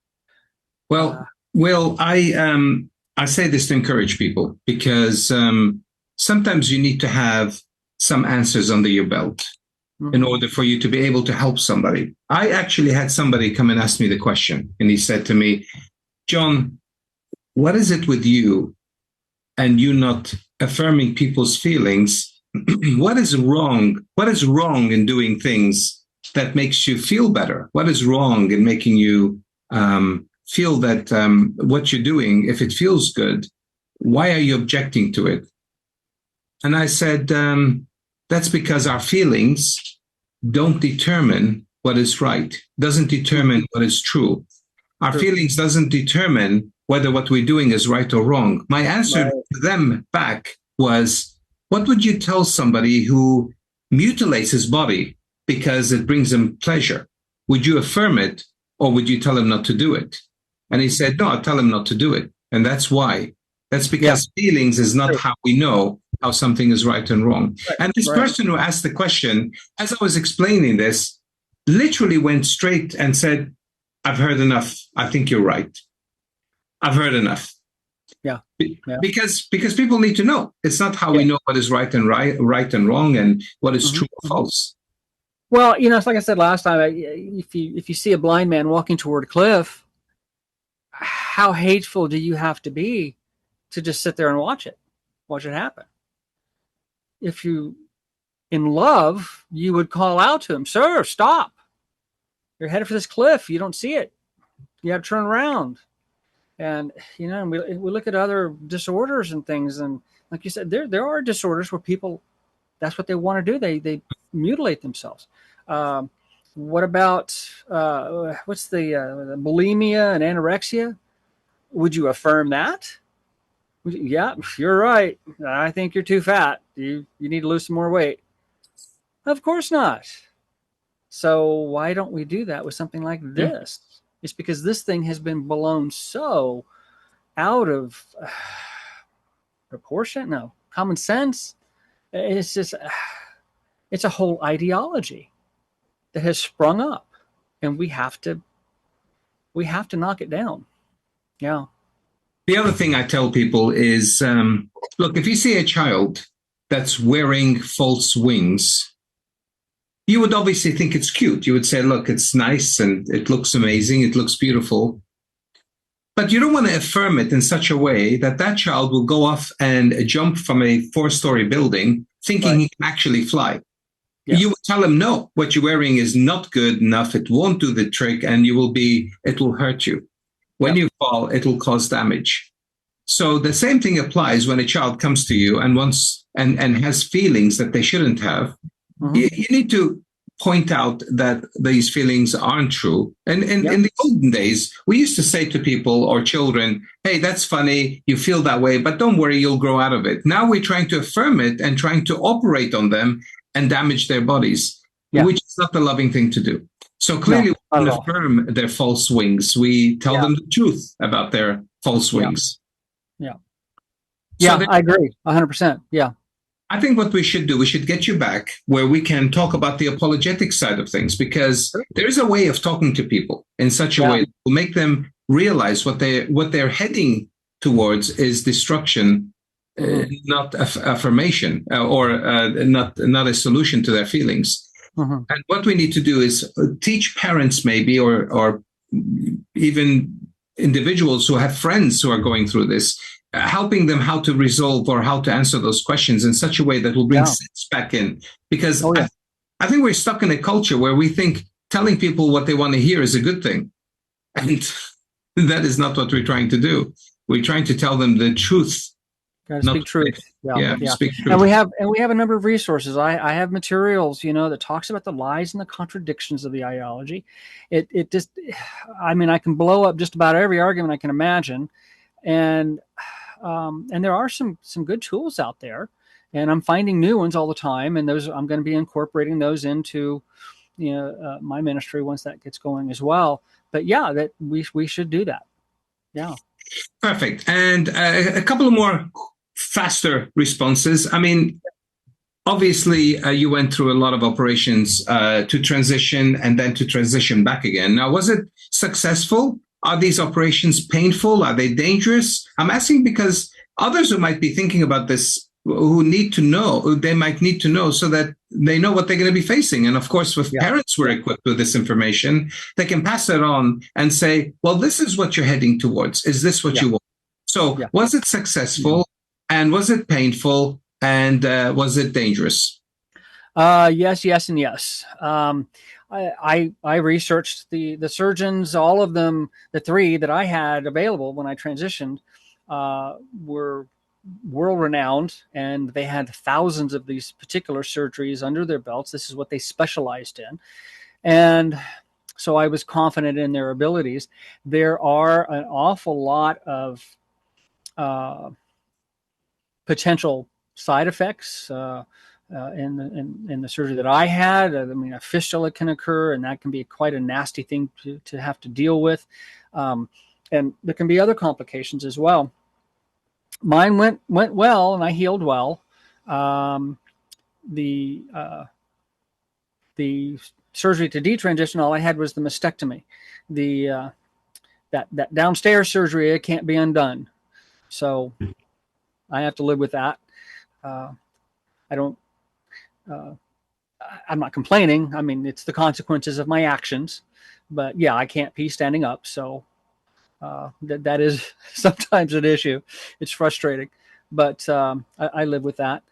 Well, Will, I say this to encourage people, because sometimes you need to have some answers under your belt in order for you to be able to help somebody. I actually had somebody come and ask me the question, and he said to me, John, what is it with you and you not affirming people's feelings? What is wrong? What is wrong in doing things that makes you feel better? What is wrong in making you feel that what you're doing, if it feels good, why are you objecting to it? And I said, that's because our feelings don't determine what is right, doesn't determine what is true. Our feelings doesn't determine whether what we're doing is right or wrong. My answer to them back was, what would you tell somebody who mutilates his body because it brings him pleasure? Would you affirm it, or would you tell him not to do it? And he said, no, I'll tell him not to do it. And that's why. That's because feelings is not how we know how something is right and wrong. Right. And this person who asked the question, as I was explaining this, literally went straight and said, I've heard enough. I think you're right. I've heard enough. Yeah. Because people need to know. It's not how we know what is right and wrong and what is true or false. Well, you know, it's like I said last time, if you see a blind man walking toward a cliff, how hateful do you have to be to just sit there and watch it happen? If you, in love, you would call out to him, sir, stop. You're headed for this cliff. You don't see it. You have to turn around. And, you know, we look at other disorders and things. And like you said, there are disorders where people, that's what they want to do. They mutilate themselves. What about, what's the bulimia and anorexia? Would you affirm that? Yeah, you're right. I think you're too fat. You need to lose some more weight. Of course not. So why don't we do that with something like this? It's because this thing has been blown so out of proportion. No, common sense. It's just, it's a whole ideology that has sprung up, and we have to knock it down. Yeah. The other thing I tell people is, look, if you see a child that's wearing false wings, you would obviously think it's cute. You would say, look, it's nice and it looks amazing. It looks beautiful. But you don't want to affirm it in such a way that that child will go off and jump from a 4-story building thinking he can actually fly. Yeah. You will tell him, no, what you're wearing is not good enough. It won't do the trick, and it will hurt you. When you fall, it will cause damage. So the same thing applies when a child comes to you and wants and has feelings that they shouldn't have. You need to point out that these feelings aren't true. And in the olden days, we used to say to people or children, hey, that's funny, you feel that way, but don't worry, you'll grow out of it. Now we're trying to affirm it and trying to operate on them and damage their bodies, which is not the loving thing to do. So clearly, we don't affirm their false wings. We tell them the truth about their false wings. I agree 100%. Yeah. I think what we should do, we should get you back where we can talk about the apologetic side of things, because there is a way of talking to people in such a way that will make them realize what they're heading towards is destruction, not affirmation, or not a solution to their feelings. And what we need to do is teach parents, maybe, or even individuals who have friends who are going through this, helping them how to resolve or how to answer those questions in such a way that will bring sense back in. Because I think we're stuck in a culture where we think telling people what they want to hear is a good thing. And that is not what we're trying to do. We're trying to tell them the truth. Gotta speak truth. Speak truth. And we have a number of resources. I have materials, that talks about the lies and the contradictions of the ideology. It just, I mean, I can blow up just about every argument I can imagine. And there are some good tools out there, and I'm finding new ones all the time. And those, I'm going to be incorporating those into, my ministry once that gets going as well. But that we should do that. Yeah. Perfect. And a couple of more faster responses. I mean, obviously, you went through a lot of operations to transition and then to transition back again. Now, was it successful? Are these operations painful? Are they dangerous? I'm asking because others who might be thinking about this, who they might need to know so that they know what they're going to be facing. And of course, if parents were equipped with this information, they can pass it on and say, well, this is what you're heading towards. Is this what you want? So was it successful? And was it painful? And was it dangerous? Yes, and yes. I researched the surgeons, all of them, the 3 that I had available when I transitioned, were world-renowned, and they had thousands of these particular surgeries under their belts. This is what they specialized in. And so I was confident in their abilities. There are an awful lot of potential side effects in the surgery that I had. I mean, a fistula can occur, and that can be quite a nasty thing to have to deal with. And there can be other complications as well. Mine went well, and I healed well. The surgery to detransition, all I had was the mastectomy. That downstairs surgery, it can't be undone. So I have to live with that. I'm not complaining. I mean, it's the consequences of my actions, but I can't pee standing up. So that is sometimes an issue. It's frustrating, but I live with that.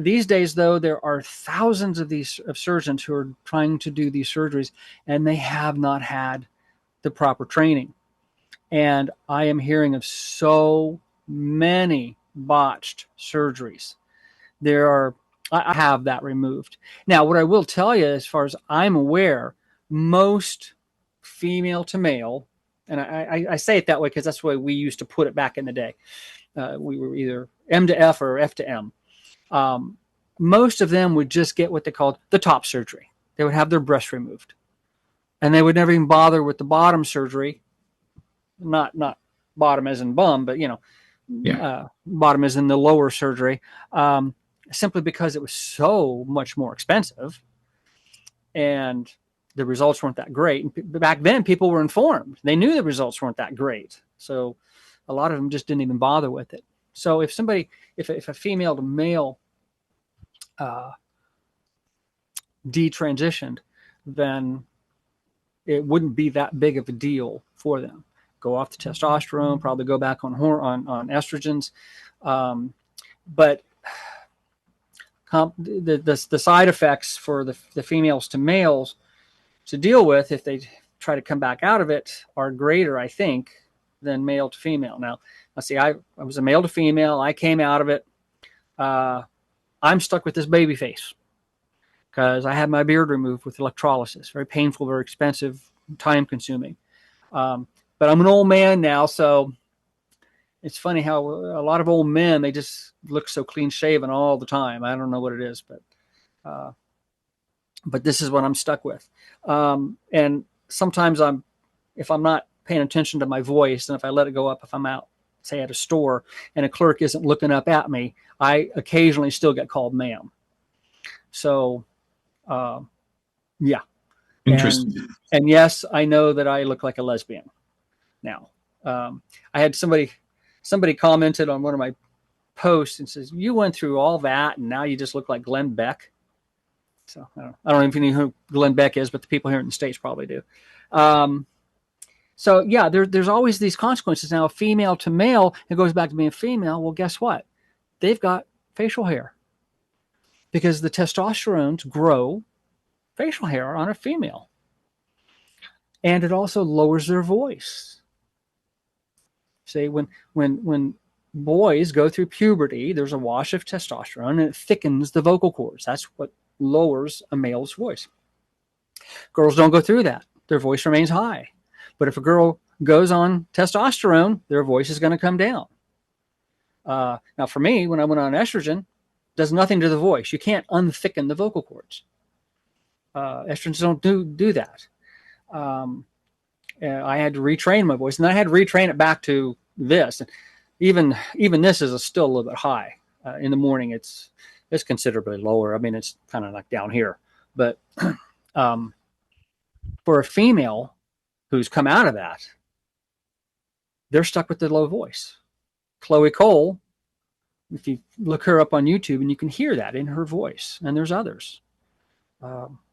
These days, though, there are thousands of surgeons who are trying to do these surgeries, and they have not had the proper training. And I am hearing of so many botched surgeries. I have that removed. Now, what I will tell you, as far as I'm aware, most female to male, and I say it that way because that's the way we used to put it back in the day. We were either M to F or F to M. Most of them would just get what they called the top surgery. They would have their breast removed, and they would never even bother with the bottom surgery. Not bottom as in bum, but bottom as in the lower surgery. Simply because it was so much more expensive and the results weren't that great. And back then, people were informed. They knew the results weren't that great. So a lot of them just didn't even bother with it. So if a female to male detransitioned, then it wouldn't be that big of a deal for them. go off the testosterone, probably go back on estrogens. But the side effects for the females to males to deal with, if they try to come back out of it, are greater, I think, than male to female. Now, let's see, I was a male to female. I came out of it. I'm stuck with this baby face because I had my beard removed with electrolysis. Very painful, very expensive, time consuming. But I'm an old man now, so it's funny how a lot of old men, they just look so clean shaven all the time. I don't know what it is, but this is what I'm stuck with. And sometimes if I'm not paying attention to my voice, and if I let it go up, if I'm out, say at a store, and a clerk isn't looking up at me, I occasionally still get called ma'am. So, yeah. Interesting. And yes, I know that I look like a lesbian now. I had somebody commented on one of my posts and says, "You went through all that and now you just look like Glenn Beck." So I don't know if you know who Glenn Beck is, but the people here in the States probably do. So yeah, there's always these consequences. Now, female to male, it goes back to being female. Well, guess what? They've got facial hair because the testosterones grow facial hair on a female. And it also lowers their voice. See, when boys go through puberty, there's a wash of testosterone and it thickens the vocal cords. That's what lowers a male's voice. Girls don't go through that. Their voice remains high. But if a girl goes on testosterone, their voice is going to come down. Now, for me, when I went on estrogen, it does nothing to the voice. You can't unthicken the vocal cords. Estrogens don't do that. I had to retrain my voice, and then I had to retrain it back to this. Even this is still a little bit high. In the morning, it's considerably lower. I mean, it's kind of like down here. But for a female who's come out of that, they're stuck with the low voice. Chloe Cole, if you look her up on YouTube, and you can hear that in her voice, and there's others.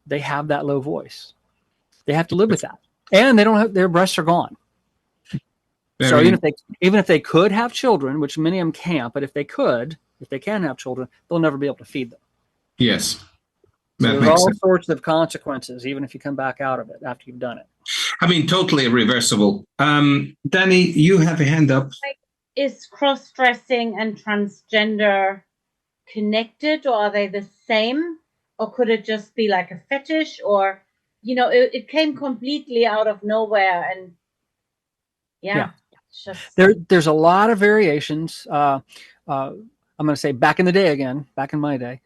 They have that low voice. They have to live with that, and they don't have, their breasts are gone. So even if they could have children, which many of them can't, but if they can have children, they'll never be able to feed them. Yes. So there's all sorts of consequences, even if you come back out of it after you've done it. I mean, totally reversible. Danny, you have a hand up. Is cross-dressing and transgender connected, or are they the same? Or could it just be like a fetish? Or, it came completely out of nowhere. And yeah. There's a lot of variations. I'm going to say back in my day,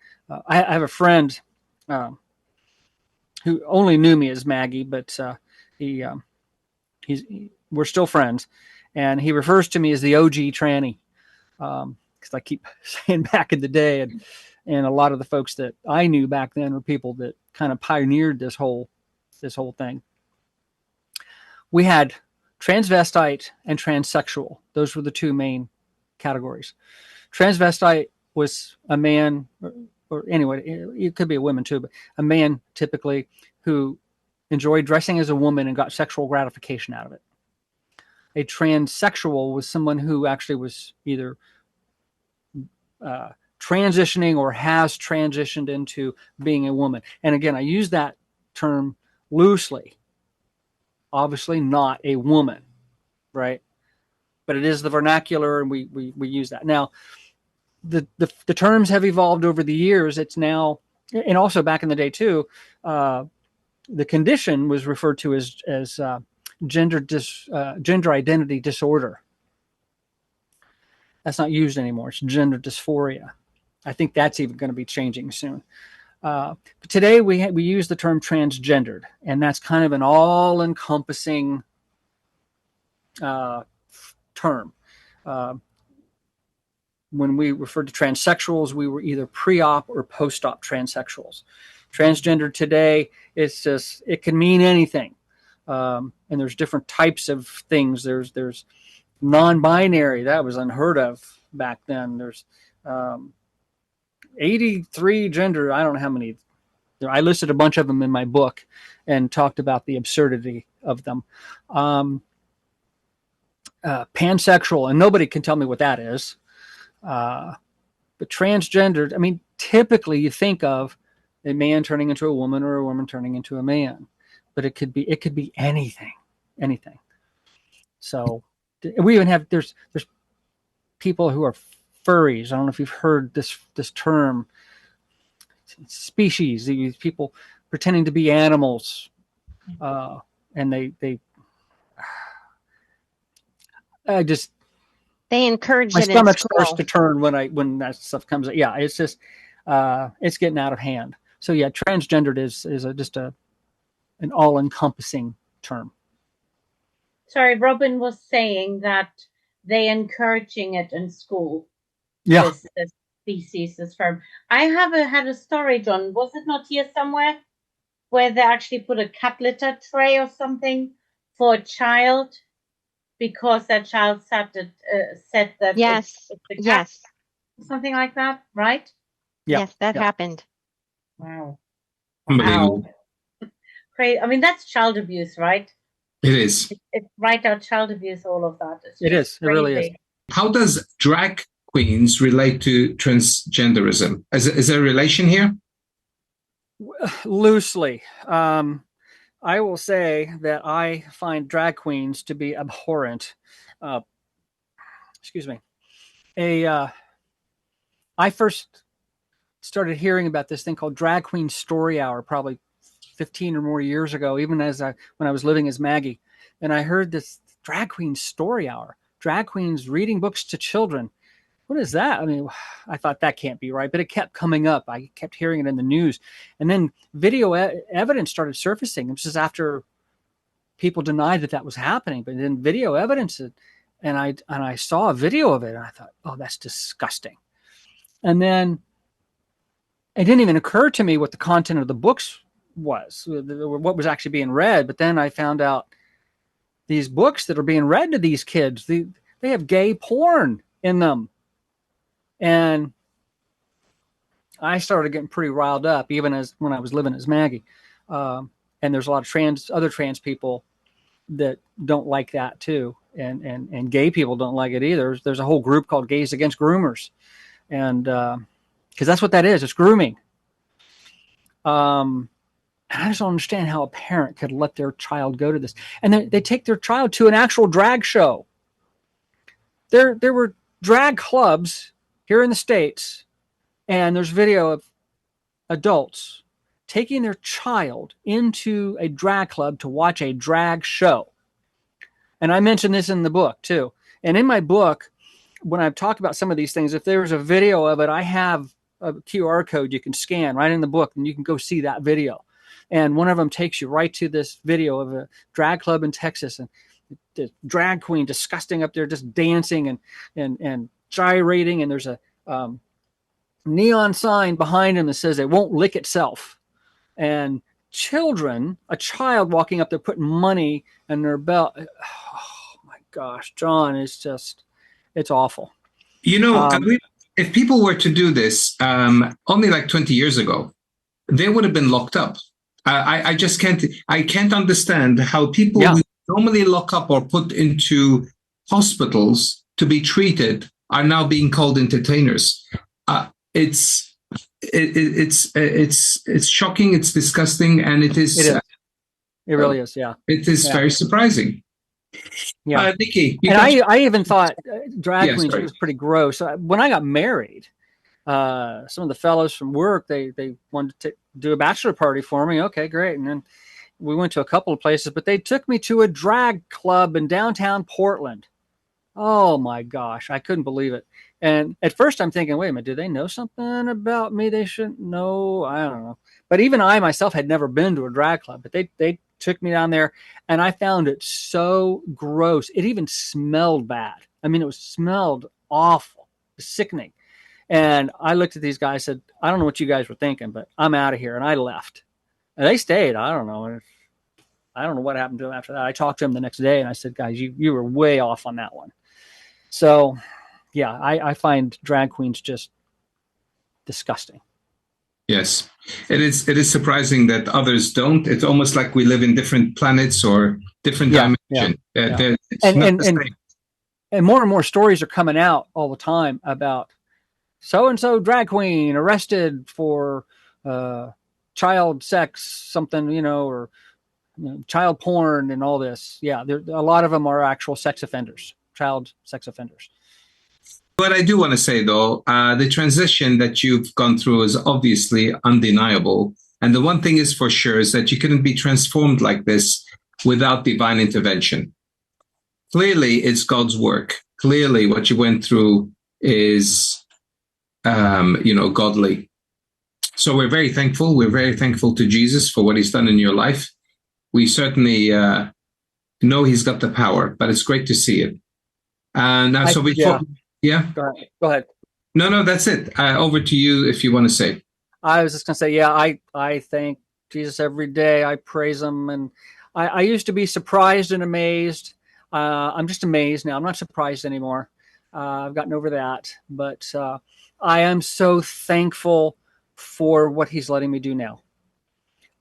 I have a friend who only knew me as Maggie, but we're still friends, and he refers to me as the OG tranny because I keep saying back in the day, and a lot of the folks that I knew back then were people that kind of pioneered this whole thing. We had transvestite and transsexual. Those were the two main categories. Transvestite was a man, or anyway, it could be a woman too, but a man typically who enjoyed dressing as a woman and got sexual gratification out of it. A transsexual was someone who actually was either transitioning or has transitioned into being a woman. And again, I use that term loosely. Obviously not a woman, right? But it is the vernacular, and we use that. Now, the terms have evolved over the years. It's now, and also back in the day too, the condition was referred to as gender identity disorder. That's not used anymore. It's gender dysphoria. I think that's even going to be changing soon. But today we use the term transgendered, and that's kind of an all-encompassing term. When we referred to transsexuals, we were either pre-op or post-op transsexuals. Transgender today, it can mean anything. And there's different types of things. There's non-binary. That was unheard of back then. There's 83 gender. I don't know how many. I listed a bunch of them in my book and talked about the absurdity of them. pansexual, and nobody can tell me what that is. But transgendered, I mean, typically you think of a man turning into a woman or a woman turning into a man, but it could be anything. So we even have there's people who are furries. I don't know if you've heard this term. Species, these people pretending to be animals, and they encourage my it in stomach school. starts to turn when that stuff comes. Yeah, it's just it's getting out of hand. So yeah, transgendered is just an all-encompassing term. Sorry, Robin was saying that they encouraging it in school. Yeah. This species, this firm. I had a story, John. Was it not here somewhere where they actually put a cat litter tray or something for a child because that child said that yes, it's a cat, yes, something like that, right? Yeah. Yes, that happened. Wow. Unbelievable. Crazy. I mean, that's child abuse, right? It is. It's right out child abuse, all of that. It is. It really is. How does drag queens relate to transgenderism? Is there a relation here? Loosely. I will say that I find drag queens to be abhorrent. Excuse me. I first started hearing about this thing called Drag Queen Story Hour probably 15 or more years ago, even when I was living as Maggie. And I heard this Drag Queen Story Hour, drag queens reading books to children. What is that? I mean, I thought that can't be right, but it kept coming up. I kept hearing it in the news. And then video evidence started surfacing. This is after people denied that was happening, but then video evidence, and I saw a video of it, and I thought, oh, that's disgusting. And then it didn't even occur to me what the content of the books was, what was actually being read. But then I found out these books that are being read to these kids, they have gay porn in them. And I started getting pretty riled up, even when I was living as Maggie. And there's a lot of other trans people that don't like that too. And gay people don't like it either. There's a whole group called Gays Against Groomers. And because that's what that is. It's grooming. And I just don't understand how a parent could let their child go to this. And they take their child to an actual drag show. There were drag clubs here in the States, and there's video of adults taking their child into a drag club to watch a drag show. And I mentioned this in the book too. And in my book, when I've talked about some of these things, if there's a video of it, I have a QR code you can scan right in the book, and you can go see that video. And one of them takes you right to this video of a drag club in Texas, and the drag queen disgusting up there just dancing and gyrating, and there's a neon sign behind him that says it won't lick itself. And a child walking up there putting money in their belt. Oh my gosh, John, it's awful. You know, if people were to do this only like 20 years ago, they would have been locked up. I just can't understand how people who normally lock up or put into hospitals to be treated are now being called entertainers. It's shocking. It's disgusting, and it is. It really is. Yeah, it is very surprising. Yeah, Nikki, and I even thought drag queens was pretty gross. When I got married, some of the fellows from work they wanted to do a bachelor party for me. Okay, great, and then we went to a couple of places, but they took me to a drag club in downtown Portland. Oh my gosh, I couldn't believe it. And at first I'm thinking, wait a minute, do they know something about me they shouldn't know? I don't know. But even I myself had never been to a drag club, but they took me down there, and I found it so gross. It even smelled bad. I mean, it smelled awful, sickening. And I looked at these guys and said, I don't know what you guys were thinking, but I'm out of here. And I left. And they stayed. I don't know. I don't know what happened to them after that. I talked to them the next day, and I said, guys, you were way off on that one. So, yeah, I find drag queens just disgusting. Yes, it is surprising that others don't. It's almost like we live in different planets or different dimensions. And and more stories are coming out all the time about so-and-so drag queen arrested for child sex, something, or child porn and all this. Yeah, a lot of them are actual sex offenders, child sex offenders. What I do want to say, though, the transition that you've gone through is obviously undeniable. And the one thing is for sure is that you couldn't be transformed like this without divine intervention. Clearly, it's God's work. Clearly, what you went through is, godly. So we're very thankful. We're very thankful to Jesus for what he's done in your life. We certainly know he's got the power, but it's great to see it. So before, yeah. Go ahead. No, that's it. Over to you if you want to say. I was just going to say, I thank Jesus every day. I praise him. And I used to be surprised and amazed. I'm just amazed now. I'm not surprised anymore. I've gotten over that. But I am so thankful for what he's letting me do now,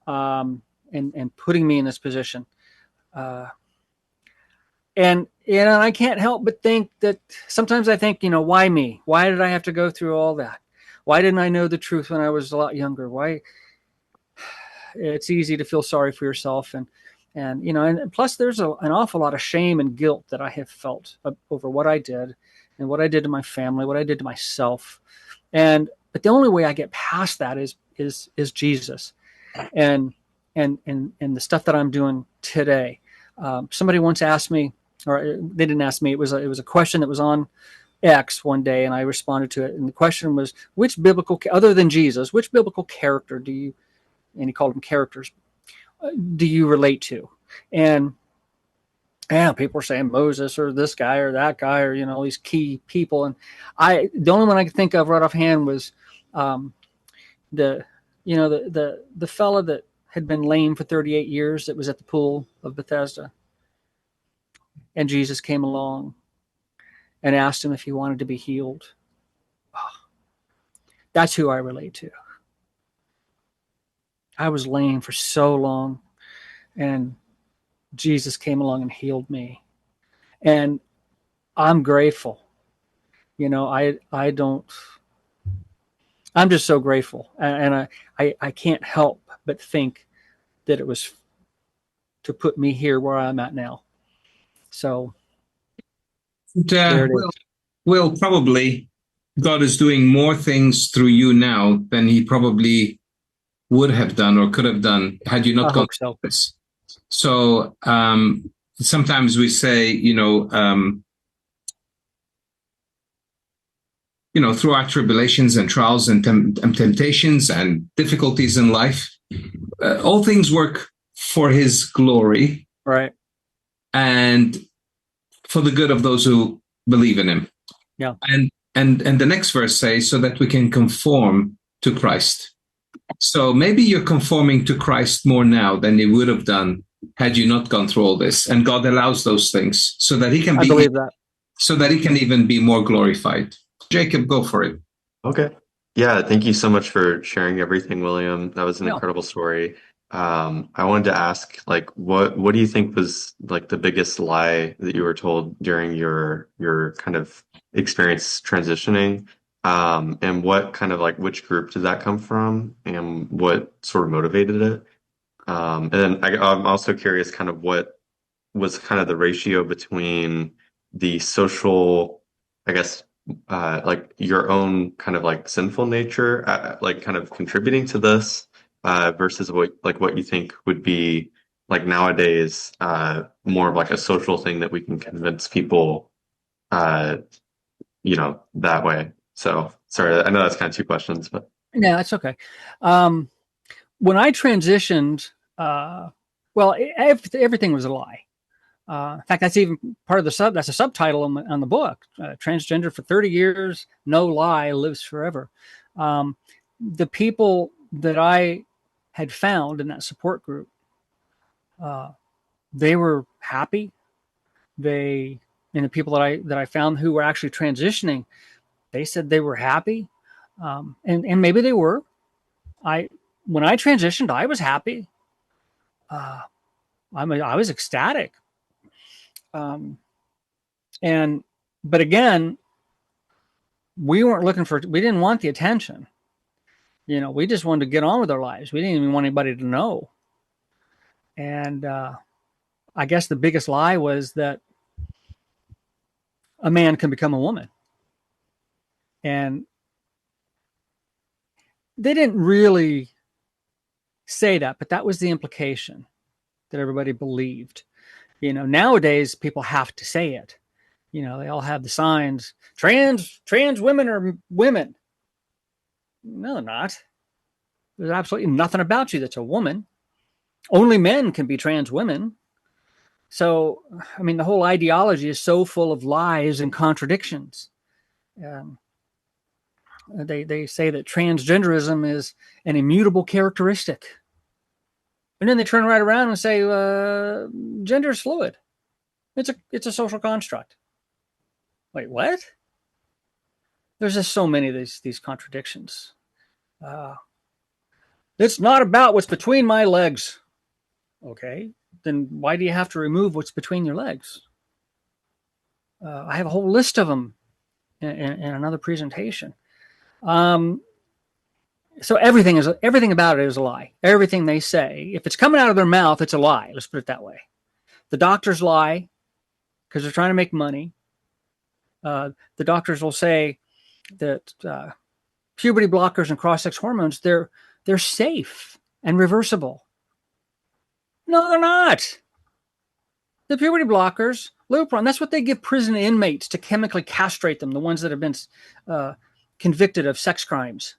and putting me in this position. And I can't help but think that sometimes I think, why me? Why did I have to go through all that? Why didn't I know the truth when I was a lot younger? Why? It's easy to feel sorry for yourself. And plus there's an awful lot of shame and guilt that I have felt over what I did and what I did to my family, what I did to myself. But the only way I get past that is Jesus and the stuff that I'm doing today. Somebody once asked me, or they didn't ask me, it was a question that was on X one day, and I responded to it. And the question was, other than Jesus, which biblical character do you, and he called them characters, do you relate to? And people are saying Moses or this guy or that guy or, all these key people. And the only one I could think of right offhand was the fella that had been lame for 38 years that was at the pool of Bethesda. And Jesus came along and asked him if he wanted to be healed. Oh, that's who I relate to. I was lame for so long, and Jesus came along and healed me. And I'm grateful. I'm just so grateful. And I can't help but think that it was to put me here where I'm at now. So Will, probably God is doing more things through you now than he probably would have done or could have done had you not gone through this. So sometimes we say, through our tribulations and trials and temptations and difficulties in life, all things work for his glory, right? And for the good of those who believe in him. Yeah. And the next verse says, so that we can conform to Christ. So maybe you're conforming to Christ more now than you would have done had you not gone through all this. And God allows those things so that he can so that he can even be more glorified. Jacob, go for it. Okay. Yeah, thank you so much for sharing everything, William. That was an incredible story. I wanted to ask, what do you think was the biggest lie that you were told during your kind of experience transitioning? And what kind of which group did that come from, and what sort of motivated it? And then I'm also curious kind of what was kind of the ratio between the social, I guess, your own kind of sinful nature, kind of contributing to this, versus what you think would be nowadays, more of a social thing that we can convince people, that way. So sorry, I know that's kind of two questions, but yeah, that's okay. When I transitioned, everything was a lie. In fact, that's even part of that's a subtitle on the book, Transgender for 30 years, no lie, lives forever. The people that I had found in that support group, they were happy. The people that I found who were actually transitioning, they said they were happy. And maybe they were. When I transitioned, I was happy. I was ecstatic. And But again, we didn't want the attention. We just wanted to get on with our lives. We didn't even want anybody to know. And I guess the biggest lie was that a man can become a woman. And they didn't really say that, but that was the implication that everybody believed. Nowadays people have to say it. They all have the signs. Trans women are women. No, they're not. There's absolutely nothing about you that's a woman. Only men can be trans women. So, the whole ideology is so full of lies and contradictions. They say that transgenderism is an immutable characteristic. And then they turn right around and say, gender is fluid. It's a social construct. Wait, what? There's just so many of these contradictions. It's not about what's between my legs. Okay, then why do you have to remove what's between your legs? I have a whole list of them in another presentation. So everything about it is a lie. Everything they say, if it's coming out of their mouth, it's a lie. Let's put it that way. The doctors lie because they're trying to make money. The doctors will say that puberty blockers and cross-sex hormones, they're safe and reversible. No, they're not. The puberty blockers, Lupron, that's what they give prison inmates to chemically castrate them, the ones that have been convicted of sex crimes.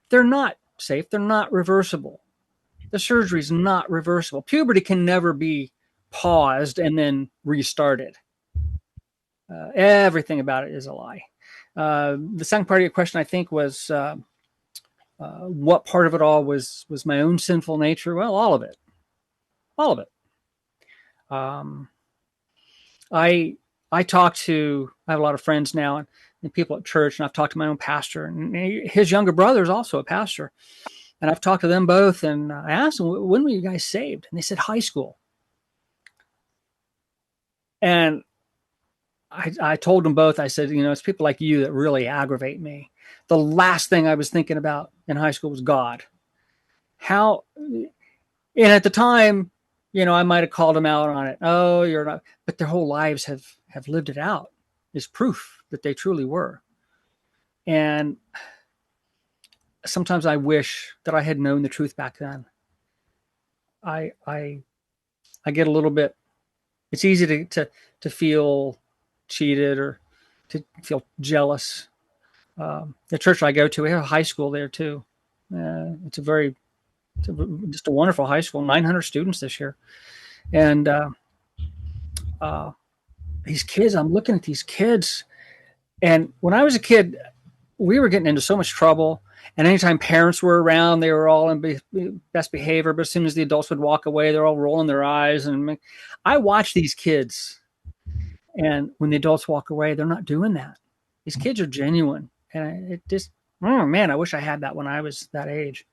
They're not safe. They're not reversible. The surgery is not reversible. Puberty can never be paused and then restarted. Everything about it is a lie. The second part of your question, I think, was what part of it all was my own sinful nature? Well, all of it. All of it. I have a lot of friends now and people at church, and I've talked to my own pastor, and his younger brother is also a pastor. And I've talked to them both, and I asked them, when were you guys saved? And they said, high school. And I told them both, I said, it's people like you that really aggravate me. The last thing I was thinking about in high school was God. And at the time, I might have called them out on it. Oh, you're not, but their whole lives have lived it out. Is proof that they truly were. And sometimes I wish that I had known the truth back then. I get a little bit, it's easy to feel cheated or to feel jealous. The church I go to, we have a high school there too. It's just a wonderful high school, 900 students this year. And these kids, I'm looking at these kids. And when I was a kid, we were getting into so much trouble. And anytime parents were around, they were all in best behavior. But as soon as the adults would walk away, they're all rolling their eyes. And I watch these kids. And when the adults walk away, they're not doing that. These kids are genuine. And oh man, I wish I had that when I was that age.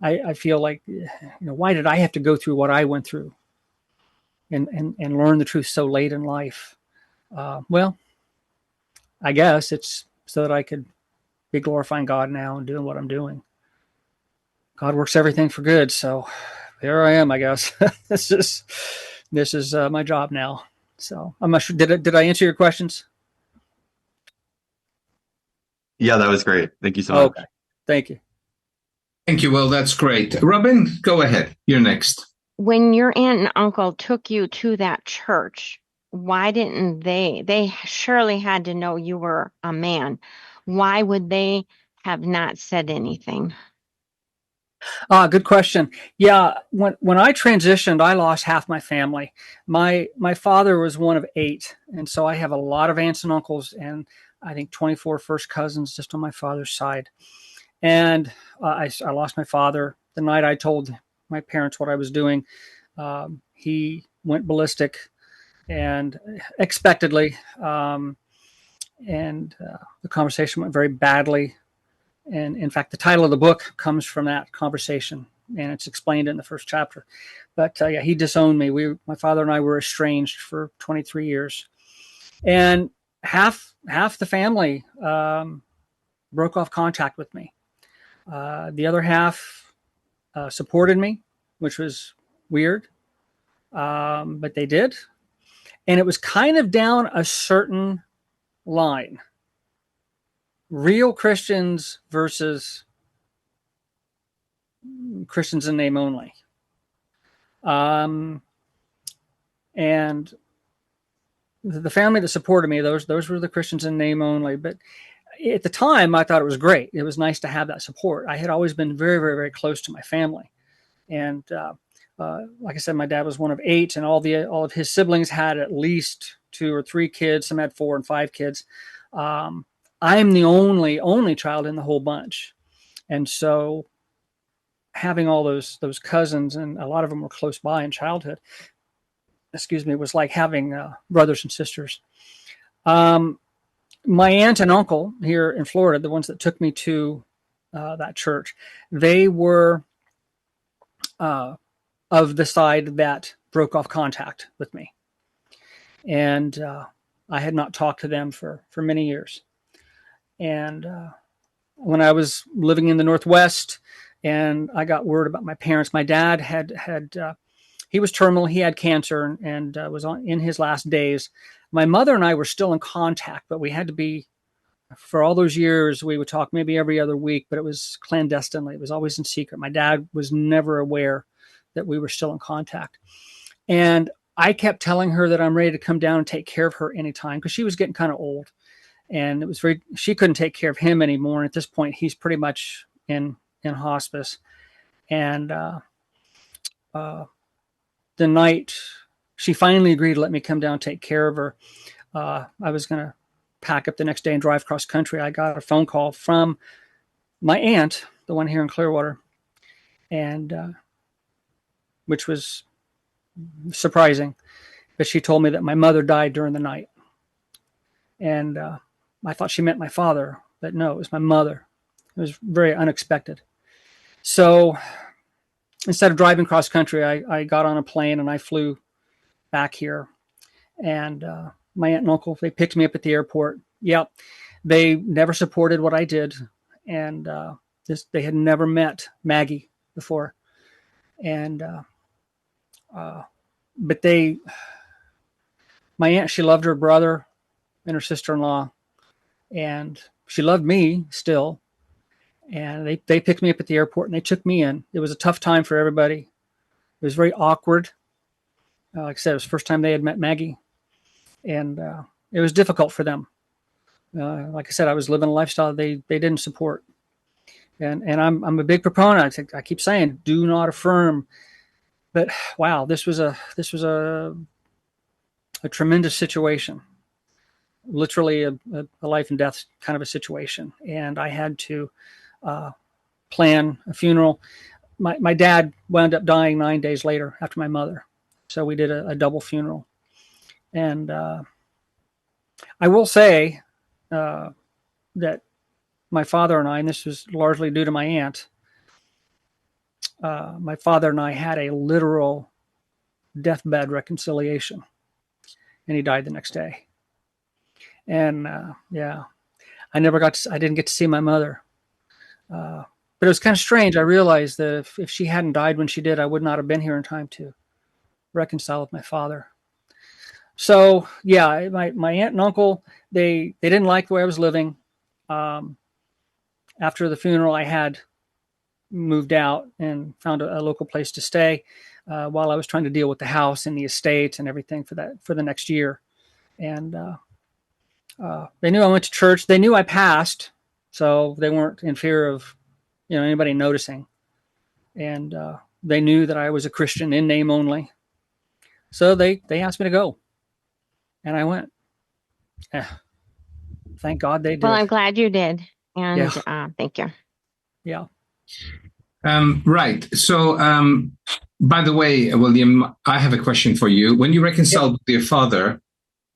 I feel like, why did I have to go through what I went through and learn the truth so late in life? Well, I guess it's so that I could be glorifying God now and doing what I'm doing. God works everything for good. So here I am, I guess. This is my job now. So I'm not sure. Did I answer your questions? Yeah, that was great. Thank you so much. Okay. Thank you. Thank you. Well, that's great. Robin, go ahead. You're next. When your aunt and uncle took you to that church, why didn't they surely had to know you were a man. Why would they have not said anything? Good question. Yeah, when I transitioned, I lost half my family. My father was one of 8, and so I have a lot of aunts and uncles, and I think 24 first cousins just on my father's side. And I lost my father the night I told my parents what I was doing. He went ballistic, and expectedly, and the conversation went very badly. And in fact, the title of the book comes from that conversation, and it's explained in the first chapter. But yeah, he disowned me. My father and I were estranged for 23 years. And half the family broke off contact with me. The other half supported me, which was weird, but they did. And it was kind of down a certain line. Real Christians versus Christians in name only. And the family that supported me, those were the Christians in name only. But at the time, I thought it was great. It was nice to have that support. I had always been very, very, very close to my family. And like I said, my dad was one of 8, and all of his siblings had at least 2 or 3 kids. Some had 4 and 5 kids. I'm the only child in the whole bunch. And so having all those cousins, and a lot of them were close by in childhood, was like having brothers and sisters. My aunt and uncle here in Florida, the ones that took me to that church, they were of the side that broke off contact with me. And I had not talked to them for many years. And when I was living in the Northwest and I got word about my parents, my dad he was terminal. He had cancer and was in his last days. My mother and I were still in contact, but we had to be, for all those years, we would talk maybe every other week, but it was clandestinely. It was always in secret. My dad was never aware that we were still in contact. And I kept telling her that I'm ready to come down and take care of her anytime, because she was getting kind of old. And she couldn't take care of him anymore. And at this point, he's pretty much in hospice. And the night she finally agreed to let me come down and take care of her, I was going to pack up the next day and drive cross country. I got a phone call from my aunt, the one here in Clearwater, and which was surprising. But she told me that my mother died during the night. And I thought she meant my father, but no, it was my mother. It was very unexpected. So instead of driving cross country, I got on a plane and I flew back here. And my aunt and uncle, they picked me up at the airport. Yep. They never supported what I did. And they had never met Maggie before. And but my aunt, she loved her brother and her sister-in-law, and she loved me still. And they picked me up at the airport and they took me in. It was a tough time for everybody. It was very awkward. Like I said, it was the first time they had met Maggie, and it was difficult for them. Like I said, I was living a lifestyle they didn't support. And I'm a big proponent. I keep saying, do not affirm. But wow, this was a tremendous situation, literally a life and death kind of a situation. And I had to plan a funeral. My dad wound up dying 9 days later after my mother. So we did a double funeral. And I will say that my father and I, and this was largely due to my aunt, my father and I had a literal deathbed reconciliation, and he died the next day. And yeah, I didn't get to see my mother. But it was kind of strange. I realized that if she hadn't died when she did, I would not have been here in time to reconcile with my father. So yeah, my aunt and uncle, they didn't like the way I was living. After the funeral, I had moved out and found a local place to stay while I was trying to deal with the house and the estate and everything for the next year. And they knew I went to church. They knew I passed, so they weren't in fear of anybody noticing. And they knew that I was a Christian in name only. So they asked me to go, and I went. Thank God they did. Well, I'm glad you did, and yeah. Thank you. Yeah. Right. So, by the way, William, I have a question for you. When you reconciled with your father,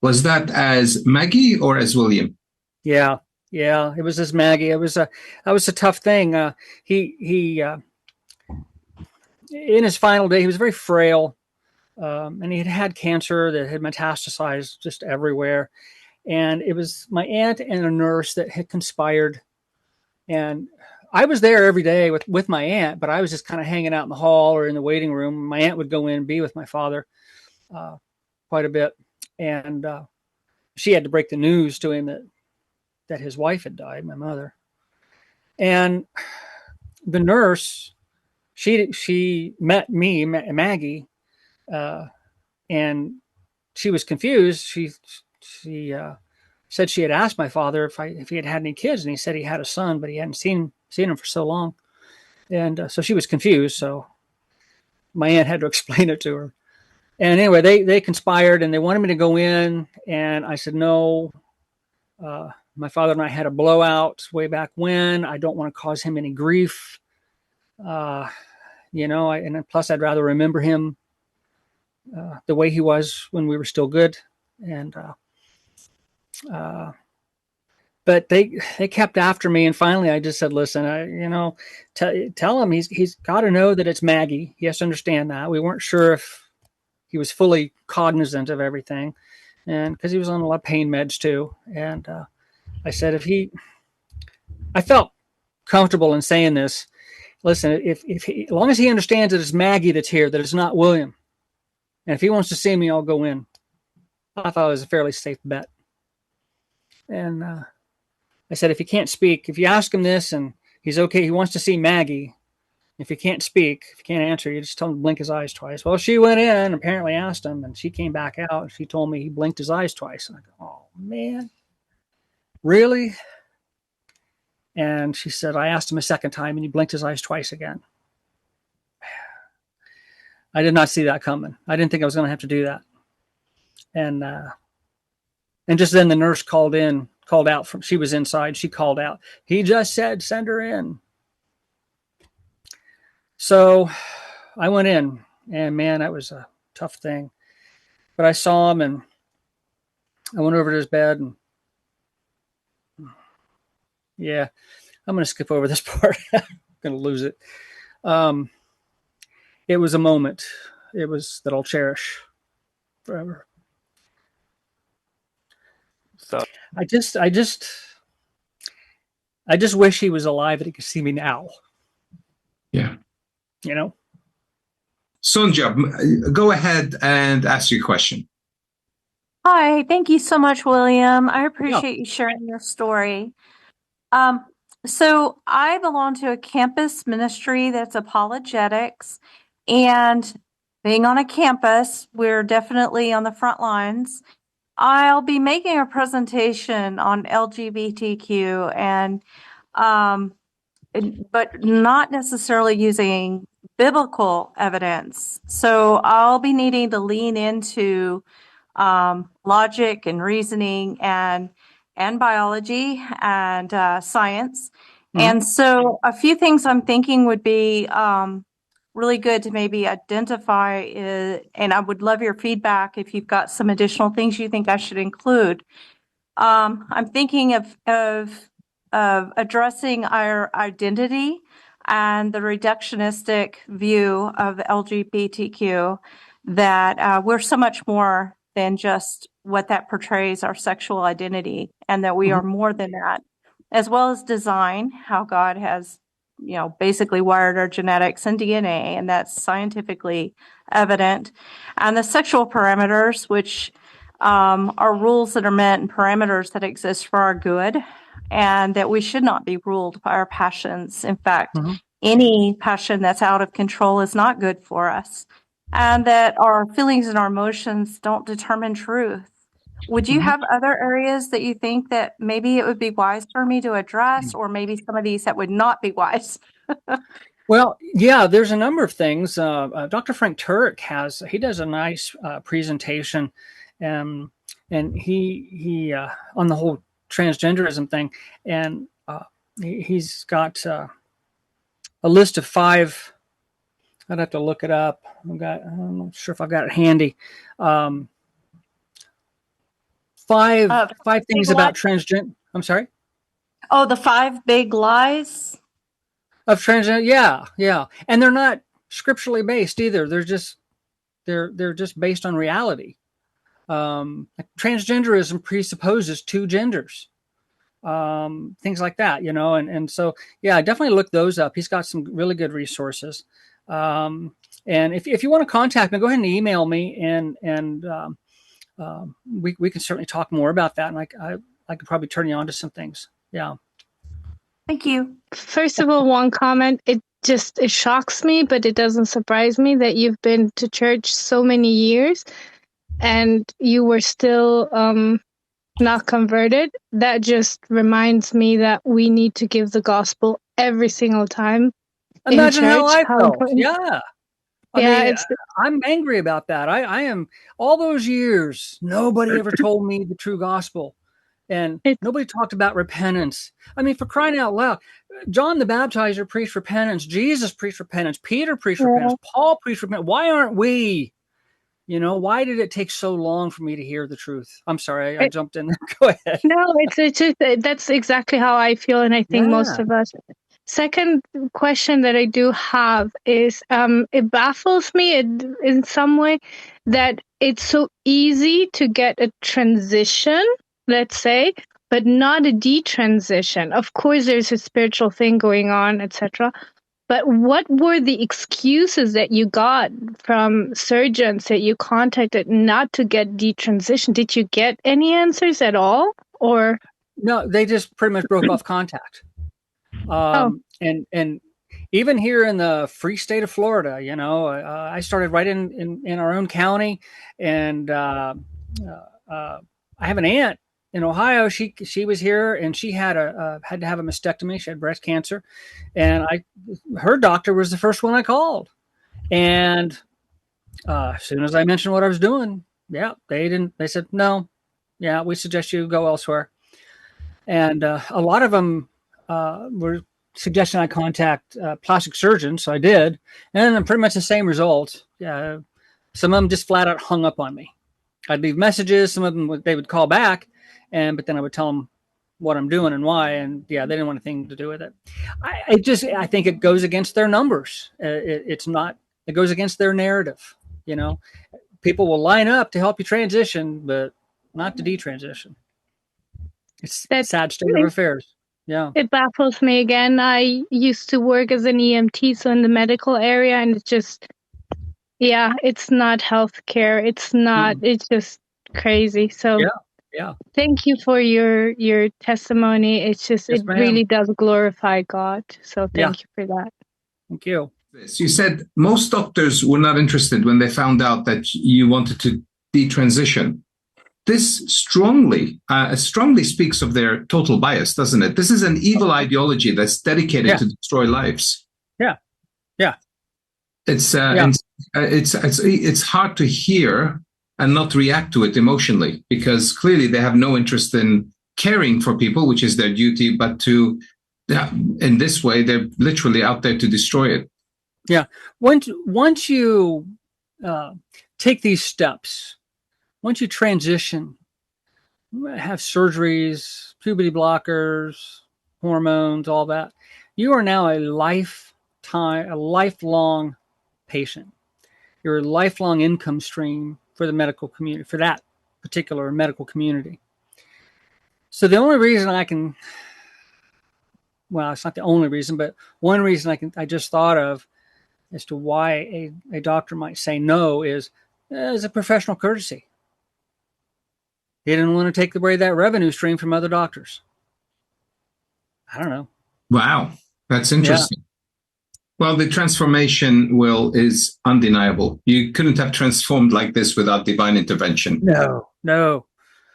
was that as Maggie or as William? Yeah, it was as Maggie. That was a tough thing. He in his final day, he was very frail. and he had had cancer that had metastasized just everywhere. And it was my aunt and a nurse that had conspired. And I was there every day with my aunt, but I was just kind of hanging out in the hall or in the waiting room. My aunt would go in and be with my father quite a bit. And she had to break the news to him that his wife had died, my mother. And the nurse, she met me, Maggie, and she was confused. She said she had asked my father if he had had any kids, and he said he had a son, but he hadn't seen him for so long. And so she was confused. So my aunt had to explain it to her. And anyway, they conspired and they wanted me to go in, and I said no. My father and I had a blowout way back when. I don't want to cause him any grief. And plus I'd rather remember him the way he was when we were still good. And but they kept after me, and finally I just said, listen, tell him he's got to know that it's Maggie. He has to understand that. We weren't sure if he was fully cognizant of everything, and because he was on a lot of pain meds too. And I said, I felt comfortable in saying this. Listen, as long as he understands that it's Maggie that's here, that it's not William, and if he wants to see me, I'll go in. I thought it was a fairly safe bet. And I said, if he can't speak, if you ask him this and he's okay, he wants to see Maggie. If he can't speak, if he can't answer, you just tell him to blink his eyes twice. Well, she went in and apparently asked him, and she came back out and she told me he blinked his eyes twice. And I go, oh man, really? And she said, I asked him a second time and he blinked his eyes twice again. I did not see that coming. I didn't think I was going to have to do that. And just then the nurse called out from, she was inside. She called out, he just said, send her in. So I went in, and man, that was a tough thing. But I saw him, and I went over to his bed, and yeah, I'm going to skip over this part. I'm going to lose it. It was a moment. It was that I'll cherish forever. So I just wish he was alive and he could see me now. Yeah. Sonja, go ahead and ask your question. Hi, thank you so much, William. I appreciate you sharing your story. So I belong to a campus ministry that's apologetics, and being on a campus, we're definitely on the front lines. I'll be making a presentation on LGBTQ but not necessarily using biblical evidence. So I'll be needing to lean into logic and reasoning and biology and science. Mm-hmm. And so a few things I'm thinking would be really good to maybe identify, and I would love your feedback if you've got some additional things you think I should include. I'm thinking of addressing our identity and the reductionistic view of LGBTQ, that we're so much more than just what that portrays our sexual identity, and that we are more than that, as well as design, how God has, basically wired our genetics and DNA, and that's scientifically evident, and the sexual parameters, which are rules that are meant and parameters that exist for our good, and that we should not be ruled by our passions. In fact, any passion that's out of control is not good for us, and that our feelings and our emotions don't determine truth. Would you have other areas that you think that maybe it would be wise for me to address, or maybe some of these that would not be wise? Well, yeah, there's a number of things. Dr. Frank Turek he does a nice presentation, and he on the whole transgenderism thing, and he's got a list of 5. I'd have to look it up. I'm not sure if I've got it handy. 5 things about transgender. I'm sorry. Oh, the 5 big lies of transgender. Yeah, and they're not scripturally based either. They're just They're just based on reality. Transgenderism presupposes two genders, things like that, and so, yeah, I definitely look those up. He's got some really good resources. And if you want to contact me, go ahead and email me, and we can certainly talk more about that. And I could probably turn you on to some things. Yeah. Thank you. First of all, one comment. It shocks me, but it doesn't surprise me that you've been to church so many years and you were still not converted. That just reminds me that we need to give the gospel every single time. Imagine how I felt. important. Yeah. I mean, I'm angry about that. I am, all those years, nobody ever told me the true gospel. And nobody talked about repentance. I mean, for crying out loud, John the Baptizer preached repentance. Jesus preached repentance. Peter preached repentance. Paul preached repentance. Why aren't we? Why did it take so long for me to hear the truth? I'm sorry, I jumped in there. Go ahead. No, it's just, that's exactly how I feel, and I think most of us. Second question that I do have is, it baffles me in some way that it's so easy to get a transition, let's say, but not a detransition. Of course, there's a spiritual thing going on, etc. But what were the excuses that you got from surgeons that you contacted not to get detransition? Did you get any answers at all, or no? They just pretty much broke off contact. And even here in the free state of Florida, I started right in our own county, and I have an aunt in Ohio. She was here, and she had had to have a mastectomy. She had breast cancer, and her doctor was the first one I called. And as soon as I mentioned what I was doing, they said no. Yeah, we suggest you go elsewhere. And a lot of them were suggesting I contact plastic surgeons, so I did, and pretty much the same result. Some of them just flat out hung up on me. I'd leave messages. Some of them they would call back, but then I would tell them what I'm doing and why, and they didn't want anything to do with it. I think it goes against their numbers. It goes against their narrative. People will line up to help you transition, but not to detransition. It's a sad state of affairs. Yeah. It baffles me again. I used to work as an EMT, so in the medical area, and it's just, it's not healthcare. It's not, it's just crazy. So thank you for your testimony. It's just, it really does glorify God. So thank you for that. Thank you. You said most doctors were not interested when they found out that you wanted to detransition. This strongly speaks of their total bias, doesn't it? This is an evil ideology that's dedicated to destroy lives. Yeah. It's hard to hear and not react to it emotionally, because clearly they have no interest in caring for people, which is their duty, but in this way, they're literally out there to destroy it. Yeah. Once you take these steps, once you transition, have surgeries, puberty blockers, hormones, all that, you are now a lifelong patient. You're a lifelong income stream for the medical community, for that particular medical community. So the only reason it's not the only reason, but one reason I just thought of as to why a doctor might say no is as a professional courtesy. He didn't want to take away that revenue stream from other doctors. I don't know. Wow, that's interesting. Well, the transformation is undeniable. You couldn't have transformed like this without divine intervention. No.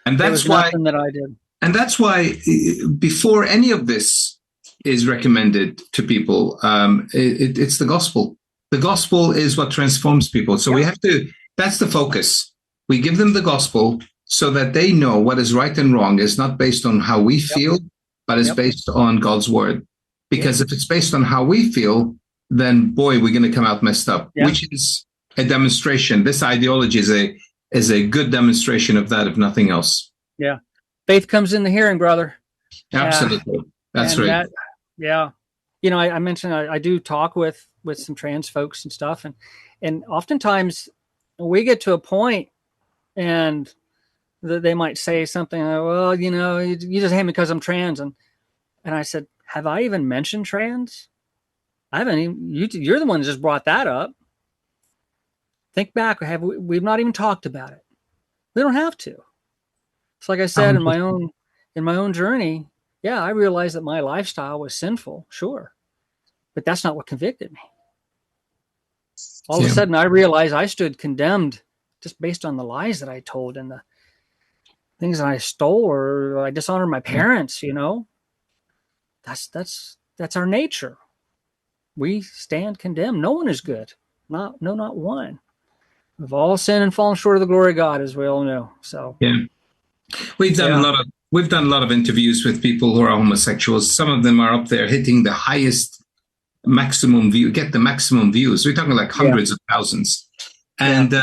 And that's why nothing that I did. And that's why before any of this is recommended to people, it's the gospel. The gospel is what transforms people. So we have to, that's the focus. We give them the gospel so that they know what is right and wrong is not based on how we feel, but is based on God's word. Because if it's based on how we feel, then boy, we're going to come out messed up, which is a demonstration. This ideology is a good demonstration of that, if nothing else. Yeah. Faith comes in the hearing, brother. Absolutely. That's right. I mentioned I do talk with some trans folks and stuff. And oftentimes we get to a point and they might say something, well, you just hate me because I'm trans. And I said, have I even mentioned trans? I haven't even, you're the one that just brought that up. Think back, we've not even talked about it. We don't have to. It's like I said in my own journey, yeah, I realized that my lifestyle was sinful, sure. But that's not what convicted me. All of a sudden I realized I stood condemned just based on the lies that I told and the things that I stole or I dishonored my parents, That's our nature. We stand condemned. No one is good. Not one. We've all sinned and fallen short of the glory of God, as we all know. So we've done a lot of interviews with people who are homosexuals. Some of them are up there hitting the highest maximum view, get the maximum views. We're talking like hundreds of thousands. And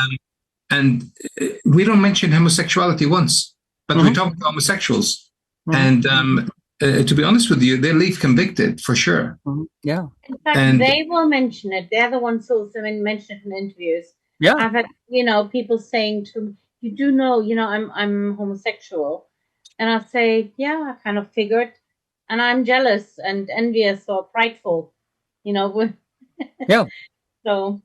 we don't mention homosexuality once, but we talk about homosexuals. And to be honest with you, they leave convicted for sure. Yeah. In fact, they will mention it. They're the ones who also mention it in interviews. Yeah. I've had, people saying to me, you do know, I'm homosexual. And I'll say, yeah, I kind of figured. And I'm jealous and envious or prideful, Yeah. So.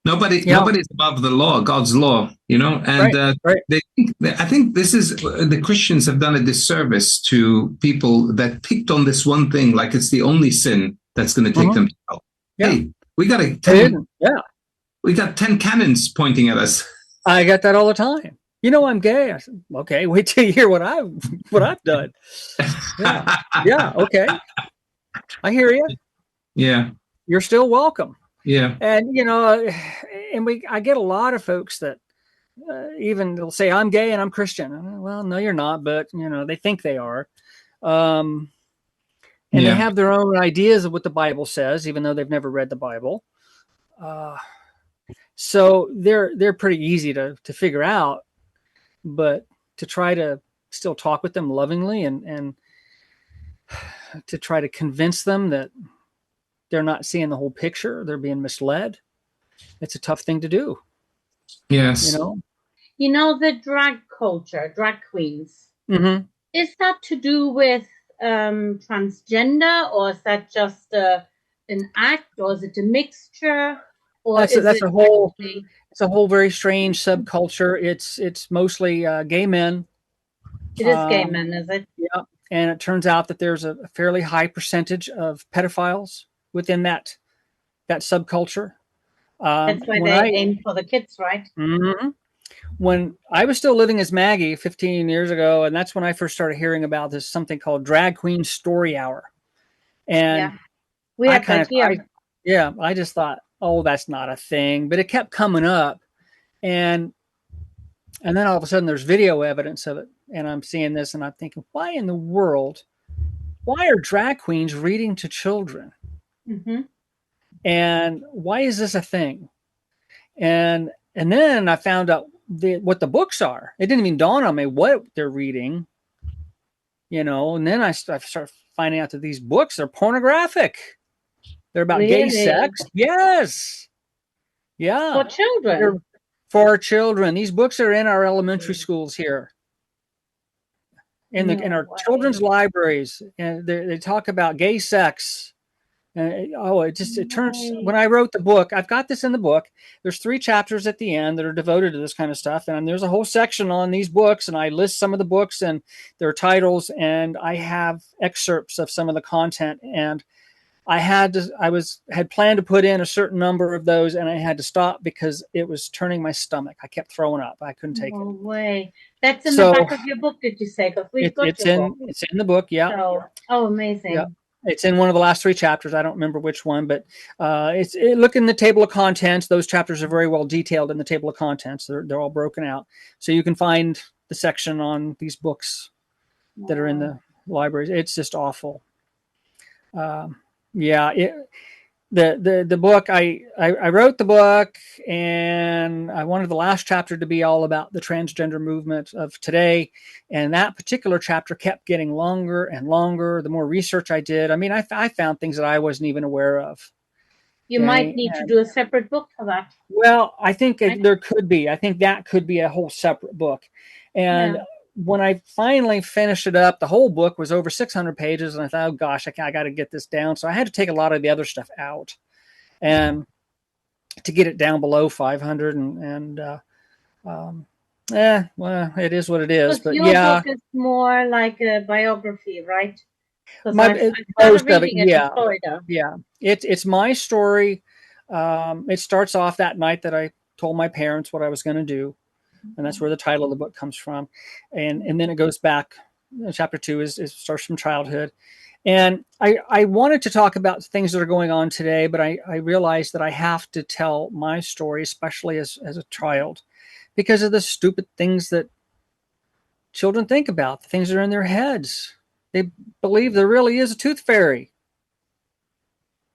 Nobody's above the law, God's law, and I think this is, the Christians have done a disservice to people that picked on this one thing, like it's the only sin that's going to take them to hell. Yeah. Hey, we got we got 10 cannons pointing at us. I get that all the time. I'm gay. I said, okay, wait till you hear what I've done. Yeah, okay. I hear you. Yeah. You're still welcome. Yeah. And, I get a lot of folks that even they'll say, I'm gay and I'm Christian. Well, no, you're not, but, they think they are. And they have their own ideas of what the Bible says, even though they've never read the Bible. So they're pretty easy to figure out, but to try to still talk with them lovingly and to try to convince them that they're not seeing the whole picture, they're being misled. It's a tough thing to do. Yes. The drag culture, drag queens. Mm-hmm. Is that to do with transgender, or is that just an act, or is it a mixture? Or that's a whole very strange subculture. It's mostly gay men. It is gay men, is it? Yeah. And it turns out that there's a fairly high percentage of pedophiles within that subculture. That's why they aim for the kids, right? Mm-hmm. When I was still living as Maggie 15 years ago, and that's when I first started hearing about this something called Drag Queen Story Hour. And we have that here. I just thought, oh, that's not a thing, but it kept coming up, and then all of a sudden there's video evidence of it, and I'm seeing this, and I'm thinking, why in the world? Why are drag queens reading to children? Mm-hmm. And why is this a thing? And then I found out what the books are. It didn't even dawn on me what they're reading, and then I started finding out that these books are pornographic. They're about gay sex. Yes. Yeah. For children. For children. These books are in our elementary schools here. In our children's libraries. And they talk about gay sex. It turns, when I wrote the book, I've got this in the book. There's 3 chapters at the end that are devoted to this kind of stuff. And there's a whole section on these books, and I list some of the books and their titles, and I have excerpts of some of the content. And I had planned to put in a certain number of those, and I had to stop because it was turning my stomach. I kept throwing up. I couldn't take it. No way. That's in the back of your book, did you say? Because we've got your book. It's in the book, yeah. So, amazing. Yeah. It's in one of the last 3 chapters. I don't remember which one, but look in the table of contents. Those chapters are very well detailed in the table of contents. They're all broken out. So you can find the section on these books that are in the libraries. It's just awful. The book, I wrote the book, and I wanted the last chapter to be all about the transgender movement of today. And that particular chapter kept getting longer and longer the more research I did. I mean, I found things that I wasn't even aware of. You might need to do a separate book for that. Well, I think there could be. I think that could be a whole separate book. And when I finally finished it up, the whole book was over 600 pages. And I thought, oh gosh, I got to get this down. So I had to take a lot of the other stuff out and to get it down below 500. Well, it is what it is. But your book is more like a biography, right? Most of it, yeah. It's my story. It starts off that night that I told my parents what I was going to do, and that's where the title of the book comes from. And then it goes back. Chapter 2 starts from childhood, and I wanted to talk about things that are going on today, but I realized that I have to tell my story, especially as a child, because of the stupid things that children think about, the things that are in their heads. They believe there really is a tooth fairy.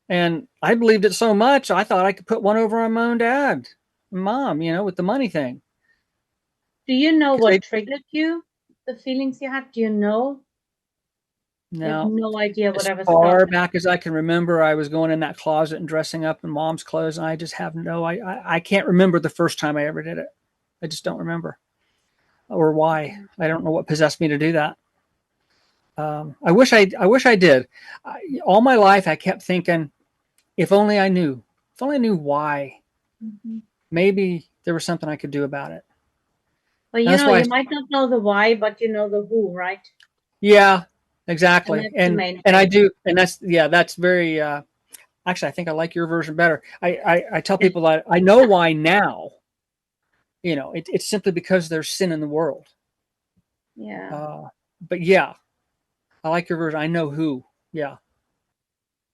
And I believed it so much, I thought I could put one over on my own dad and mom, with the money thing. Do you know what triggered you? The feelings you had? Do you know? No. You have no idea whatever. As far back as I can remember, I was going in that closet and dressing up in mom's clothes, and I just have I can't remember the first time I ever did it. I just don't remember. Or why. I don't know what possessed me to do that. I wish I did. All my life, I kept thinking, if only I knew why, maybe there was something I could do about it. Well, you might not know the why, but you know the who, right? Yeah, exactly. And I do. And that's very, actually, I think I like your version better. I tell people that I know why now, it's simply because there's sin in the world. Yeah. But yeah. I like your version. I know who. Yeah.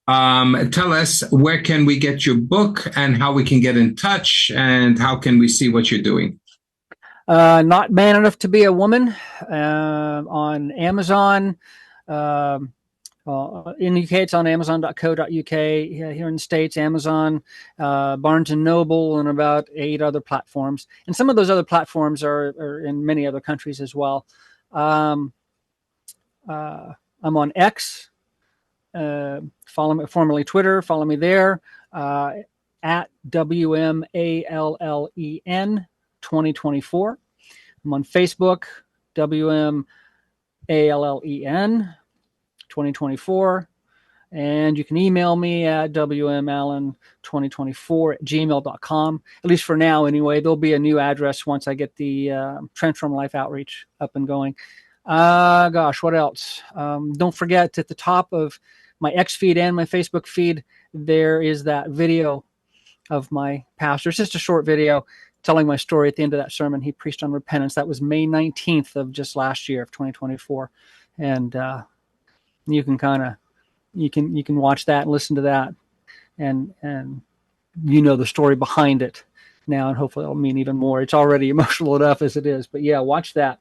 Tell us, where can we get your book and how we can get in touch and how can we see what you're doing? Not Man Enough to Be a Woman on Amazon. In the UK, it's on amazon.co.uk. Here in the States, Amazon, Barnes & Noble, and about 8 other platforms. And some of those other platforms are in many other countries as well. I'm on X, follow me, formerly Twitter, follow me there, at WMALLEN 2024. I'm on Facebook, WMALLEN 2024. And you can email me at wmallen2024@gmail.com. At least for now, anyway. There'll be a new address once I get the Transform Life outreach up and going. What else? Don't forget, at the top of my X feed and my Facebook feed, there is that video of my pastor. It's just a short video telling my story at the end of that sermon he preached on repentance. That was May 19th of just last year of 2024. And you can you can watch that and listen to that and the story behind it now, and hopefully it'll mean even more. It's already emotional enough as it is, but yeah, watch that.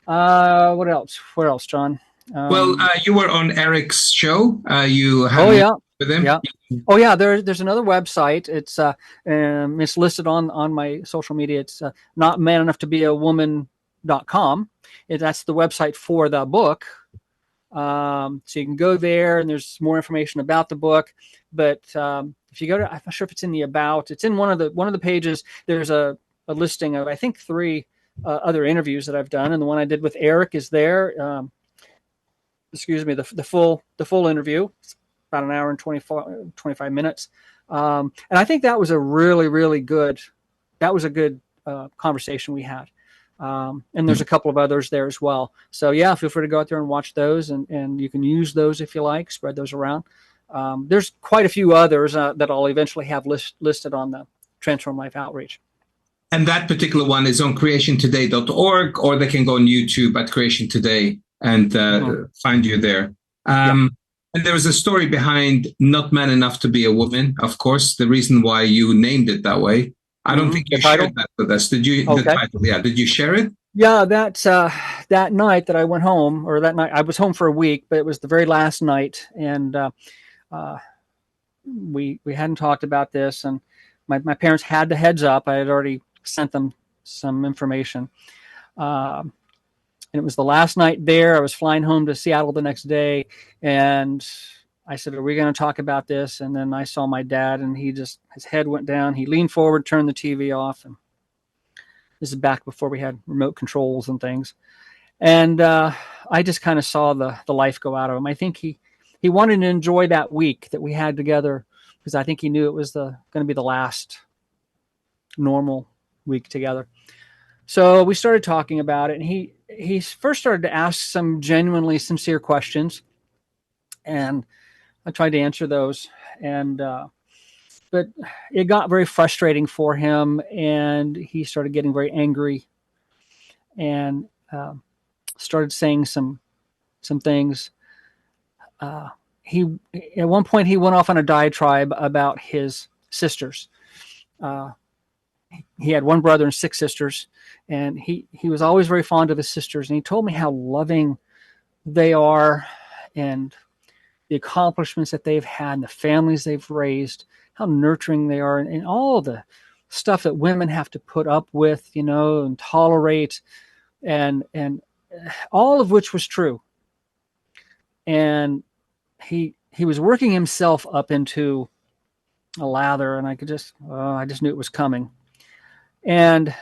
What else? Where else, John? You were on Eric's show. You had with him. Yeah. Oh yeah. There's another website. It's listed on my social media. It's not man enough to be a woman.com. That's the website for the book. So you can go there, and there's more information about the book. But if you go to, I'm not sure if it's in the about. It's in one of the pages. There's a listing of, I think, 3 other interviews that I've done, and the one I did with Eric is there. The full interview. It's about an hour and 25 minutes. And I think that was a really good. That was a good conversation we had. And there's a couple of others there as well. So yeah, feel free to go out there and watch those, and you can use those if you like, spread those around. There's quite a few others that I'll eventually have listed on the Transform Life Outreach. And that particular one is on creationtoday.org, or they can go on YouTube at Creation Today and find you there. And there was a story behind Not Man Enough to Be a Woman, of course, the reason why you named it that way. I don't think you shared that with us. Did you? Okay. The title, yeah. Did you share it? Yeah, that's that night that I went home, or that night I was home for a week, but it was the very last night, and we hadn't talked about this, and my parents had the heads up. I had already sent them some information, and it was the last night there. I was flying home to Seattle the next day, and I said, are we going to talk about this? And then I saw my dad, and his head went down. He leaned forward, turned the TV off. And this is back before we had remote controls and things. And I just kind of saw the life go out of him. I think he wanted to enjoy that week that we had together, because I think he knew it was going to be the last normal week together. So we started talking about it, and he first started to ask some genuinely sincere questions, and I tried to answer those. And but it got very frustrating for him, and he started getting very angry, and started saying some things. He at one point he went off on a diatribe about his sisters. He had one brother and 6 sisters, and he was always very fond of his sisters. And he told me how loving they are, and the accomplishments that they've had, and the families they've raised, how nurturing they are, and all the stuff that women have to put up with, and tolerate, and all of which was true. And he was working himself up into a lather, and I just knew it was coming. And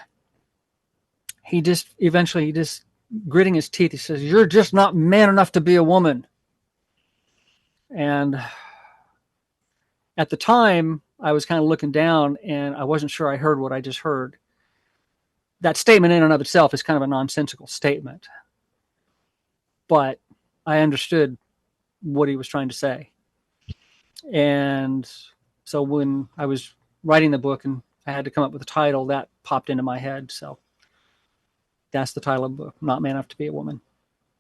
he just eventually, gritting his teeth, he says, "You're just not man enough to be a woman." And at the time, I was kind of looking down, and I wasn't sure I heard what I just heard. That statement in and of itself is kind of a nonsensical statement, but I understood what he was trying to say. And so when I was writing the book and I had to come up with a title, that popped into my head. So that's the title of the book, Not Man Enough to Be a Woman.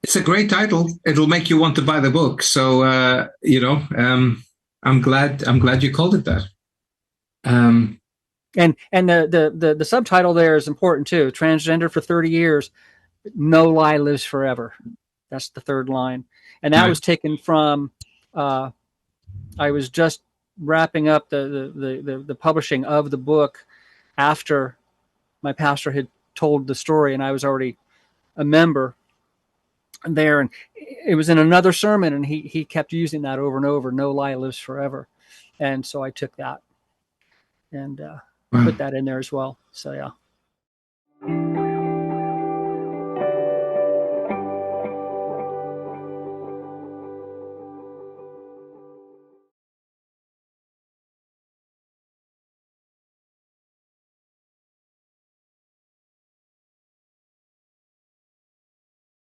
It's a great title. It'll make you want to buy the book. So, I'm glad you called it that. And the subtitle there is important too. Transgender for 30 years, no lie lives forever. That's the third line. And that was taken from, I was just wrapping up the publishing of the book after my pastor had told the story, and I was already a member there. And it was in another sermon, and he kept using that over and over, no lie lives forever. And so I took that and put that in there as well. So, yeah.